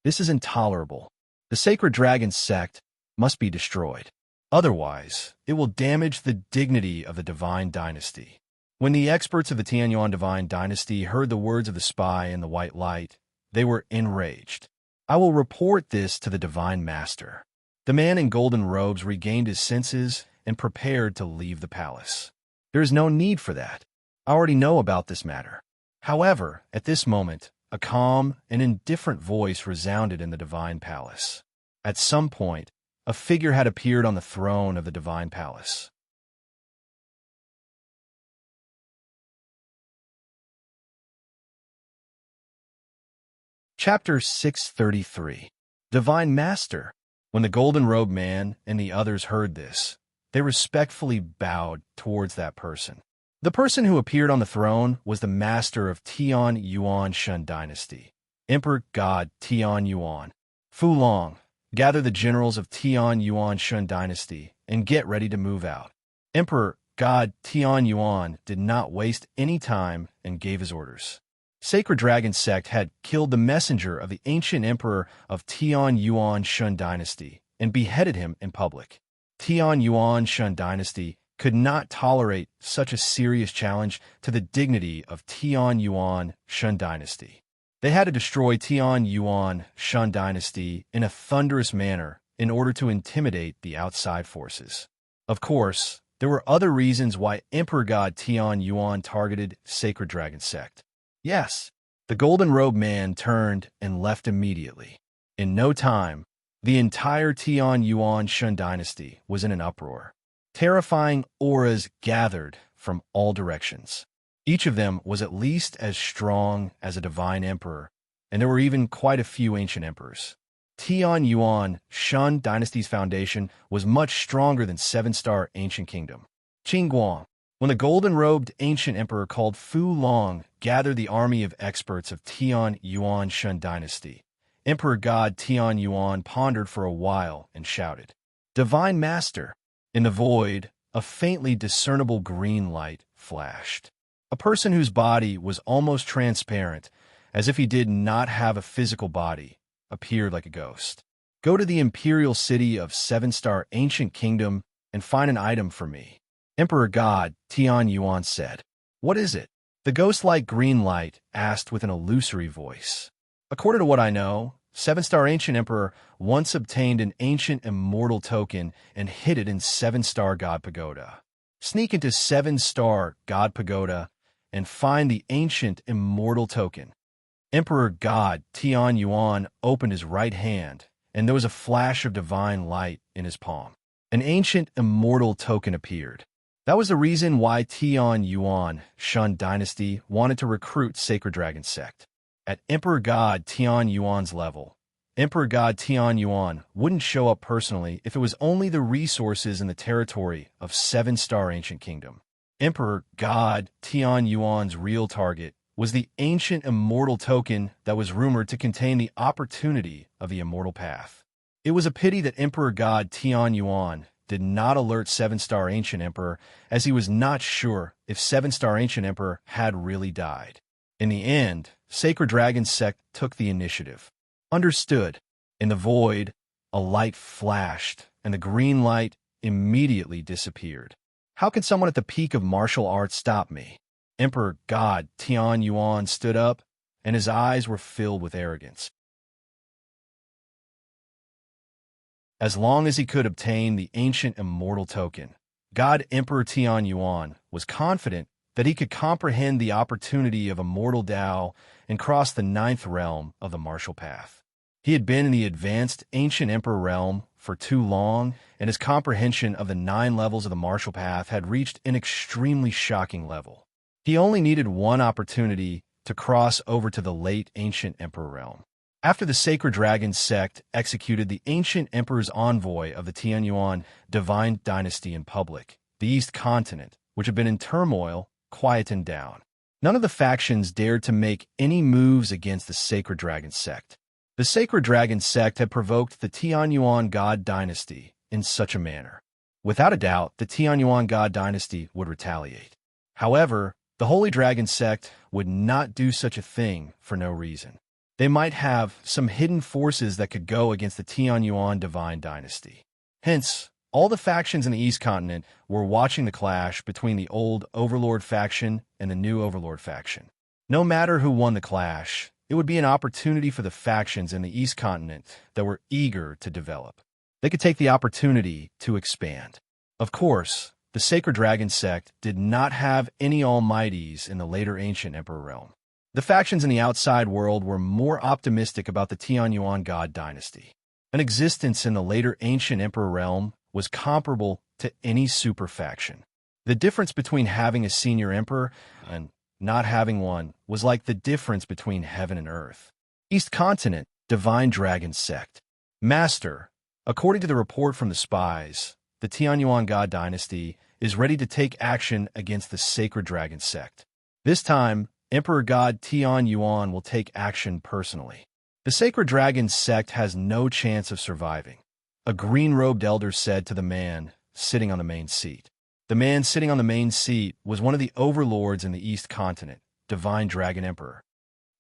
This is intolerable. The sacred dragon sect must be destroyed. Otherwise, it will damage the dignity of the divine dynasty. When the experts of the Tianyuan divine dynasty heard the words of the spy in the white light, they were enraged. I will report this to the divine master. The man in golden robes regained his senses and prepared to leave the palace. There is no need for that. I already know about this matter. However, at this moment, a calm and indifferent voice resounded in the divine palace. At some point, a figure had appeared on the throne of the divine palace. Chapter 633. Divine Master. When the golden-robed man and the others heard this, they respectfully bowed towards that person. The person who appeared on the throne was the master of Tian Yuan Shun dynasty, Emperor God Tian Yuan. Fu Long, gather the generals of Tian Yuan Shun dynasty and get ready to move out. Emperor God Tian Yuan did not waste any time and gave his orders. Sacred Dragon sect had killed the messenger of the ancient emperor of Tian Yuan Shun dynasty and beheaded him in public. Tian Yuan Shun dynasty could not tolerate such a serious challenge to the dignity of Tian Yuan Shun dynasty. They had to destroy Tian Yuan Shun dynasty in a thunderous manner in order to intimidate the outside forces. Of course, there were other reasons why Emperor God Tian Yuan targeted Sacred Dragon sect. Yes, the golden-robed man turned and left immediately. In no time, the entire Tian Yuan Shun dynasty was in an uproar. Terrifying auras gathered from all directions. Each of them was at least as strong as a divine emperor, and there were even quite a few ancient emperors. Tian Yuan Shun dynasty's foundation was much stronger than 7-star ancient kingdom. Qingguang. When the golden-robed ancient emperor called Fu Long gathered the army of experts of Tian Yuan Shun dynasty, Emperor God Tian Yuan pondered for a while and shouted, "Divine Master!" In the void, a faintly discernible green light flashed. A person whose body was almost transparent as if he did not have a physical body, appeared like a ghost. "Go to the imperial city of seven-star ancient kingdom and find an item for me," Emperor God Tian Yuan said. "What is it?" the ghost-like green light asked with an illusory voice. "According to what I know, Seven-Star Ancient Emperor once obtained an ancient immortal token and hid it in Seven-Star God Pagoda. Sneak into Seven-Star God Pagoda and find the ancient immortal token." Emperor God Tian Yuan opened his right hand, and there was a flash of divine light in his palm. An ancient immortal token appeared. That was the reason why Tian Yuan, Shun Dynasty, wanted to recruit Sacred Dragon Sect. At Emperor God Tian Yuan's level, Emperor God Tian Yuan wouldn't show up personally if it was only the resources in the territory of Seven-Star Ancient Kingdom. Emperor God Tian Yuan's real target was the ancient immortal token that was rumored to contain the opportunity of the immortal path. It was a pity that Emperor God Tian Yuan did not alert Seven-Star Ancient Emperor, as he was not sure if Seven-Star Ancient Emperor had really died. In the end, Sacred Dragon Sect took the initiative. Understood. In the void, a light flashed, and the green light immediately disappeared. How can someone at the peak of martial arts stop me? Emperor God Tian Yuan stood up, and his eyes were filled with arrogance. As long as he could obtain the ancient immortal token, God Emperor Tian Yuan was confident that he could comprehend the opportunity of immortal Tao and cross the ninth realm of the martial path. He had been in the advanced ancient emperor realm for too long, and his comprehension of the 9 levels of the martial path had reached an extremely shocking level. He only needed one opportunity to cross over to the late ancient emperor realm. After the Sacred Dragon Sect executed the ancient emperor's envoy of the Tianyuan divine dynasty in public, the East Continent, which had been in turmoil, quietened down. None of the factions dared to make any moves against the Sacred Dragon Sect. The Sacred Dragon Sect had provoked the Tianyuan God dynasty in such a manner. Without a doubt, the Tianyuan God dynasty would retaliate. However, the Holy Dragon Sect would not do such a thing for no reason. They might have some hidden forces that could go against the Tianyuan divine dynasty. Hence, all the factions in the East Continent were watching the clash between the old Overlord faction and the new Overlord faction. No matter who won the clash, it would be an opportunity for the factions in the East Continent that were eager to develop. They could take the opportunity to expand. Of course, the Sacred Dragon Sect did not have any almighties in the later ancient Emperor realm. The factions in the outside world were more optimistic about the Tianyuan God dynasty. An existence in the later ancient Emperor realm was comparable to any super faction. The difference between having a senior emperor and not having one was like the difference between heaven and earth. East Continent, Divine Dragon Sect. Master, according to the report from the spies, the Tianyuan God dynasty is ready to take action against the Sacred Dragon Sect. This time, Emperor God Tian Yuan will take action personally. The Sacred Dragon Sect has no chance of surviving, a green-robed elder said to the man sitting on the main seat. The man sitting on the main seat was one of the overlords in the East Continent, Divine Dragon Emperor.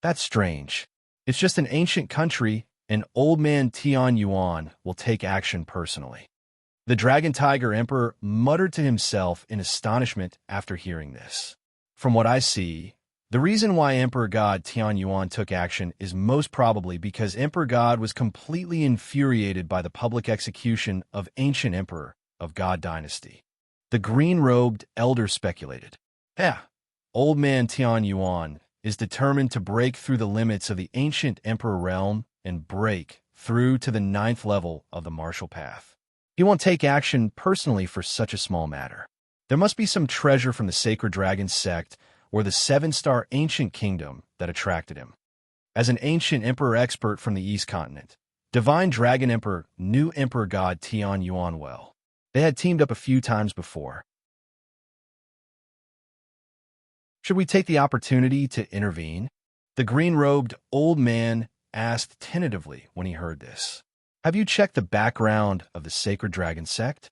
That's strange. It's just an ancient country, and old man Tian Yuan will take action personally. The Dragon Tiger Emperor muttered to himself in astonishment after hearing this. From what I see, the reason why Emperor God Tian Yuan took action is most probably because Emperor God was completely infuriated by the public execution of Ancient Emperor of God Dynasty. The green-robed elder speculated. Old man Tian Yuan is determined to break through the limits of the Ancient Emperor realm and break through to the 9th level of the martial path. He won't take action personally for such a small matter. There must be some treasure from the Sacred Dragon Sect or the 7-star ancient kingdom that attracted him. As an ancient emperor expert from the East Continent, Divine Dragon Emperor knew Emperor God Tian Yuan well. They had teamed up a few times before. Should we take the opportunity to intervene? The green-robed old man asked tentatively when he heard this. Have you checked the background of the Sacred Dragon Sect?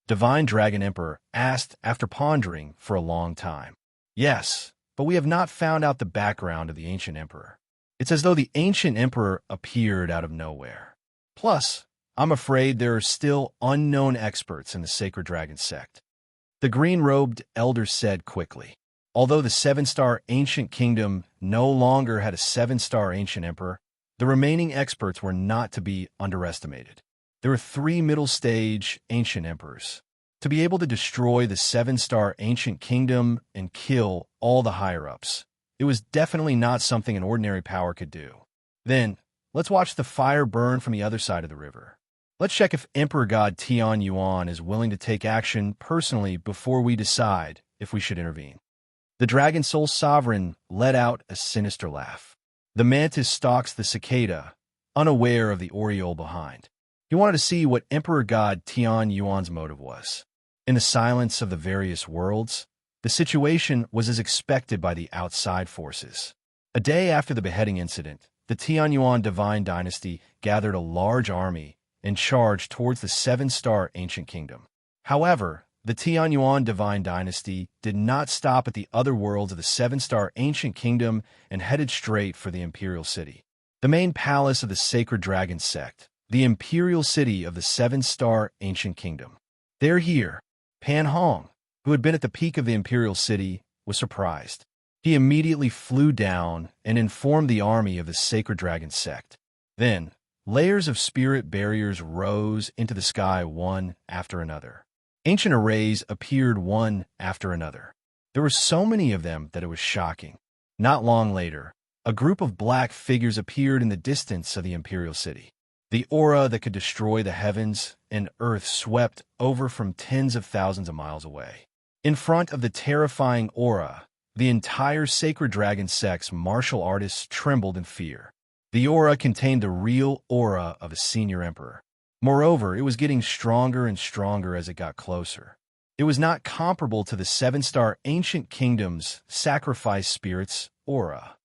Divine Dragon Emperor asked after pondering for a long time. Yes, but we have not found out the background of the Ancient Emperor. It's as though the ancient emperor appeared out of nowhere. Plus, I'm afraid there are still unknown experts in the Sacred Dragon sect. The green-robed elder said quickly. Although the seven-star ancient kingdom no longer had a seven-star ancient emperor, the remaining experts were not to be underestimated. There were 3 middle-stage ancient emperors. To be able to destroy the seven-star ancient kingdom and kill all the higher-ups, it was definitely not something an ordinary power could do. Then, let's watch the fire burn from the other side of the river. Let's check if Emperor God Tian Yuan is willing to take action personally before we decide if we should intervene. The Dragon Soul Sovereign let out a sinister laugh. The mantis stalks the cicada, unaware of the aureole behind. He wanted to see what Emperor God Tian Yuan's motive was. In the silence of the various worlds, the situation was as expected by the outside forces. A day after the beheading incident, the Tian Yuan Divine Dynasty gathered a large army and charged towards the seven-star ancient kingdom. However, the Tian Yuan Divine Dynasty did not stop at the other worlds of the seven-star ancient kingdom and headed straight for the Imperial City, the main palace of the Sacred Dragon sect, the Imperial City of the seven-star ancient kingdom. They're here. Pan Hong, who had been at the peak of the Imperial City, was surprised. He immediately flew down and informed the army of the Sacred Dragon sect. Then, layers of spirit barriers rose into the sky one after another. Ancient arrays appeared one after another. There were so many of them that it was shocking. Not long later, a group of black figures appeared in the distance of the Imperial City. The aura that could destroy the heavens and earth swept over from tens of thousands of miles away. In front of the terrifying aura, the entire Sacred Dragon sect's martial artists trembled in fear. The aura contained the real aura of a senior emperor. Moreover, it was getting stronger and stronger as it got closer. It was not comparable to the seven-star ancient kingdom's sacrifice spirit's aura.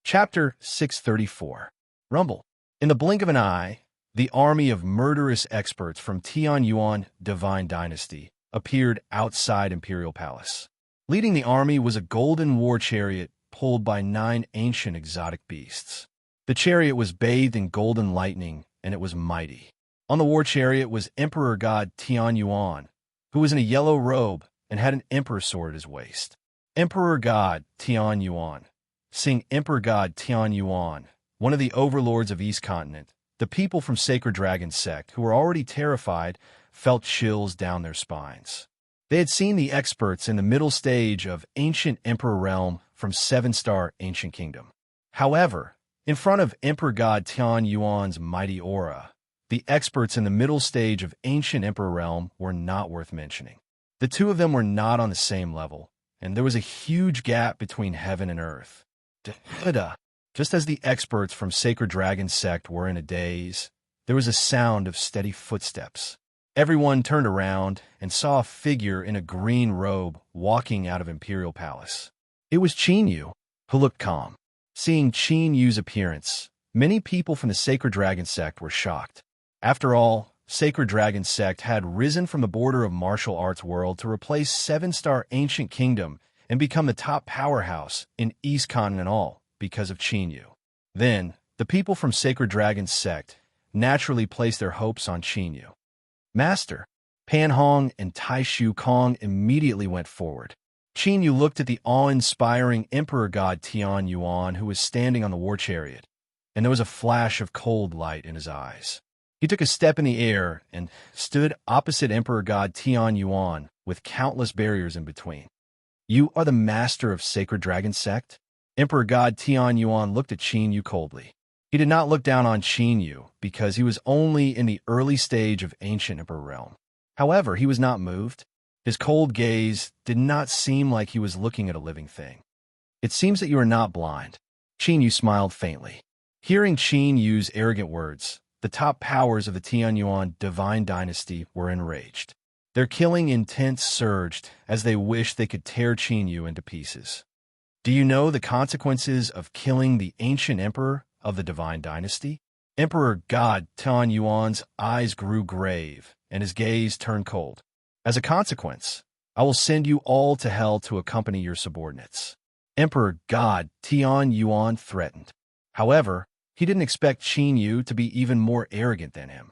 Chapter 634. Rumble. In the blink of an eye, the army of murderous experts from Tian Yuan Divine Dynasty appeared outside Imperial Palace. Leading the army was a golden war chariot pulled by 9 ancient exotic beasts. The chariot was bathed in golden lightning, and it was mighty. On the war chariot was Emperor God Tian Yuan, who was in a yellow robe and had an emperor sword at his waist. Emperor God Tian Yuan. Seeing Emperor God Tian Yuan, one of the overlords of East Continent, the people from Sacred Dragon sect, who were already terrified, felt chills down their spines. They had seen the experts in the middle stage of Ancient Emperor Realm from seven-star Ancient Kingdom. However, in front of Emperor God Tian Yuan's mighty aura, the experts in the middle stage of Ancient Emperor Realm were not worth mentioning. The two of them were not on the same level, and there was a huge gap between heaven and earth. Just as the experts from Sacred Dragon sect were in a daze, there was a sound of steady footsteps. Everyone turned around and saw a figure in a green robe walking out of Imperial Palace. It was Qin Yu, who looked calm. Seeing Qin Yu's appearance, many people from the Sacred Dragon sect were shocked. After all, Sacred Dragon sect had risen from the border of martial arts world to replace seven-star Ancient Kingdom and become the top powerhouse in East Continent all because of Qin Yu. Then, the people from Sacred Dragon sect naturally placed their hopes on Qin Yu. Master, Pan Hong and Tai Shu Kong immediately went forward. Qin Yu looked at the awe-inspiring Emperor God Tian Yuan, who was standing on the war chariot, and there was a flash of cold light in his eyes. He took a step in the air and stood opposite Emperor God Tian Yuan with countless barriers in between. You are the master of Sacred Dragon sect? Emperor God Tian Yuan looked at Qin Yu coldly. He did not look down on Qin Yu because he was only in the early stage of Ancient Emperor Realm. However, he was not moved. His cold gaze did not seem like he was looking at a living thing. It seems that you are not blind. Qin Yu smiled faintly. Hearing Qin Yu's arrogant words, the top powers of the Tian Yuan Divine Dynasty were enraged. Their killing intent surged as they wished they could tear Qin Yu into pieces. Do you know the consequences of killing the ancient emperor of the Divine Dynasty? Emperor God Tian Yuan's eyes grew grave, and his gaze turned cold. As a consequence, I will send you all to hell to accompany your subordinates. Emperor God Tian Yuan threatened. However, he didn't expect Qin Yu to be even more arrogant than him.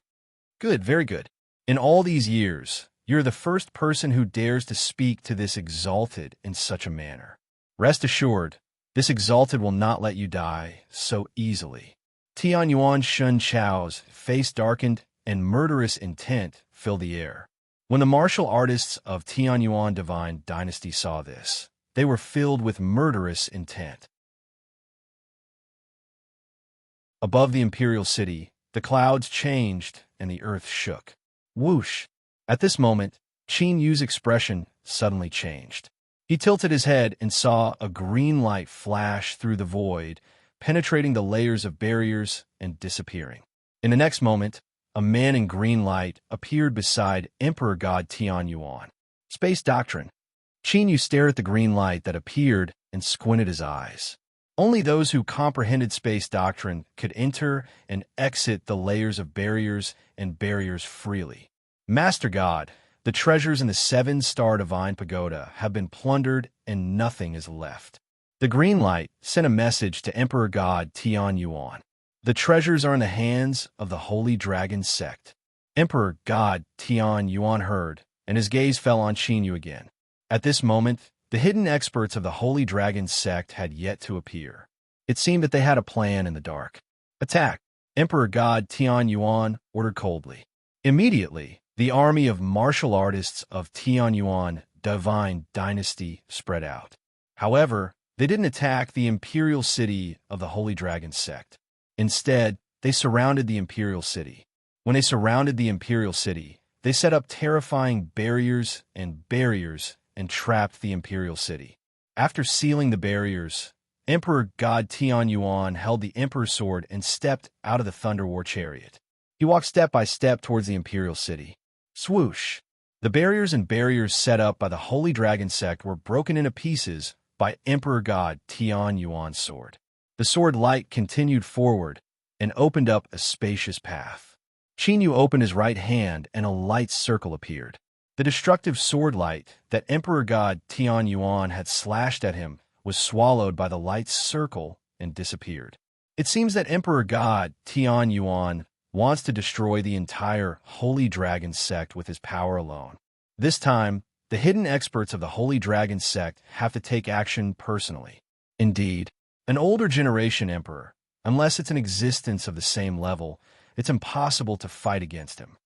Good, very good. In all these years, you're the first person who dares to speak to this exalted in such a manner. Rest assured, this exalted will not let you die so easily. Tian Yuan Shun Chao's face darkened and murderous intent filled the air. When the martial artists of Tian Yuan Divine Dynasty saw this, they were filled with murderous intent. Above the imperial city, the clouds changed and the earth shook. Whoosh! At this moment, Qin Yu's expression suddenly changed. He tilted his head and saw a green light flash through the void, penetrating the layers of barriers and disappearing. In the next moment, a man in green light appeared beside Emperor God Tian Yuan. Space Doctrine. Qin Yu stared at the green light that appeared and squinted his eyes. Only those who comprehended space doctrine could enter and exit the layers of barriers and barriers freely. Master God, the treasures in the 7-star Divine Pagoda have been plundered and nothing is left. The green light sent a message to Emperor God Tian Yuan. The treasures are in the hands of the Holy Dragon sect. Emperor God Tian Yuan heard, and his gaze fell on Qin Yu again. At this moment, the hidden experts of the Holy Dragon sect had yet to appear. It seemed that they had a plan in the dark. Attack! Emperor God Tian Yuan ordered coldly. Immediately, the army of martial artists of Tian Yuan Divine Dynasty spread out. However, they didn't attack the imperial city of the Holy Dragon sect. Instead, they surrounded the imperial city. When they surrounded the imperial city, they set up terrifying barriers and trapped the imperial city. After sealing the barriers, Emperor God Tian Yuan held the Emperor's sword and stepped out of the Thunder War chariot. He walked step by step towards the imperial city. Swoosh! The barriers set up by the Holy Dragon sect were broken into pieces by Emperor God Tian Yuan's sword. The sword light continued forward and opened up a spacious path. Qin Yu opened his right hand and a light circle appeared. The destructive sword light that Emperor God Tian Yuan had slashed at him was swallowed by the light's circle and disappeared. It seems that Emperor God Tian Yuan wants to destroy the entire Holy Dragon sect with his power alone. This time, the hidden experts of the Holy Dragon sect have to take action personally. Indeed, an older generation emperor, unless it's an existence of the same level, it's impossible to fight against him.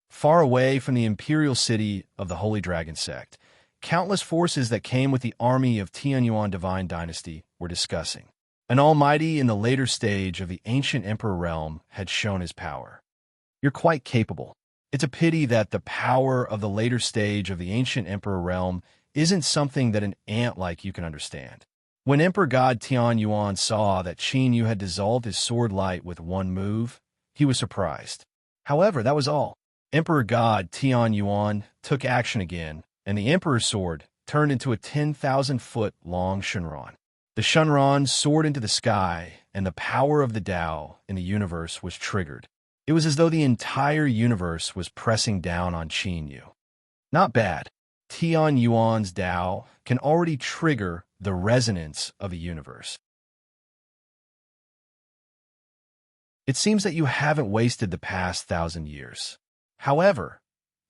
Far away from the imperial city of the Holy Dragon sect, countless forces that came with the army of Tian Yuan Divine Dynasty were discussing. An almighty in the later stage of the ancient emperor realm had shown his power. You're quite capable. It's a pity that the power of the later stage of the ancient emperor realm isn't something that an ant like you can understand. When Emperor God Tian Yuan saw that Qin Yu had dissolved his sword light with one move, he was surprised. However, that was all. Emperor God Tian Yuan took action again, and the Emperor's sword turned into a 10,000-foot-long Shenron. The Shenron soared into the sky, and the power of the Tao in the universe was triggered. It was as though the entire universe was pressing down on Qin Yu. Not bad. Tian Yuan's Tao can already trigger the resonance of a universe. It seems that you haven't wasted the past 1,000 years. However,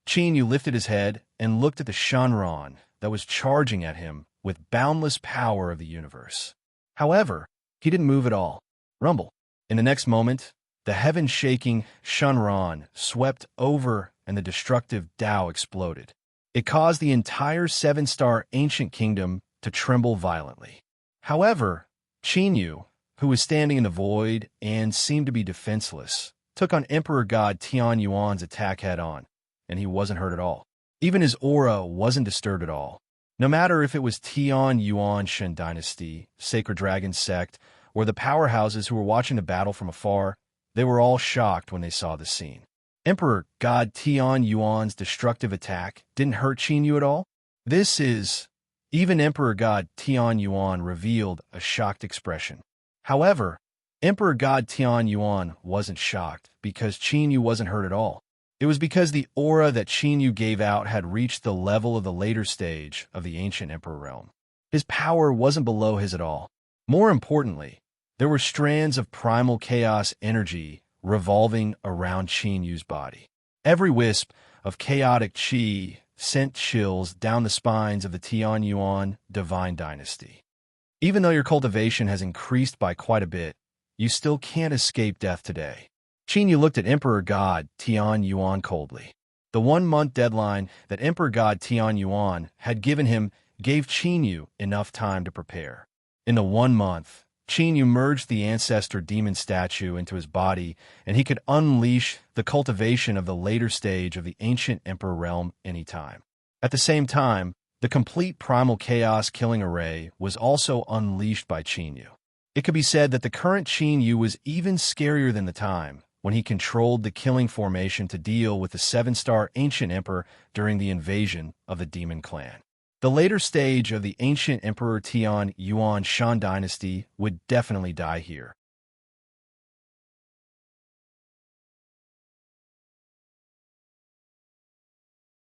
Qin Yu lifted his head and looked at the Shenron that was charging at him with boundless power of the universe. However, he didn't move at all. Rumble. In the next moment, the heaven-shaking Shenron swept over and the destructive Tao exploded. It caused the entire 7-star ancient kingdom to tremble violently. However, Qin Yu, who was standing in the void and seemed to be defenseless, took on Emperor God Tian Yuan's attack head-on, and he wasn't hurt at all. Even his aura wasn't disturbed at all. No matter if it was Tian Yuan Shen Dynasty, Sacred Dragon Sect, or the powerhouses who were watching the battle from afar, they were all shocked when they saw the scene. Emperor God Tian Yuan's destructive attack didn't hurt Qin Yu at all. Even Emperor God Tian Yuan revealed a shocked expression. However, Emperor God Tian Yuan wasn't shocked because Qin Yu wasn't hurt at all. It was because the aura that Qin Yu gave out had reached the level of the later stage of the ancient emperor realm. His power wasn't below his at all. More importantly, there were strands of primal chaos energy revolving around Qin Yu's body. Every wisp of chaotic qi sent chills down the spines of the Tianyuan divine dynasty. Even though your cultivation has increased by quite a bit, you still can't escape death today. Qin Yu looked at Emperor God Tianyuan coldly. The 1-month deadline that Emperor God Tianyuan had given him gave Qin Yu enough time to prepare. In the 1 month, Qin Yu merged the ancestor demon statue into his body, and he could unleash the cultivation of the later stage of the ancient emperor realm anytime. At the same time, the complete primal chaos killing array was also unleashed by Qin Yu. It could be said that the current Qin Yu was even scarier than the time when he controlled the killing formation to deal with the 7-star ancient emperor during the invasion of the demon clan. The later stage of the ancient Emperor Tian Yuan Shan dynasty would definitely die here.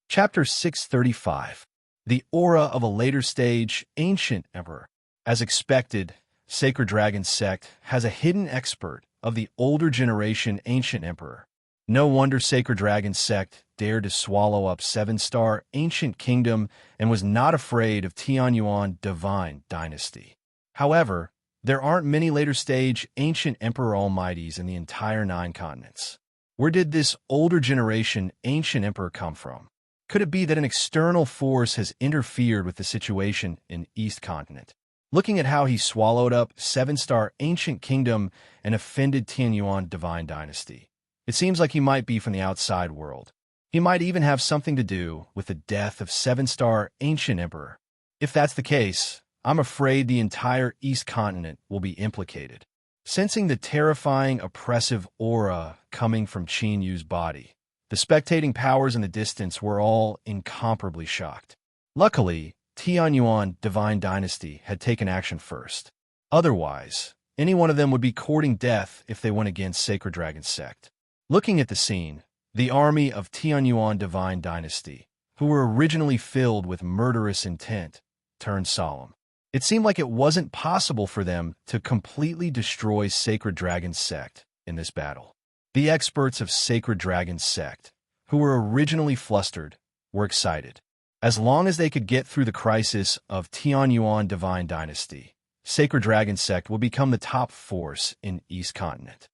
Chapter 635. The Aura of a Later Stage Ancient Emperor. As expected, Sacred Dragon Sect has a hidden expert of the older generation Ancient Emperor. No wonder Sacred Dragon Sect dared to swallow up 7-star Ancient Kingdom and was not afraid of Tianyuan Divine Dynasty. However, there aren't many later-stage Ancient Emperor Almighties in the entire 9 continents. Where did this older generation Ancient Emperor come from? Could it be that an external force has interfered with the situation in East Continent? Looking at how he swallowed up 7-star Ancient Kingdom and offended Tianyuan Divine Dynasty, it seems like he might be from the outside world. He might even have something to do with the death of 7-star Ancient Emperor. If that's the case, I'm afraid the entire East Continent will be implicated. Sensing the terrifying, oppressive aura coming from Qin Yu's body, the spectating powers in the distance were all incomparably shocked. Luckily, Tianyuan Divine Dynasty had taken action first. Otherwise, any one of them would be courting death if they went against Sacred Dragon Sect. Looking at the scene, the army of Tianyuan Divine Dynasty, who were originally filled with murderous intent, turned solemn. It seemed like it wasn't possible for them to completely destroy Sacred Dragon Sect in this battle. The experts of Sacred Dragon Sect, who were originally flustered, were excited. As long as they could get through the crisis of Tianyuan Divine Dynasty, Sacred Dragon Sect will become the top force in East Continent.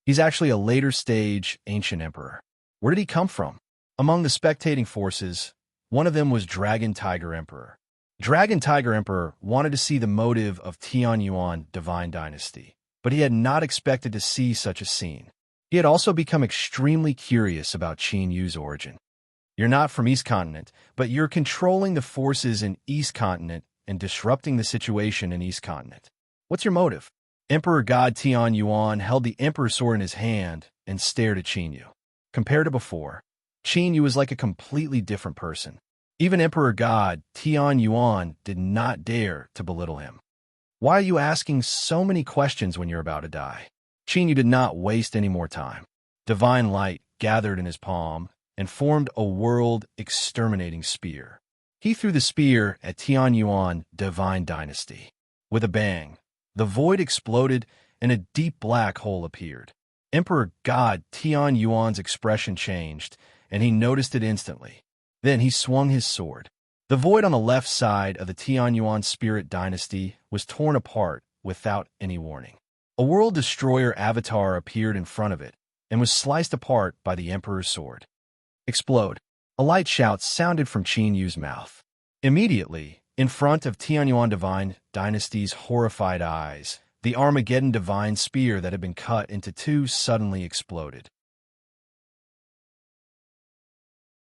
He's actually a later stage ancient emperor. Where did he come from? Among the spectating forces, one of them was Dragon Tiger Emperor. Dragon Tiger Emperor wanted to see the motive of Tianyuan Divine Dynasty, but he had not expected to see such a scene. He had also become extremely curious about Qin Yu's origin. You're not from East Continent, but you're controlling the forces in East Continent and disrupting the situation in East Continent. What's your motive? Emperor God Tianyuan held the Emperor Sword in his hand and stared at Qin Yu. Compared to before, Qin Yu was like a completely different person. Even Emperor God Tianyuan did not dare to belittle him. Why are you asking so many questions when you're about to die? Qin Yu did not waste any more time. Divine light gathered in his palm and formed a world-exterminating spear. He threw the spear at Tianyuan Divine Dynasty. With a bang, the void exploded and a deep black hole appeared. Emperor God Tianyuan's expression changed, and he noticed it instantly. Then he swung his sword. The void on the left side of the Tianyuan Spirit Dynasty was torn apart without any warning. A world destroyer avatar appeared in front of it and was sliced apart by the Emperor's sword. Explode. A light shout sounded from Qin Yu's mouth. Immediately, in front of Tianyuan Divine Dynasty's horrified eyes, the Armageddon Divine Spear that had been cut into 2 suddenly exploded.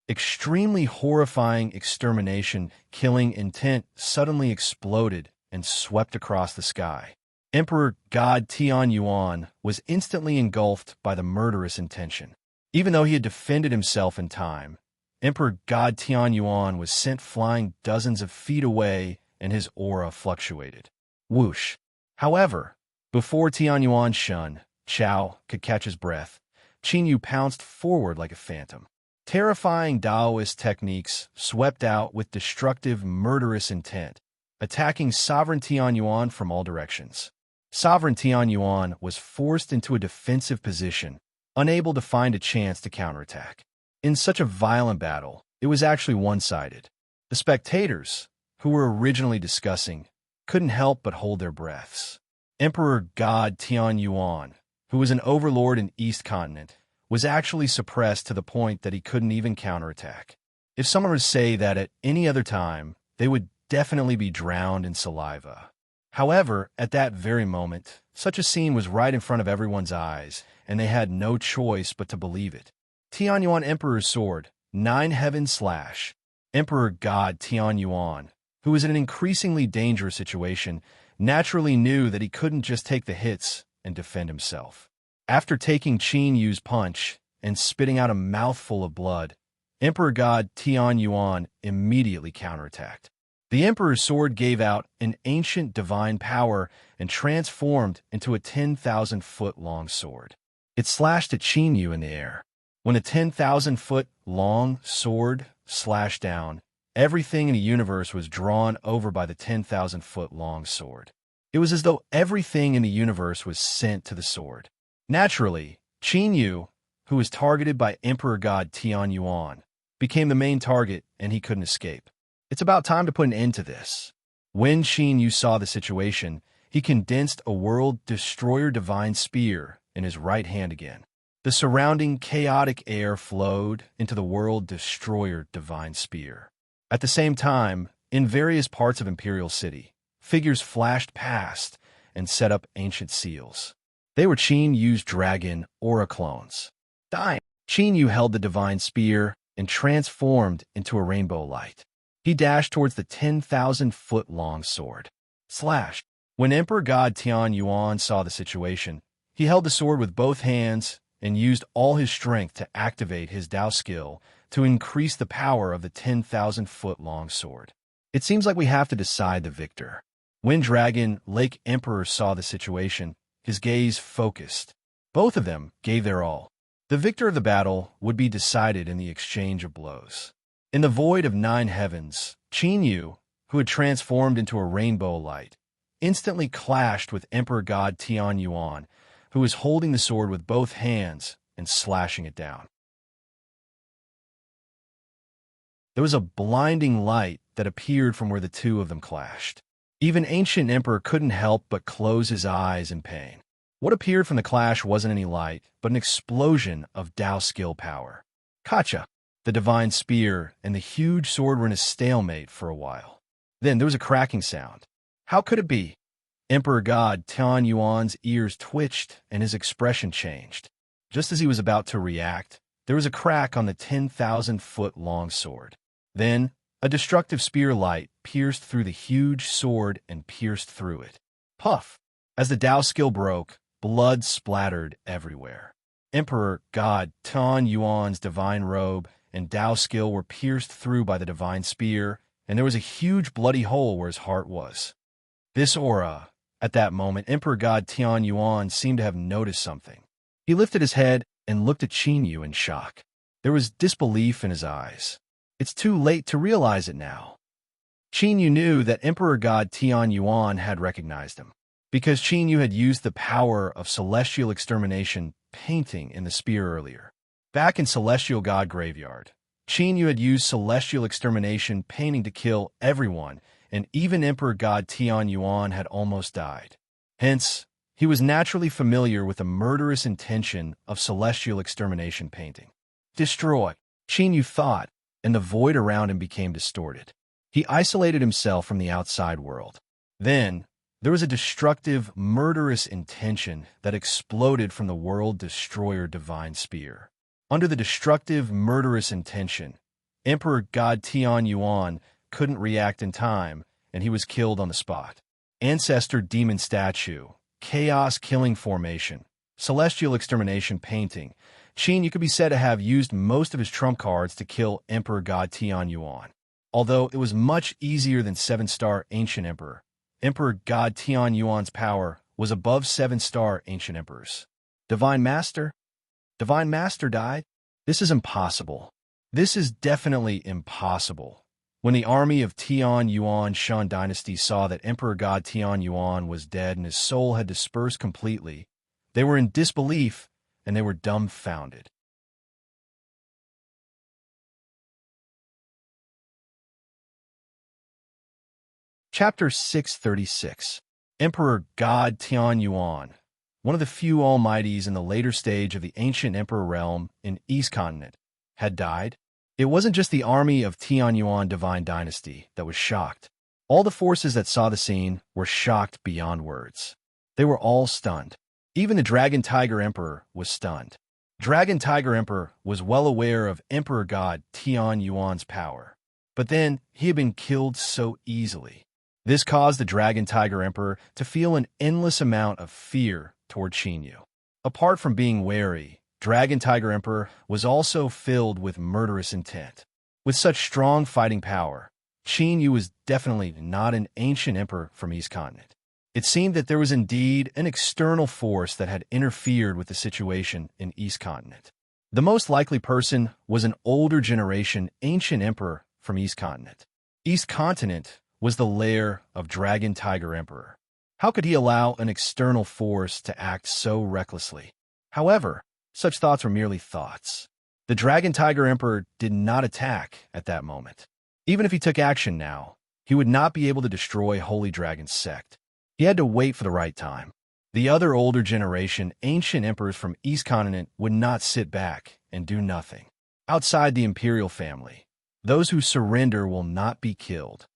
Extremely horrifying extermination, killing intent suddenly exploded and swept across the sky. Emperor God Tianyuan was instantly engulfed by the murderous intention. Even though he had defended himself in time, Emperor God Tianyuan was sent flying dozens of feet away and his aura fluctuated. Whoosh. However, before Tianyuan Shun, Chao, could catch his breath, Qin Yu pounced forward like a phantom. Terrifying Taoist techniques swept out with destructive, murderous intent, attacking sovereign Tianyuan from all directions. Sovereign Tianyuan was forced into a defensive position, unable to find a chance to counterattack. In such a violent battle, it was actually one-sided. The spectators, who were originally discussing, couldn't help but hold their breaths. Emperor God Tianyuan, who was an overlord in East Continent, was actually suppressed to the point that he couldn't even counterattack. If someone were to say that at any other time, they would definitely be drowned in saliva. However, at that very moment, such a scene was right in front of everyone's eyes, and they had no choice but to believe it. Tianyuan Emperor's sword, 9 heaven slash. Emperor God Tianyuan, who was in an increasingly dangerous situation, naturally knew that he couldn't just take the hits and defend himself. After taking Qin Yu's punch and spitting out a mouthful of blood, Emperor God Tianyuan immediately counterattacked. The Emperor's sword gave out an ancient divine power and transformed into a 10,000-foot-long sword. It slashed at Qin Yu in the air. When a 10,000-foot-long sword slashed down, everything in the universe was drawn over by the 10,000-foot-long sword. It was as though everything in the universe was sent to the sword. Naturally, Qin Yu, who was targeted by Emperor God Tianyuan, became the main target and he couldn't escape. It's about time to put an end to this. When Qin Yu saw the situation, he condensed a world destroyer divine spear in his right hand again. The surrounding chaotic air flowed into the world destroyer divine spear. At the same time, in various parts of Imperial City, figures flashed past and set up ancient seals. They were Qin Yu's dragon aura clones. Dying, Qin Yu held the divine spear and transformed into a rainbow light. He dashed towards the 10,000-foot-long sword. Slash. When Emperor God Tianyuan saw the situation, he held the sword with both hands and used all his strength to activate his Dao skill to increase the power of the 10,000-foot-long sword. It seems like we have to decide the victor. When Dragon Lake Emperor saw the situation, his gaze focused. Both of them gave their all. The victor of the battle would be decided in the exchange of blows. In the void of 9 heavens, Qin Yu, who had transformed into a rainbow light, instantly clashed with Emperor God Tianyuan, who was holding the sword with both hands and slashing it down. There was a blinding light that appeared from where the two of them clashed. Even Ancient Emperor couldn't help but close his eyes in pain. What appeared from the clash wasn't any light, but an explosion of Dao skill power. Kacha, the divine spear, and the huge sword were in a stalemate for a while. Then there was a cracking sound. How could it be? Emperor God Tianyuan's ears twitched and his expression changed. Just as he was about to react, there was a crack on the 10,000-foot-long sword. Then, a destructive spear light pierced through the huge sword and pierced through it. Puff! As the Dao skill broke, blood splattered everywhere. Emperor God Tianyuan's divine robe and Dao skill were pierced through by the divine spear, and there was a huge bloody hole where his heart was. This aura, at that moment, Emperor God Tianyuan seemed to have noticed something. He lifted his head and looked at Qin Yu in shock. There was disbelief in his eyes. It's too late to realize it now. Qin Yu knew that Emperor God Tianyuan had recognized him, because Qin Yu had used the power of celestial extermination painting in the spear earlier. Back in Celestial God Graveyard, Qin Yu had used celestial extermination painting to kill everyone, and even Emperor God Tianyuan had almost died. Hence, he was naturally familiar with the murderous intention of celestial extermination painting. Destroy, Qin Yu thought, and the void around him became distorted. He isolated himself from the outside world. Then, there was a destructive, murderous intention that exploded from the world destroyer divine spear. Under the destructive, murderous intention, Emperor God Tianyuan couldn't react in time, and he was killed on the spot. Ancestor demon statue, chaos killing formation, celestial extermination painting. Qin Yu could be said to have used most of his trump cards to kill Emperor God Tianyuan. Although it was much easier than 7-star Ancient Emperor, Emperor God Tianyuan's power was above 7-star Ancient Emperors. Divine Master? Divine Master died? This is impossible. This is definitely impossible. When the army of Tian Yuan Shan dynasty saw that Emperor God Tian Yuan was dead and his soul had dispersed completely, they were in disbelief and they were dumbfounded. Chapter 636. Emperor God Tian Yuan, one of the few almighties in the later stage of the ancient emperor realm in East Continent, had died. It wasn't just the army of Tian Yuan divine dynasty that was shocked. All the forces that saw the scene were shocked beyond words. They were all stunned. Even the Dragon Tiger Emperor was stunned. Dragon Tiger Emperor was well aware of Emperor God Tian Yuan's power, but then he had been killed so easily. This caused the Dragon Tiger Emperor to feel an endless amount of fear toward Qin Yu. Apart from being wary, Dragon Tiger Emperor was also filled with murderous intent. With such strong fighting power, Qin Yu was definitely not an ancient emperor from East Continent. It seemed that there was indeed an external force that had interfered with the situation in East Continent. The most likely person was an older generation ancient emperor from East Continent. East Continent was the lair of Dragon Tiger Emperor. How could he allow an external force to act so recklessly? However, such thoughts were merely thoughts. The Dragon Tiger Emperor did not attack at that moment. Even if he took action now, he would not be able to destroy Holy Dragon's sect. He had to wait for the right time. The other older generation ancient emperors from East Continent would not sit back and do nothing. Outside the imperial family, those who surrender will not be killed.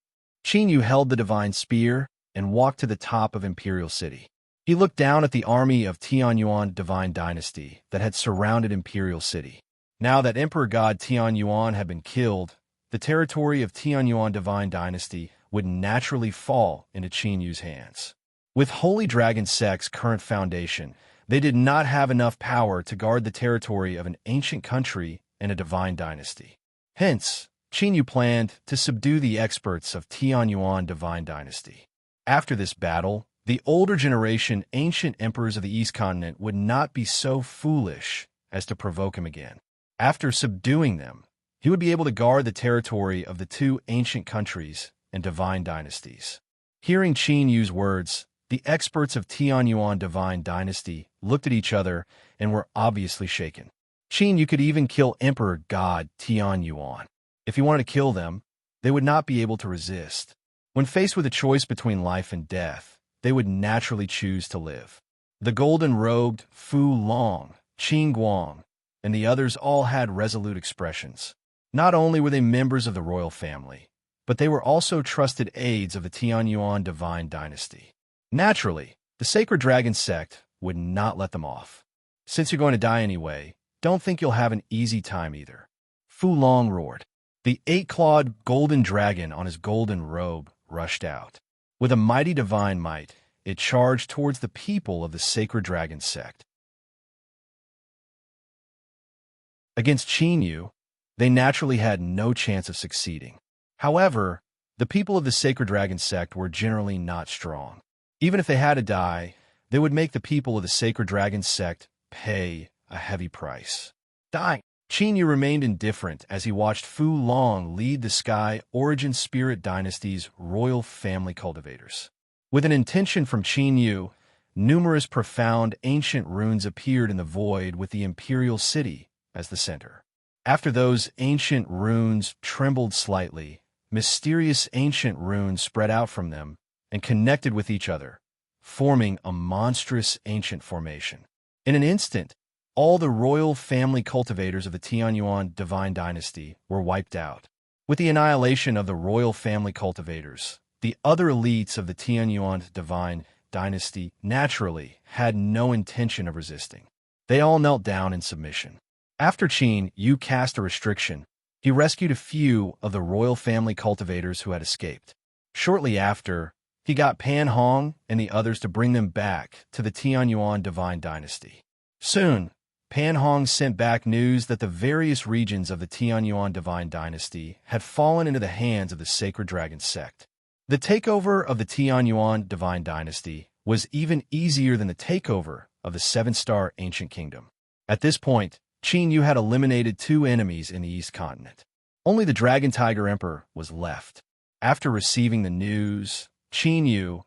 Qin Yu held the divine spear and walked to the top of Imperial City. He looked down at the army of Tian Yuan divine dynasty that had surrounded Imperial City. Now that Emperor God Tian Yuan had been killed, the territory of Tian Yuan divine dynasty would naturally fall into Qin Yu's hands. With Holy Dragon sect's current foundation, they did not have enough power to guard the territory of an ancient country and a divine dynasty. Hence, Qin Yu planned to subdue the experts of Tian Yuan divine dynasty. After this battle, the older generation ancient emperors of the East Continent would not be so foolish as to provoke him again. After subduing them, he would be able to guard the territory of the two ancient countries and divine dynasties. Hearing Qin Yu's words, the experts of Tian Yuan divine dynasty looked at each other and were obviously shaken. Qin Yu could even kill Emperor God Tian Yuan. If he wanted to kill them, they would not be able to resist. When faced with a choice between life and death, they would naturally choose to live. The golden-robed Fu Long, Qin Guang, and the others all had resolute expressions. Not only were they members of the royal family, but they were also trusted aides of the Tian Yuan divine dynasty. Naturally, the Sacred Dragon sect would not let them off. Since you're going to die anyway, don't think you'll have an easy time either. Fu Long roared. The eight-clawed golden dragon on his golden robe rushed out. With a mighty divine might, it charged towards the people of the Sacred Dragon sect. Against Qin Yu, they naturally had no chance of succeeding. However, the people of the Sacred Dragon sect were generally not strong. Even if they had to die, they would make the people of the Sacred Dragon sect pay a heavy price. Dying. Qin Yu remained indifferent as he watched Fu Long lead the Sky Origin Spirit Dynasty's royal family cultivators. With an intention from Qin Yu, numerous profound ancient runes appeared in the void with the Imperial City as the center. After those ancient runes trembled slightly, mysterious ancient runes spread out from them and connected with each other, forming a monstrous ancient formation. In an instant, all the royal family cultivators of the Tian Yuan divine dynasty were wiped out. With the annihilation of the royal family cultivators, the other elites of the Tian Yuan divine dynasty naturally had no intention of resisting. They all knelt down in submission. After Qin Yu cast a restriction, he rescued a few of the royal family cultivators who had escaped. Shortly after, he got Pan Hong and the others to bring them back to the Tian Yuan divine dynasty. Soon, Pan Hong sent back news that the various regions of the Tian Yuan divine dynasty had fallen into the hands of the Sacred Dragon sect. The takeover of the Tian Yuan divine dynasty was even easier than the takeover of the seven-star ancient kingdom. At this point, Qin Yu had eliminated 2 enemies in the East Continent. Only the Dragon Tiger Emperor was left. After receiving the news, Qin Yu,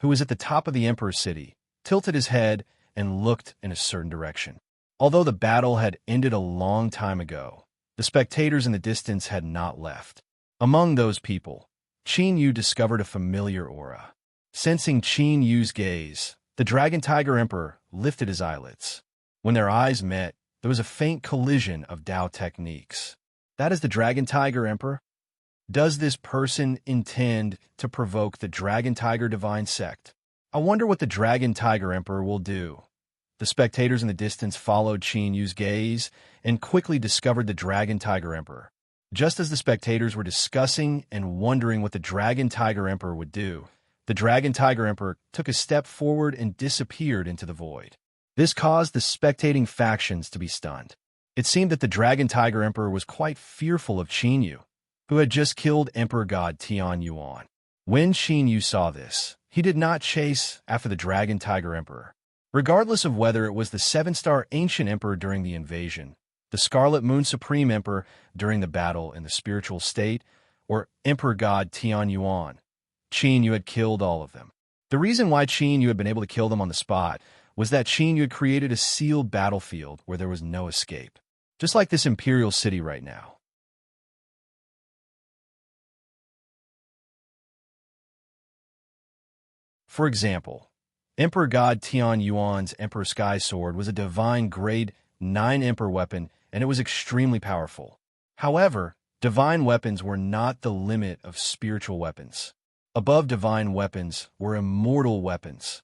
who was at the top of the Emperor's city, tilted his head and looked in a certain direction. Although the battle had ended a long time ago, the spectators in the distance had not left. Among those people, Qin Yu discovered a familiar aura. Sensing Qin Yu's gaze, the Dragon Tiger Emperor lifted his eyelids. When their eyes met, there was a faint collision of Dao techniques. That is the Dragon Tiger Emperor? Does this person intend to provoke the Dragon Tiger Divine Sect? I wonder what the Dragon Tiger Emperor will do. The spectators in the distance followed Qin Yu's gaze and quickly discovered the Dragon Tiger Emperor. Just as the spectators were discussing and wondering what the Dragon Tiger Emperor would do, the Dragon Tiger Emperor took a step forward and disappeared into the void. This caused the spectating factions to be stunned. It seemed that the Dragon Tiger Emperor was quite fearful of Qin Yu, who had just killed Emperor God Tian Yuan. When Qin Yu saw this, he did not chase after the Dragon Tiger Emperor. Regardless of whether it was the 7-star Ancient Emperor during the invasion, the Scarlet Moon Supreme Emperor during the battle in the spiritual state, or Emperor God Tian Yuan, Qin Yu had killed all of them. The reason why Qin Yu had been able to kill them on the spot was that Qin Yu had created a sealed battlefield where there was no escape, just like this imperial city right now. For example, Emperor God Tian Yuan's Emperor Sky Sword was a divine grade 9 Emperor weapon, and it was extremely powerful. However, divine weapons were not the limit of spiritual weapons. Above divine weapons were immortal weapons.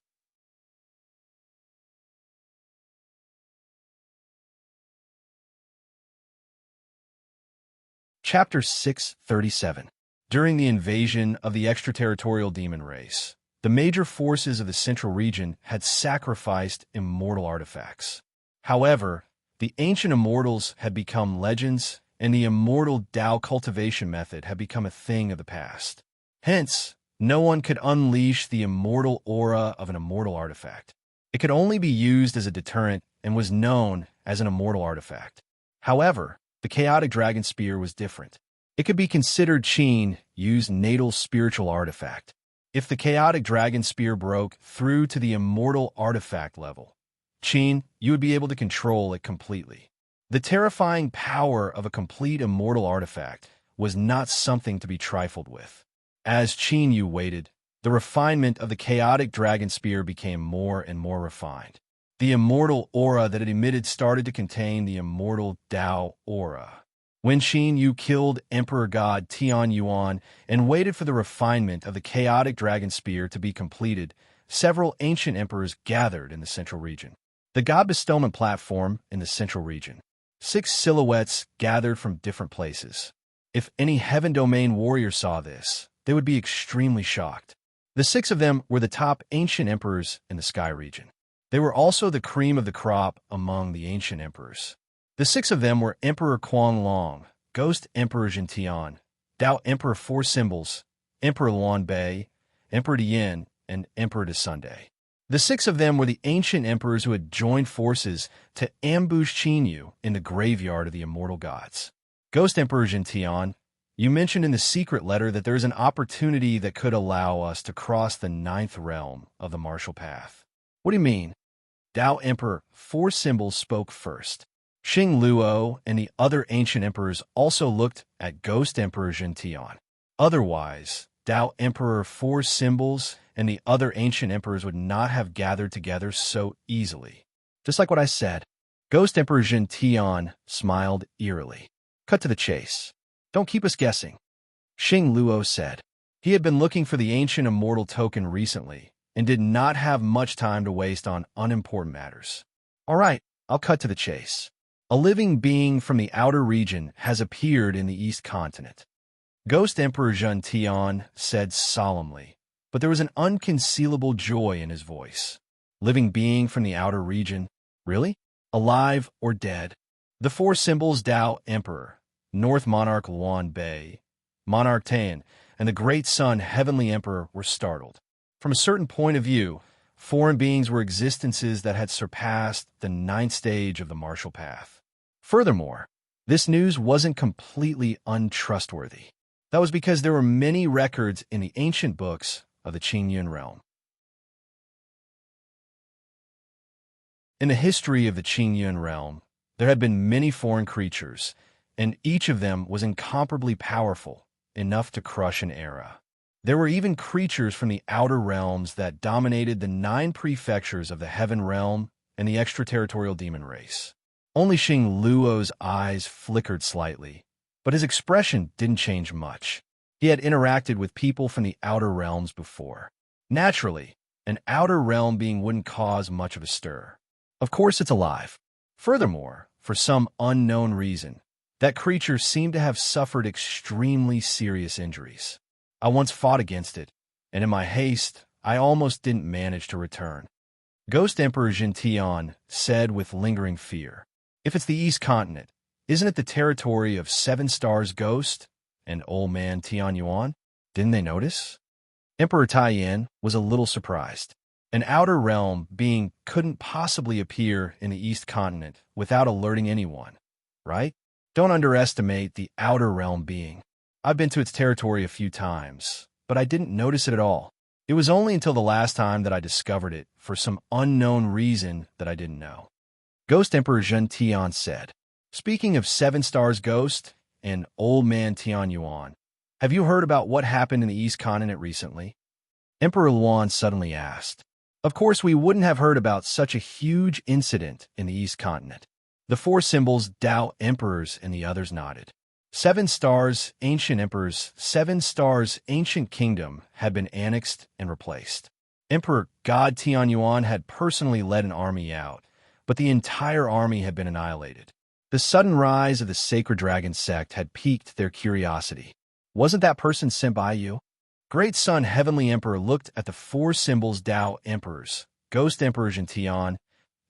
Chapter 637. During the invasion of the extraterritorial demon race, the major forces of the central region had sacrificed immortal artifacts. However, the ancient immortals had become legends, and the immortal Dao cultivation method had become a thing of the past. Hence, no one could unleash the immortal aura of an immortal artifact. It could only be used as a deterrent and was known as an immortal artifact. However, the chaotic dragon spear was different. It could be considered Qin Yu's natal spiritual artifact. If the chaotic dragon spear broke through to the immortal artifact level, Qin Yu would be able to control it completely. The terrifying power of a complete immortal artifact was not something to be trifled with. As Qin Yu waited, the refinement of the chaotic dragon spear became more and more refined. The immortal aura that it emitted started to contain the immortal Dao aura. When Qin Yu killed Emperor God Tian Yuan and waited for the refinement of the chaotic dragon spear to be completed, several ancient emperors gathered in the central region. The god bestowment platform in the central region. 6 silhouettes gathered from different places. If any heaven domain warrior saw this, they would be extremely shocked. The 6 of them were the top ancient emperors in the sky region. They were also the cream of the crop among the ancient emperors. The 6 of them were Emperor Kuang Long, Ghost Emperor Jin, Dao Emperor 4 Symbols, Emperor Luan Bei, Emperor Dian, and Emperor De Sunday. The 6 of them were the ancient emperors who had joined forces to ambush Qin Yu in the graveyard of the immortal gods. Ghost Emperor Jin, you mentioned in the secret letter that there is an opportunity that could allow us to cross the 9th realm of the martial path. What do you mean? Dao Emperor 4 Symbols spoke first. Xing Luo and the other ancient emperors also looked at Ghost Emperor Jin. Otherwise, Dao Emperor 4 Symbols and the other ancient emperors would not have gathered together so easily. Just like what I said, Ghost Emperor Jin smiled eerily. Cut to the chase. Don't keep us guessing. Xing Luo said. He had been looking for the ancient immortal token recently and did not have much time to waste on unimportant matters. All right, I'll cut to the chase. A living being from the outer region has appeared in the East Continent. Ghost Emperor Jin said solemnly, but there was an unconcealable joy in his voice. Living being from the outer region? Really? Alive or dead? The 4 symbols Dao Emperor, North Monarch Luan Bei, Monarch Tan, and the Great Sun Heavenly Emperor were startled. From a certain point of view, foreign beings were existences that had surpassed the 9th stage of the martial path. Furthermore, this news wasn't completely untrustworthy. That was because there were many records in the ancient books of the Qingyun realm. In the history of the Qingyun realm, there had been many foreign creatures, and each of them was incomparably powerful, enough to crush an era. There were even creatures from the outer realms that dominated the 9 prefectures of the Heaven Realm and the extraterritorial demon race. Only Xing Luo's eyes flickered slightly, but his expression didn't change much. He had interacted with people from the outer realms before. Naturally, an outer realm being wouldn't cause much of a stir. Of course it's alive. Furthermore, for some unknown reason, that creature seemed to have suffered extremely serious injuries. I once fought against it, and in my haste, I almost didn't manage to return. Ghost Emperor Jintian said with lingering fear, "If it's the East Continent, isn't it the territory of 7 Stars Ghost and Old Man Tianyuan? Didn't they notice?" Emperor Taiyan was a little surprised. An outer realm being couldn't possibly appear in the East Continent without alerting anyone, right? Don't underestimate the outer realm being. I've been to its territory a few times, but I didn't notice it at all. It was only until the last time that I discovered it for some unknown reason that I didn't know. Ghost Emperor Zhen Tian said, "Speaking of 7 Stars Ghost and Old Man Tianyuan, have you heard about what happened in the East Continent recently?" Emperor Luan suddenly asked. Of course, we wouldn't have heard about such a huge incident in the East Continent. The 4 symbols, Tao Emperors, and the others nodded. 7 Stars, Ancient Emperors, 7 Stars, Ancient Kingdom had been annexed and replaced. Emperor God Tianyuan had personally led an army out, but the entire army had been annihilated. The sudden rise of the Sacred Dragon sect had piqued their curiosity. Wasn't that person sent by you? Great Sun Heavenly Emperor looked at the 4 symbols Tao Emperors, Ghost Emperor Jintian,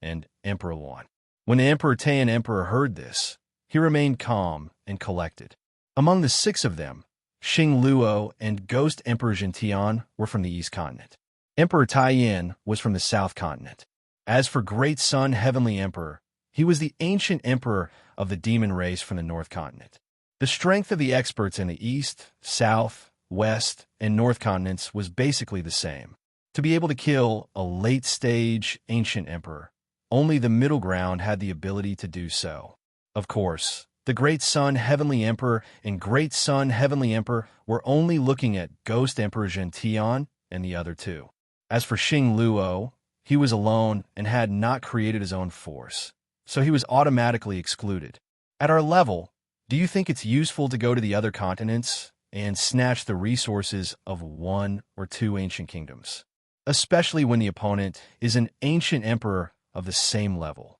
and Emperor Luan. When the Emperor Taiyan Emperor heard this, he remained calm and collected. Among the 6 of them, Xing Luo and Ghost Emperor Jintian were from the East Continent. Emperor Taiyan was from the South Continent. As for Great Sun Heavenly Emperor, he was the ancient emperor of the demon race from the North Continent. The strength of the experts in the East, South, West, and North Continents was basically the same. To be able to kill a late-stage ancient emperor, only the middle ground had the ability to do so. Of course, the Great Sun Heavenly Emperor and Great Sun Heavenly Emperor were only looking at Ghost Emperor Zhentian and the other 2. As for Xing Luo, he was alone and had not created his own force, so he was automatically excluded. At our level, do you think it's useful to go to the other continents and snatch the resources of 1 or 2 ancient kingdoms, especially when the opponent is an ancient emperor of the same level?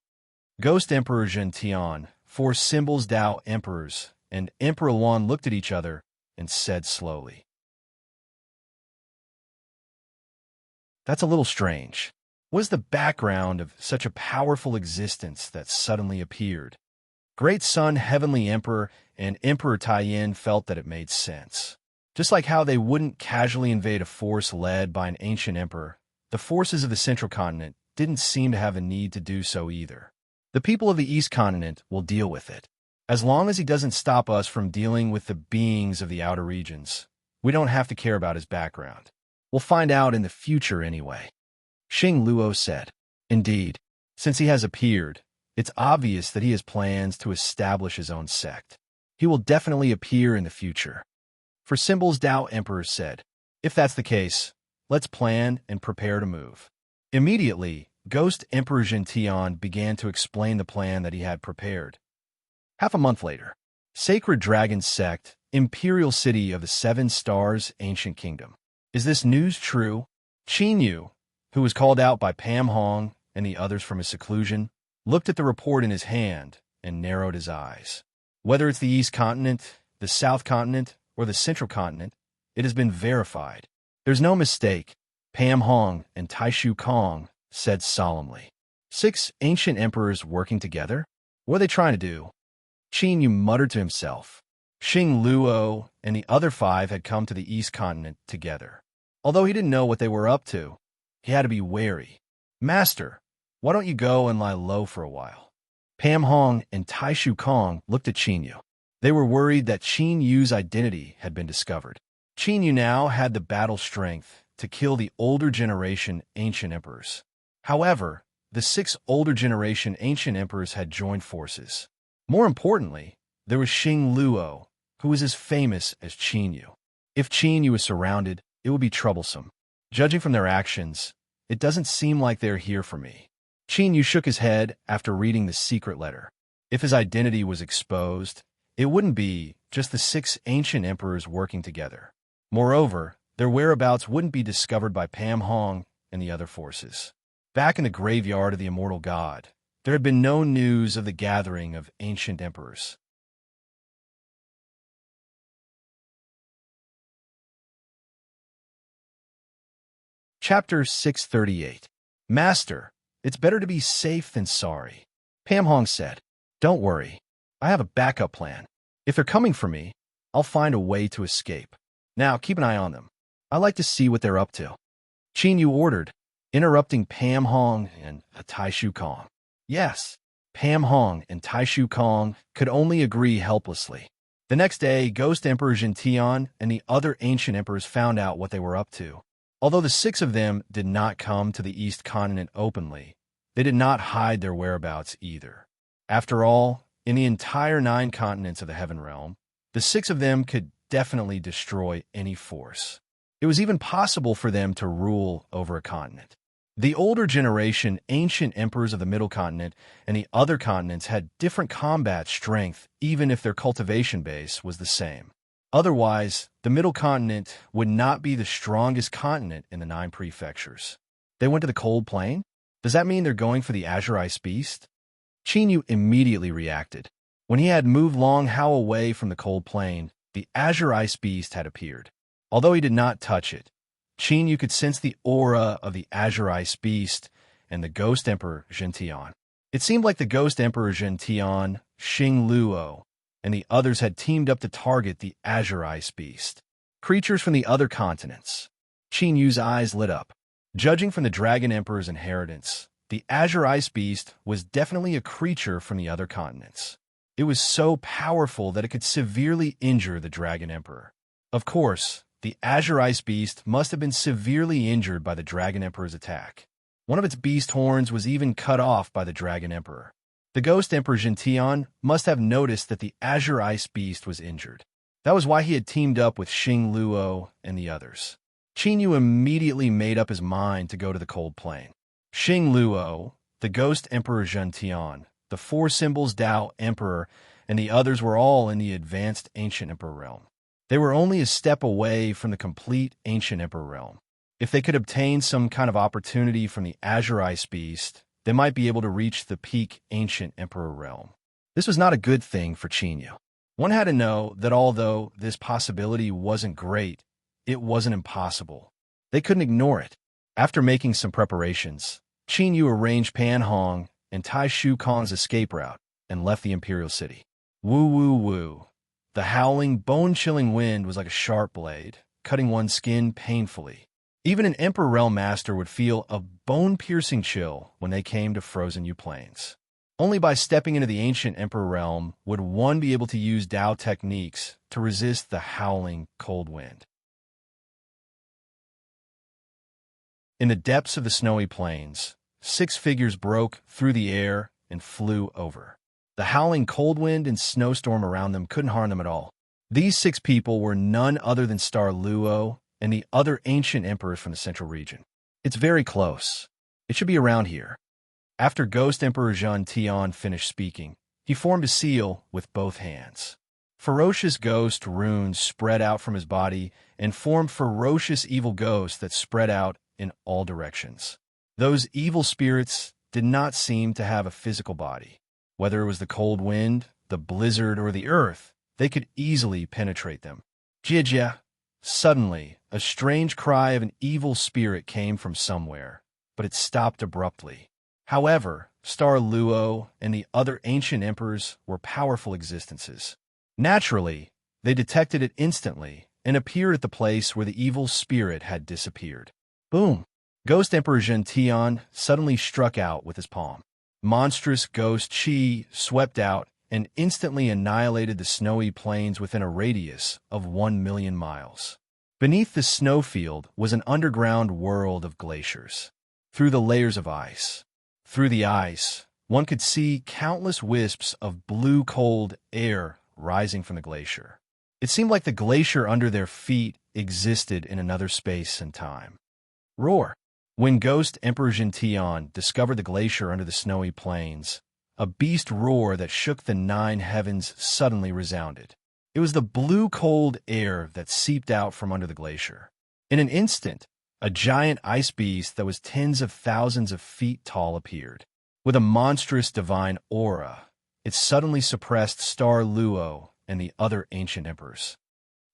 Ghost Emperor Zhentian, 4 symbols Tao Emperors, and Emperor Luan looked at each other and said slowly, "That's a little strange. What is the background of such a powerful existence that suddenly appeared?" Great Sun Heavenly Emperor and Emperor Taiyan felt that it made sense. Just like how they wouldn't casually invade a force led by an ancient emperor, the forces of the Central Continent didn't seem to have a need to do so either. The people of the East Continent will deal with it. As long as he doesn't stop us from dealing with the beings of the outer regions, we don't have to care about his background. We'll find out in the future anyway. Xing Luo said, "Indeed, since he has appeared, it's obvious that he has plans to establish his own sect. He will definitely appear in the future." For symbols, Tao Emperor said, "If that's the case, let's plan and prepare to move." Immediately, Ghost Emperor Jintian began to explain the plan that he had prepared. Half a month later, Sacred Dragon Sect, Imperial City of the 7 Stars, Ancient Kingdom. Is this news true? Qin Yu, who was called out by Pam Hong and the others from his seclusion, looked at the report in his hand and narrowed his eyes. Whether it's the East Continent, the South Continent, or the Central Continent, it has been verified. There's no mistake, Pam Hong and Taishu Kong said solemnly. 6 ancient emperors working together? What are they trying to do? Qin Yu muttered to himself. Xing Luo and the other 5 had come to the East Continent together. Although he didn't know what they were up to, he had to be wary. "Master, why don't you go and lie low for a while?" Pam Hong and Tai Shu Kong looked at Qin Yu. They were worried that Qin Yu's identity had been discovered. Qin Yu now had the battle strength to kill the older generation ancient emperors. However, the 6 older generation ancient emperors had joined forces. More importantly, there was Xing Luo, who was as famous as Qin Yu. If Qin Yu was surrounded, it would be troublesome. Judging from their actions, it doesn't seem like they're here for me. Qin Yu shook his head after reading the secret letter. If his identity was exposed, it wouldn't be just the 6 ancient emperors working together. Moreover, their whereabouts wouldn't be discovered by Pam Hong and the other forces. Back in the graveyard of the immortal god, there had been no news of the gathering of ancient emperors. Chapter 638. Master, it's better to be safe than sorry. Pam Hong said, "Don't worry. I have a backup plan. If they're coming for me, I'll find a way to escape. Now keep an eye on them. I like to see what they're up to." Qin Yu ordered, interrupting Pam Hong and Tai Shu Kong. Yes, Pam Hong and Tai Shu Kong could only agree helplessly. The next day, Ghost Emperor Jin Tian and the other ancient emperors found out what they were up to. Although the 6 of them did not come to the East Continent openly, they did not hide their whereabouts either. After all, in the entire 9 continents of the Heaven Realm, the 6 of them could definitely destroy any force. It was even possible for them to rule over a continent. The older generation ancient emperors of the Middle Continent and the other continents had different combat strength, even if their cultivation base was the same. Otherwise, the Middle Continent would not be the strongest continent in the 9 prefectures. They went to the Cold Plain? Does that mean they're going for the Azure Ice Beast? Qin Yu immediately reacted. When he had moved Long Hao away from the Cold Plain, the Azure Ice Beast had appeared. Although he did not touch it, Qin Yu could sense the aura of the Azure Ice Beast and the Ghost Emperor Jin Tian. It seemed like the Ghost Emperor Jin Tian, Xing Luo, and the others had teamed up to target the Azure Ice Beast. Creatures from the other continents. Qin Yu's eyes lit up. Judging from the Dragon Emperor's inheritance, the Azure Ice Beast was definitely a creature from the other continents. It was so powerful that it could severely injure the Dragon Emperor. Of course, the Azure Ice Beast must have been severely injured by the Dragon Emperor's attack. One of its beast horns was even cut off by the Dragon Emperor. The Ghost Emperor Jin Tian must have noticed that the Azure Ice Beast was injured. That was why he had teamed up with Xing Luo and the others. Qin Yu immediately made up his mind to go to the Cold Plain. Xing Luo, the Ghost Emperor Jin Tian, the 4 Symbols Dao Emperor, and the others were all in the advanced Ancient Emperor realm. They were only a step away from the complete Ancient Emperor realm. If they could obtain some kind of opportunity from the Azure Ice Beast, they might be able to reach the peak Ancient Emperor realm. This was not a good thing for Qin Yu. One had to know that although this possibility wasn't great, it wasn't impossible. They couldn't ignore it. After making some preparations, Qin Yu arranged Pan Hong and Tai Shu Kong's escape route and left the Imperial City. Woo woo woo. The howling, bone-chilling wind was like a sharp blade, cutting one's skin painfully. Even an Emperor Realm Master would feel a bone-piercing chill when they came to Frozen Yu Plains. Only by stepping into the Ancient Emperor Realm would one be able to use Dao techniques to resist the howling, cold wind. In the depths of the snowy plains, 6 figures broke through the air and flew over. The howling cold wind and snowstorm around them couldn't harm them at all. These 6 people were none other than Star Luo and the other ancient emperors from the central region. It's very close. It should be around here. After Ghost Emperor Jin Tian finished speaking, he formed a seal with both hands. Ferocious ghost runes spread out from his body and formed ferocious evil ghosts that spread out in all directions. Those evil spirits did not seem to have a physical body. Whether it was the cold wind, the blizzard, or the earth, they could easily penetrate them. Jia. Suddenly, a strange cry of an evil spirit came from somewhere, but it stopped abruptly. However, Star Luo and the other ancient emperors were powerful existences. Naturally, they detected it instantly and appeared at the place where the evil spirit had disappeared. Boom! Ghost Emperor Jin Tian suddenly struck out with his palm. monstrous ghost Qi swept out and instantly annihilated the snowy plains within a radius of 1,000,000 miles. Beneath the snowfield was an underground world of glaciers. Through the layers of ice, one could see countless wisps of blue cold air rising from the glacier. It seemed like the glacier under their feet existed in another space and time. Roar! When Ghost Emperor Gentian discovered the glacier under the snowy plains, a beast roar that shook the 9 heavens suddenly resounded. It was the blue cold air that seeped out from under the glacier. In an instant, a giant ice beast that was tens of thousands of feet tall appeared. With a monstrous divine aura, it suddenly suppressed Star Luo and the other ancient emperors.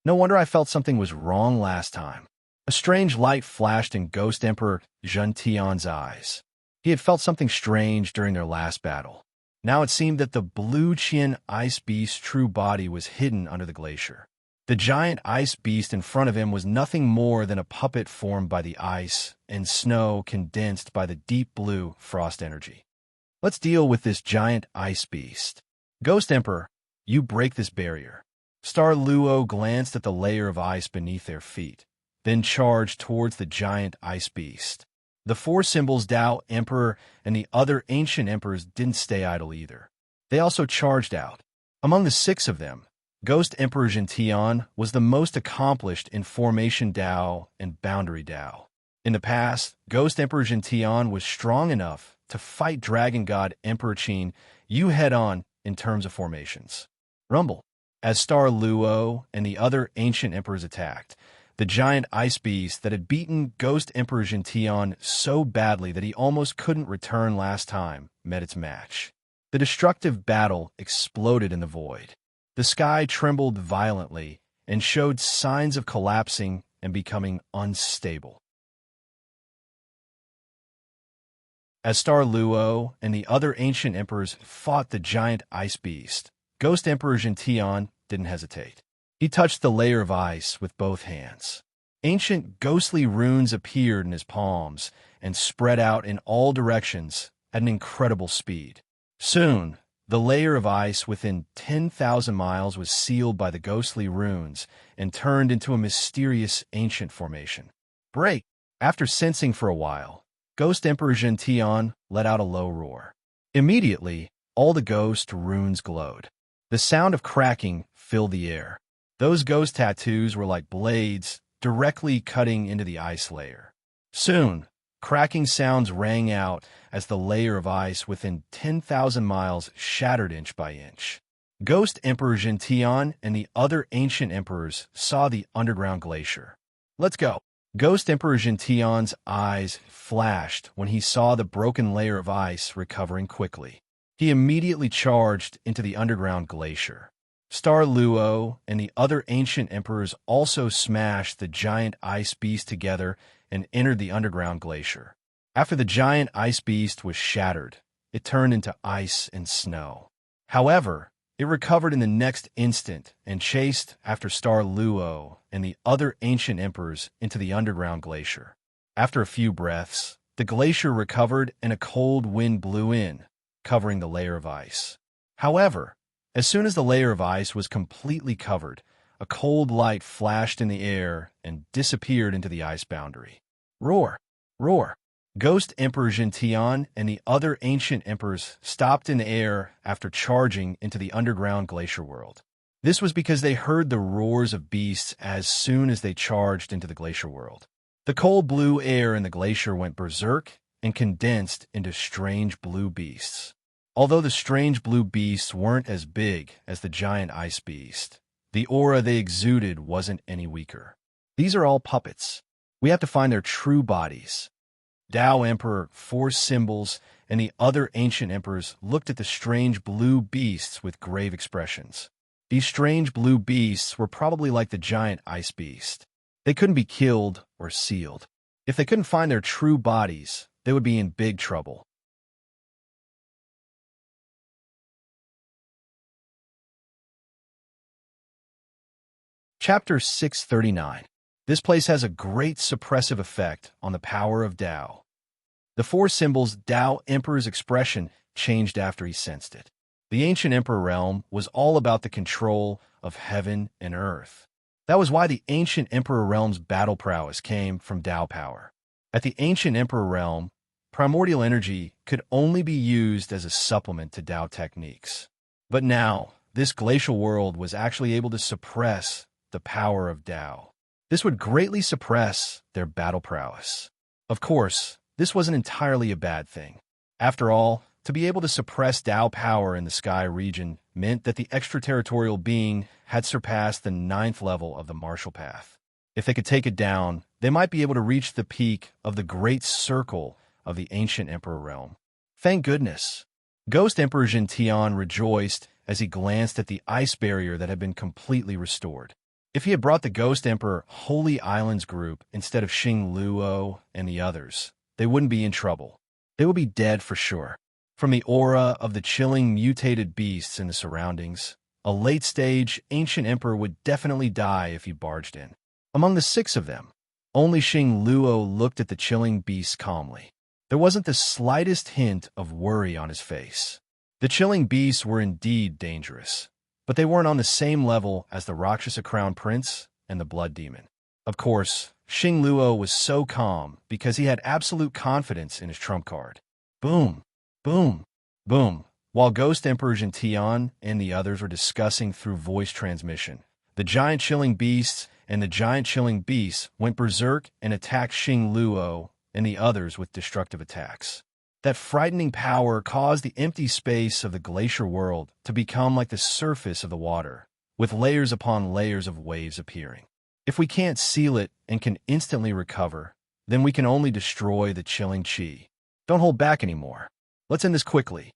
No wonder I felt something was wrong last time. A strange light flashed in Ghost Emperor Gentian's eyes. He had felt something strange during their last battle. Now it seemed that the blue Qian ice beast's true body was hidden under the glacier. The giant ice beast in front of him was nothing more than a puppet formed by the ice and snow condensed by the deep blue frost energy. Let's deal with this giant ice beast. Ghost Emperor, you break this barrier. Star Luo glanced at the layer of ice beneath their feet, then charged towards the giant ice beast. The 4 symbols Tao Emperor and the other ancient emperors didn't stay idle either. They also charged out. Among the 6 of them, Ghost Emperor Gentian was the most accomplished in Formation Tao and Boundary Tao. In the past, Ghost Emperor Gentian was strong enough to fight Dragon God Emperor Qin Yu head-on in terms of formations. Rumble. As Star Luo and the other ancient emperors attacked, the giant ice beast that had beaten Ghost Emperor Gentian so badly that he almost couldn't return last time met its match. The destructive battle exploded in the void. The sky trembled violently and showed signs of collapsing and becoming unstable. As Star Luo and the other ancient emperors fought the giant ice beast, Ghost Emperor Gentian didn't hesitate. He touched the layer of ice with both hands. Ancient ghostly runes appeared in his palms and spread out in all directions at an incredible speed. Soon, the layer of ice within 10,000 miles was sealed by the ghostly runes and turned into a mysterious ancient formation. Break! After sensing for a while, Ghost Emperor Gentian let out a low roar. Immediately, all the ghost runes glowed. The sound of cracking filled the air. Those ghost tattoos were like blades directly cutting into the ice layer. Soon, cracking sounds rang out as the layer of ice within 10,000 miles shattered inch by inch. Ghost Emperor Gentian and the other ancient emperors saw the underground glacier. Let's go! Ghost Emperor Gentian's eyes flashed when he saw the broken layer of ice recovering quickly. He immediately charged into the underground glacier. Star Luo and the other ancient emperors also smashed the giant ice beast together and entered the underground glacier. After the giant ice beast was shattered, it turned into ice and snow. However, it recovered in the next instant and chased after Star Luo and the other ancient emperors into the underground glacier. After a few breaths, the glacier recovered and a cold wind blew in, covering the layer of ice. However, as soon as the layer of ice was completely covered, a cold light flashed in the air and disappeared into the ice boundary. Roar! Roar! Ghost Emperor Gentian and the other ancient emperors stopped in the air after charging into the underground glacier world. This was because they heard the roars of beasts as soon as they charged into the glacier world. The cold blue air in the glacier went berserk and condensed into strange blue beasts. Although the strange blue beasts weren't as big as the giant ice beast, the aura they exuded wasn't any weaker. These are all puppets. We have to find their true bodies. Tao Emperor, 4 symbols, and the other ancient emperors looked at the strange blue beasts with grave expressions. These strange blue beasts were probably like the giant ice beast. They couldn't be killed or sealed. If they couldn't find their true bodies, they would be in big trouble. Chapter 639. This place has a great suppressive effect on the power of Tao. The 4 symbols Tao Emperor's expression changed after he sensed it. The ancient Emperor realm was all about the control of heaven and earth. That was why the ancient Emperor realm's battle prowess came from Tao power. At the ancient Emperor realm, primordial energy could only be used as a supplement to Tao techniques. But now, this glacial world was actually able to suppress the power of Tao. This would greatly suppress their battle prowess. Of course, this wasn't entirely a bad thing. After all, to be able to suppress Tao power in the sky region meant that the extraterritorial being had surpassed the 9th level of the martial path. If they could take it down, they might be able to reach the peak of the great circle of the ancient Emperor realm. Thank goodness. Ghost Emperor Jin Tian rejoiced as he glanced at the ice barrier that had been completely restored. If he had brought the Ghost Emperor Holy Islands group instead of Xing Luo and the others, they wouldn't be in trouble. They would be dead for sure. From the aura of the chilling mutated beasts in the surroundings, a late-stage ancient emperor would definitely die if he barged in. Among the 6 of them, only Xing Luo looked at the chilling beasts calmly. There wasn't the slightest hint of worry on his face. The chilling beasts were indeed dangerous, but they weren't on the same level as the Rakshasa Crown Prince and the Blood Demon. Of course, Xing Luo was so calm because he had absolute confidence in his trump card. Boom, boom, boom. While Ghost Emperor Jin Tian and the others were discussing through voice transmission, the giant chilling beasts and the giant chilling beasts went berserk and attacked Xing Luo and the others with destructive attacks. That frightening power caused the empty space of the glacier world to become like the surface of the water, with layers upon layers of waves appearing. If we can't seal it and can instantly recover, then we can only destroy the chilling chi. Don't hold back anymore. Let's end this quickly,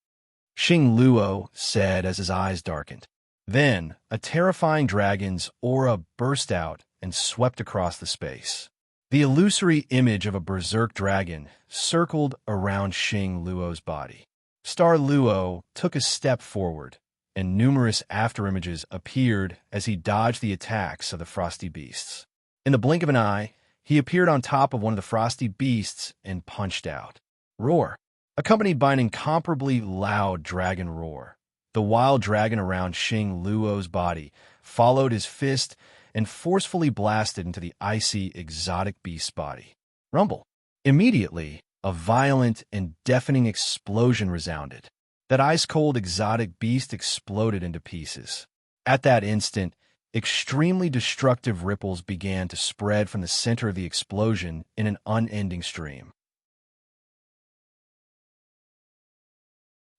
Xing Luo said as his eyes darkened. Then, a terrifying dragon's aura burst out and swept across the space. The illusory image of a berserk dragon circled around Xing Luo's body. Star Luo took a step forward, and numerous afterimages appeared as he dodged the attacks of the frosty beasts. In the blink of an eye, he appeared on top of one of the frosty beasts and punched out. Roar! Accompanied by an incomparably loud dragon roar, the wild dragon around Xing Luo's body followed his fist and forcefully blasted into the icy, exotic beast's body. Rumble! Immediately, a violent and deafening explosion resounded. That ice-cold exotic beast exploded into pieces. At that instant, extremely destructive ripples began to spread from the center of the explosion in an unending stream.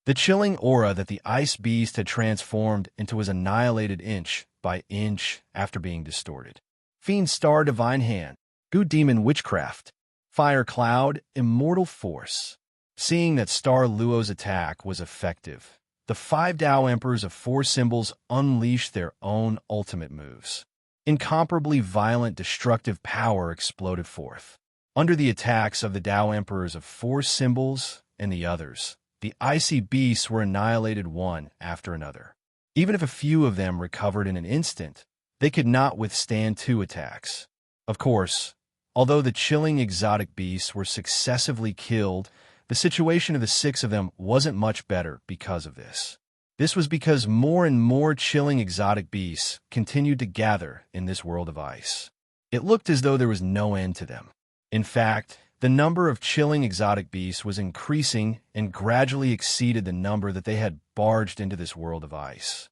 The chilling aura that the ice beast had transformed into was annihilated inch by inch after being distorted. Fiend Star Divine Hand, Goo Demon Witchcraft, Fire Cloud, Immortal Force. Seeing that Star Luo's attack was effective, the 5 Tao Emperors of 4 symbols unleashed their own ultimate moves. Incomparably violent destructive power exploded forth. Under the attacks of the Tao Emperors of 4 symbols and the others, the icy beasts were annihilated one after another. Even if a few of them recovered in an instant, they could not withstand 2 attacks. Of course, although the chilling exotic beasts were successively killed, the situation of the 6 of them wasn't much better because of this. This was because more and more chilling exotic beasts continued to gather in this world of ice. It looked as though there was no end to them. In fact, the number of chilling exotic beasts was increasing and gradually exceeded the number that they had barged into this world of ice.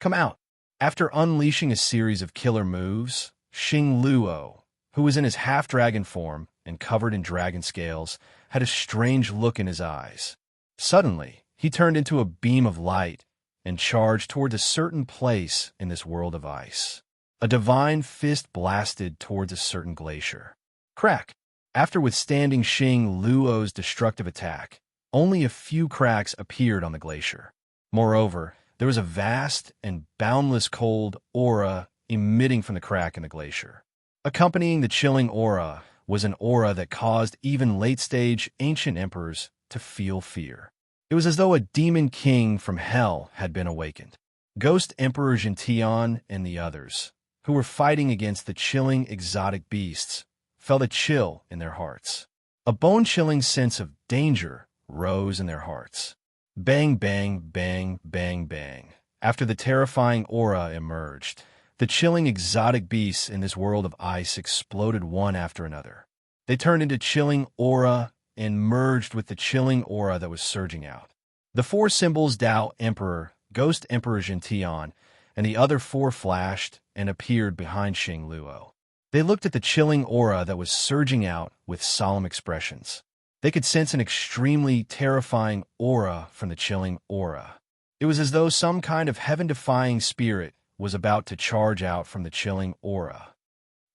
Come out! After unleashing a series of killer moves, Xing Luo, who was in his half-dragon form and covered in dragon scales, had a strange look in his eyes. Suddenly, he turned into a beam of light and charged towards a certain place in this world of ice. A divine fist blasted towards a certain glacier. Crack! After withstanding Xing Luo's destructive attack, only a few cracks appeared on the glacier. Moreover, there was a vast and boundless cold aura emitting from the crack in the glacier. Accompanying the chilling aura was an aura that caused even late-stage ancient emperors to feel fear. It was as though a demon king from hell had been awakened. Ghost Emperor Jin Tian and the others, who were fighting against the chilling exotic beasts, felt a chill in their hearts. A bone-chilling sense of danger rose in their hearts. Bang, bang, bang, bang, bang. After the terrifying aura emerged, the chilling exotic beasts in this world of ice exploded one after another. They turned into chilling aura and merged with the chilling aura that was surging out. The four symbols Tao Emperor, Ghost Emperor Gentian, and the other four flashed and appeared behind Xing Luo. They looked at the chilling aura that was surging out with solemn expressions. They could sense an extremely terrifying aura from the chilling aura. It was as though some kind of heaven-defying spirit was about to charge out from the chilling aura.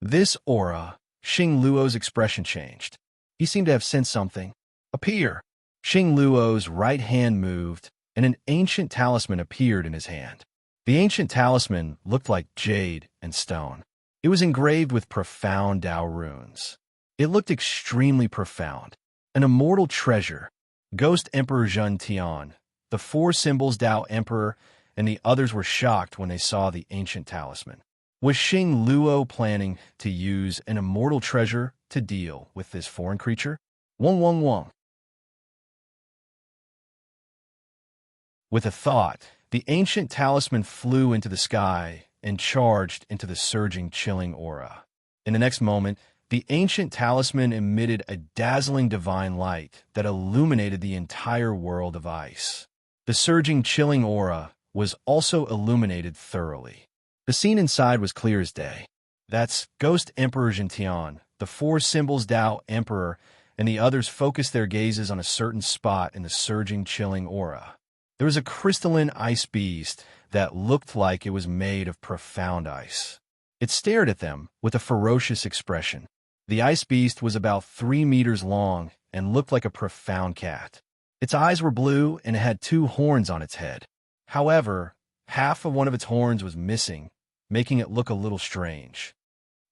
This aura, Xing Luo's expression changed. He seemed to have sensed something. Appear! Xing Luo's right hand moved, and an ancient talisman appeared in his hand. The ancient talisman looked like jade and stone. It was engraved with profound Tao runes. It looked extremely profound. An immortal treasure. Ghost Emperor Zhen Tian, the four symbols Tao Emperor, and the others were shocked when they saw the ancient talisman. Was Xing Luo planning to use an immortal treasure to deal with this foreign creature? Wong wong wong. With a thought, the ancient talisman flew into the sky and charged into the surging, chilling aura. In the next moment, the ancient talisman emitted a dazzling divine light that illuminated the entire world of ice. The surging, chilling aura was also illuminated thoroughly. The scene inside was clear as day. That's Ghost Emperor Gentian, the four symbols Tao Emperor, and the others focused their gazes on a certain spot in the surging, chilling aura. There was a crystalline ice beast that looked like it was made of profound ice. It stared at them with a ferocious expression. The ice beast was about 3 meters long and looked like a profound cat. Its eyes were blue and it had 2 horns on its head. However, half of one of its horns was missing, making it look a little strange.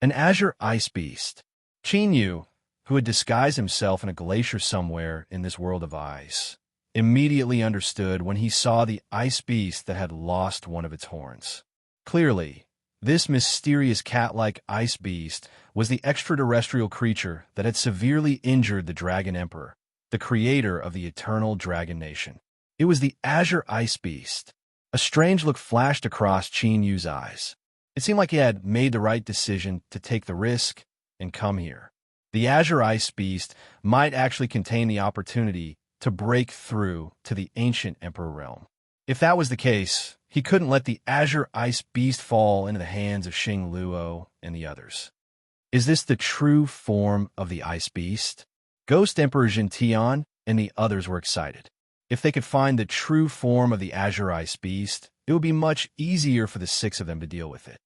An azure ice beast. Qin Yu, who had disguised himself in a glacier somewhere in this world of ice, immediately understood when he saw the ice beast that had lost one of its horns. Clearly, this mysterious cat-like ice beast was the extraterrestrial creature that had severely injured the Dragon Emperor, the creator of the eternal Dragon Nation. It was the Azure Ice Beast. A strange look flashed across Qin Yu's eyes. It seemed like he had made the right decision to take the risk and come here. The Azure Ice Beast might actually contain the opportunity to break through to the ancient Emperor realm. If that was the case, he couldn't let the Azure Ice Beast fall into the hands of Xing Luo and the others. Is this the true form of the Ice Beast? Ghost Emperor Gentian and the others were excited. If they could find the true form of the Azure Ice Beast, it would be much easier for the 6 of them to deal with it.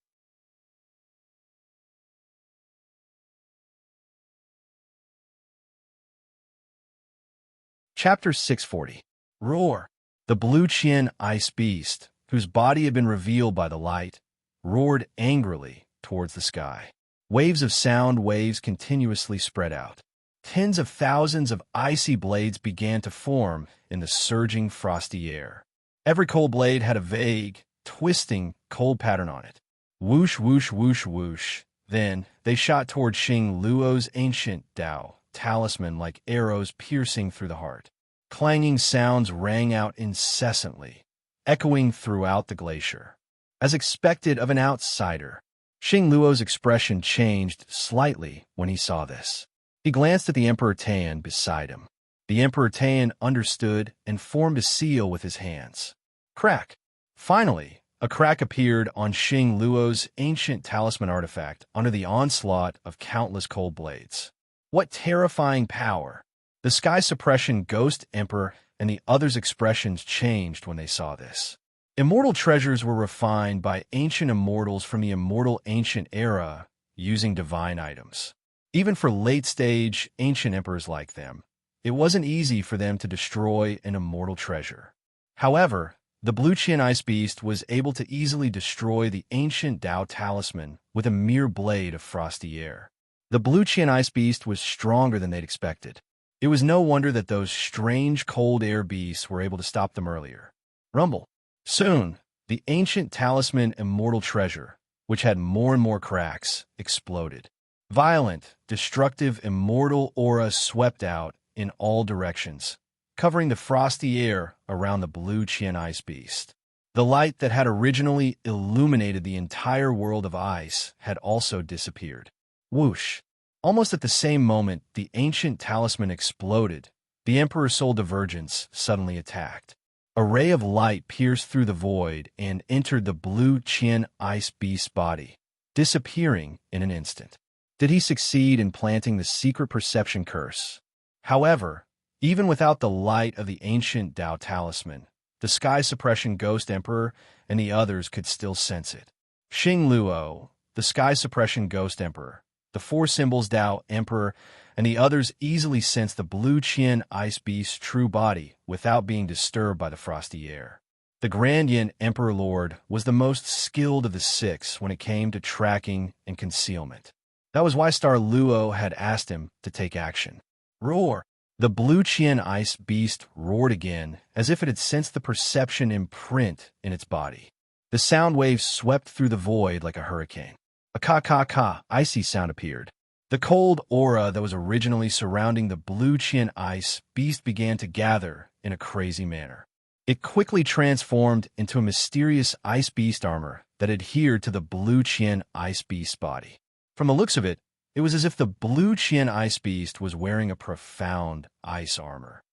Chapter 640. Roar. The Blue Qian Ice Beast, whose body had been revealed by the light, roared angrily towards the sky. Waves of sound waves continuously spread out. Tens of thousands of icy blades began to form in the surging, frosty air. Every cold blade had a vague, twisting, cold pattern on it. Whoosh, whoosh, whoosh, whoosh. Then they shot toward Xing Luo's ancient Tao talisman like arrows piercing through the heart. Clanging sounds rang out incessantly, echoing throughout the glacier. As expected of an outsider, Xing Luo's expression changed slightly when he saw this. He glanced at the Emperor Tan beside him. The Emperor Tan understood and formed a seal with his hands. Crack! Finally, a crack appeared on Xing Luo's ancient talisman artifact under the onslaught of countless cold blades. What terrifying power! The Sky Suppression Ghost Emperor and the others' expressions changed when they saw this. Immortal treasures were refined by ancient immortals from the immortal ancient era using divine items. Even for late-stage ancient emperors like them, it wasn't easy for them to destroy an immortal treasure. However, the Blue Qian Ice Beast was able to easily destroy the ancient Tao talisman with a mere blade of frosty air. The Blue Qian Ice Beast was stronger than they'd expected. It was no wonder that those strange cold air beasts were able to stop them earlier. Rumble. Soon, the ancient talisman immortal treasure, which had more and more cracks, exploded. Violent, destructive, immortal aura swept out in all directions, covering the frosty air around the blue Qian ice beast. The light that had originally illuminated the entire world of ice had also disappeared. Whoosh! Almost at the same moment, the ancient talisman exploded. The Emperor's soul divergence suddenly attacked. A ray of light pierced through the void and entered the blue Qian ice beast's body, disappearing in an instant. Did he succeed in planting the secret perception curse? However, even without the light of the ancient Dao talisman, the Sky Suppression Ghost Emperor and the others could still sense it. Xing Luo, the Sky Suppression Ghost Emperor, the Four Symbols Dao Emperor, and the others easily sensed the blue Qian ice beast's true body without being disturbed by the frosty air. The Grand Yin Emperor Lord was the most skilled of the six when it came to tracking and concealment. That was why Star Luo had asked him to take action. Roar! The blue Qian ice beast roared again, as if it had sensed the perception imprint in its body. The sound waves swept through the void like a hurricane. A ka-ka-ka icy sound appeared. The cold aura that was originally surrounding the blue Qian ice beast began to gather in a crazy manner. It quickly transformed into a mysterious ice beast armor that adhered to the blue Qian ice beast's body. From the looks of it, it was as if the blue Qian ice beast was wearing a profound ice armor.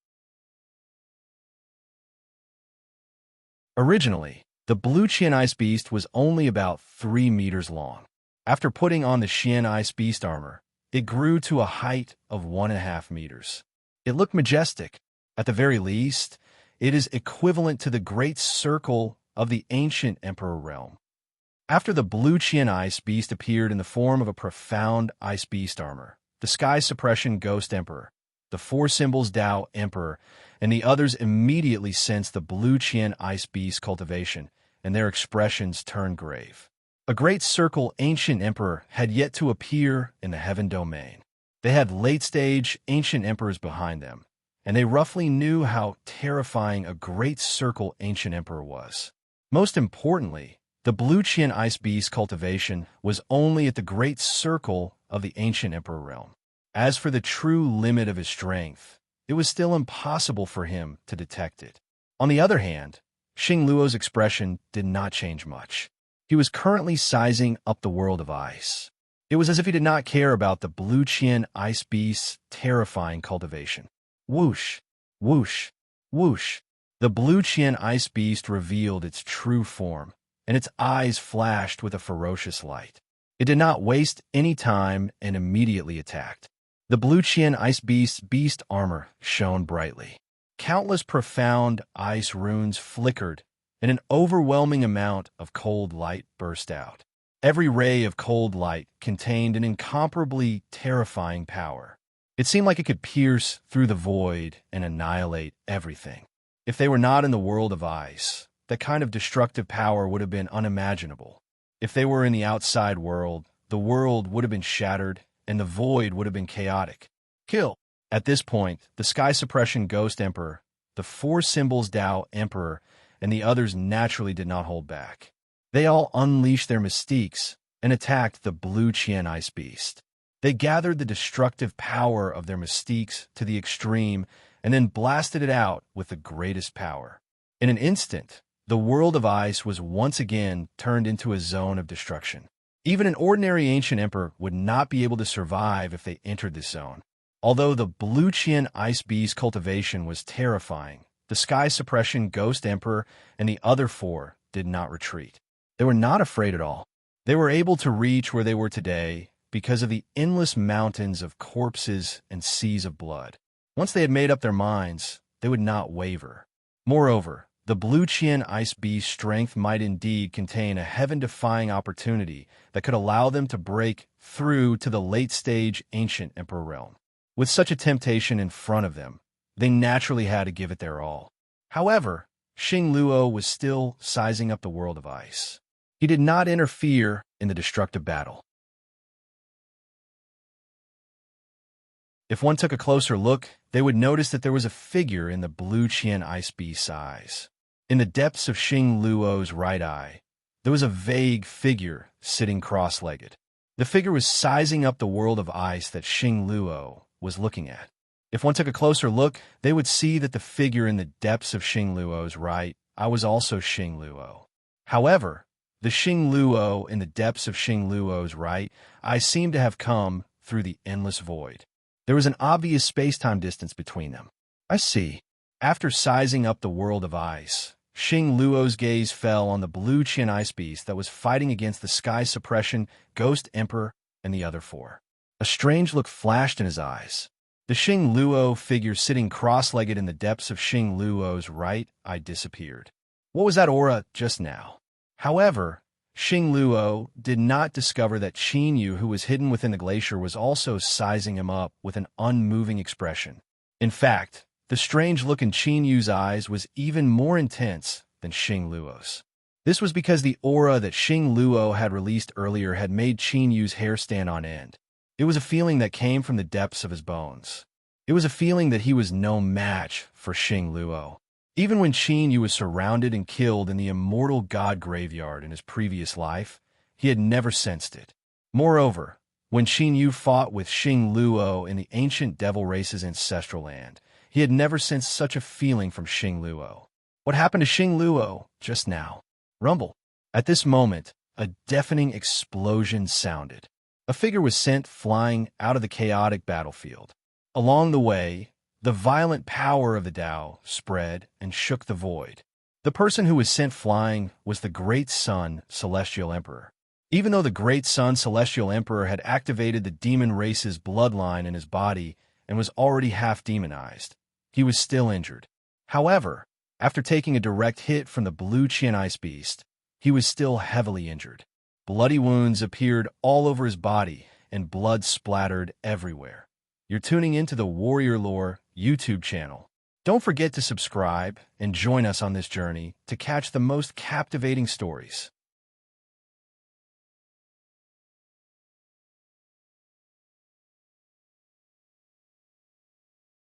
Originally, the blue Qian ice beast was only about 3 meters long. After putting on the Qian ice beast armor, it grew to a height of 1.5 meters. It looked majestic. At the very least, it is equivalent to the great circle of the ancient Emperor realm. After the blue Qian ice beast appeared in the form of a profound ice beast armor, the Sky Suppression Ghost Emperor, the Four Symbols Dao Emperor, and the others immediately sensed the blue Qian ice beast cultivation, and their expressions turned grave. A great circle ancient emperor had yet to appear in the heaven domain. They had late-stage ancient emperors behind them, and they roughly knew how terrifying a great circle ancient emperor was. Most importantly, the blue Qian ice beast cultivation was only at the great circle of the ancient emperor realm. As for the true limit of his strength, it was still impossible for him to detect it. On the other hand, Xing Luo's expression did not change much. He was currently sizing up the world of ice. It was as if he did not care about the blue Qian ice beast's terrifying cultivation. Whoosh, whoosh, whoosh. The blue Qian ice beast revealed its true form, and its eyes flashed with a ferocious light. It did not waste any time and immediately attacked. The blue Qian ice beast's beast armor shone brightly. Countless profound ice runes flickered, and an overwhelming amount of cold light burst out. Every ray of cold light contained an incomparably terrifying power. It seemed like it could pierce through the void and annihilate everything. If they were not in the world of ice, that kind of destructive power would have been unimaginable. If they were in the outside world, the world would have been shattered, and the void would have been chaotic. Kill! At this point, the Sky Suppression Ghost Emperor, the Four Symbols Dao Emperor, and the others naturally did not hold back. They all unleashed their mystiques and attacked the blue Qian ice beast. They gathered the destructive power of their mystiques to the extreme and then blasted it out with the greatest power. In an instant, the world of ice was once again turned into a zone of destruction. Even an ordinary ancient emperor would not be able to survive if they entered this zone. Although the blue Qian ice beast cultivation was terrifying, the Sky Suppression Ghost Emperor and the other four did not retreat. They were not afraid at all. They were able to reach where they were today because of the endless mountains of corpses and seas of blood. Once they had made up their minds, they would not waver. Moreover, the blue Qian ice beast's strength might indeed contain a heaven-defying opportunity that could allow them to break through to the late-stage ancient emperor realm. With such a temptation in front of them, they naturally had to give it their all. However, Xing Luo was still sizing up the world of ice. He did not interfere in the destructive battle. If one took a closer look, they would notice that there was a figure in the blue Qian ice beast's eyes. In the depths of Xing Luo's right eye, there was a vague figure sitting cross-legged. The figure was sizing up the world of ice that Xing Luo was looking at. If one took a closer look, they would see that the figure in the depths of Xing Luo's right eye was also Xing Luo. However, the Xing Luo in the depths of Xing Luo's right eye seemed to have come through the endless void. There was an obvious space-time distance between them. I see. After sizing up the world of ice, Xing Luo's gaze fell on the blue Qian ice beast that was fighting against the sky suppression, Ghost Emperor, and the other four. A strange look flashed in his eyes. The Xing Luo figure sitting cross-legged in the depths of Xing Luo's right eye disappeared. What was that aura just now? However, Xing Luo did not discover that Qin Yu, who was hidden within the glacier, was also sizing him up with an unmoving expression. In fact, the strange look in Qin Yu's eyes was even more intense than Xing Luo's. This was because the aura that Xing Luo had released earlier had made Qin Yu's hair stand on end. It was a feeling that came from the depths of his bones. It was a feeling that he was no match for Xing Luo. Even when Qin Yu was surrounded and killed in the immortal god graveyard in his previous life, he had never sensed it. Moreover, when Qin Yu fought with Xing Luo in the ancient devil race's ancestral land, he had never sensed such a feeling from Xing Luo. What happened to Xing Luo just now? Rumble. At this moment, a deafening explosion sounded. A figure was sent flying out of the chaotic battlefield. Along the way, the violent power of the Tao spread and shook the void. The person who was sent flying was the Great Sun Celestial Emperor. Even though the Great Sun Celestial Emperor had activated the demon race's bloodline in his body and was already half demonized, he was still injured. However, after taking a direct hit from the blue Qian ice beast, he was still heavily injured. Bloody wounds appeared all over his body and blood splattered everywhere. You're tuning into the Warrior Lore YouTube channel. Don't forget to subscribe and join us on this journey to catch the most captivating stories.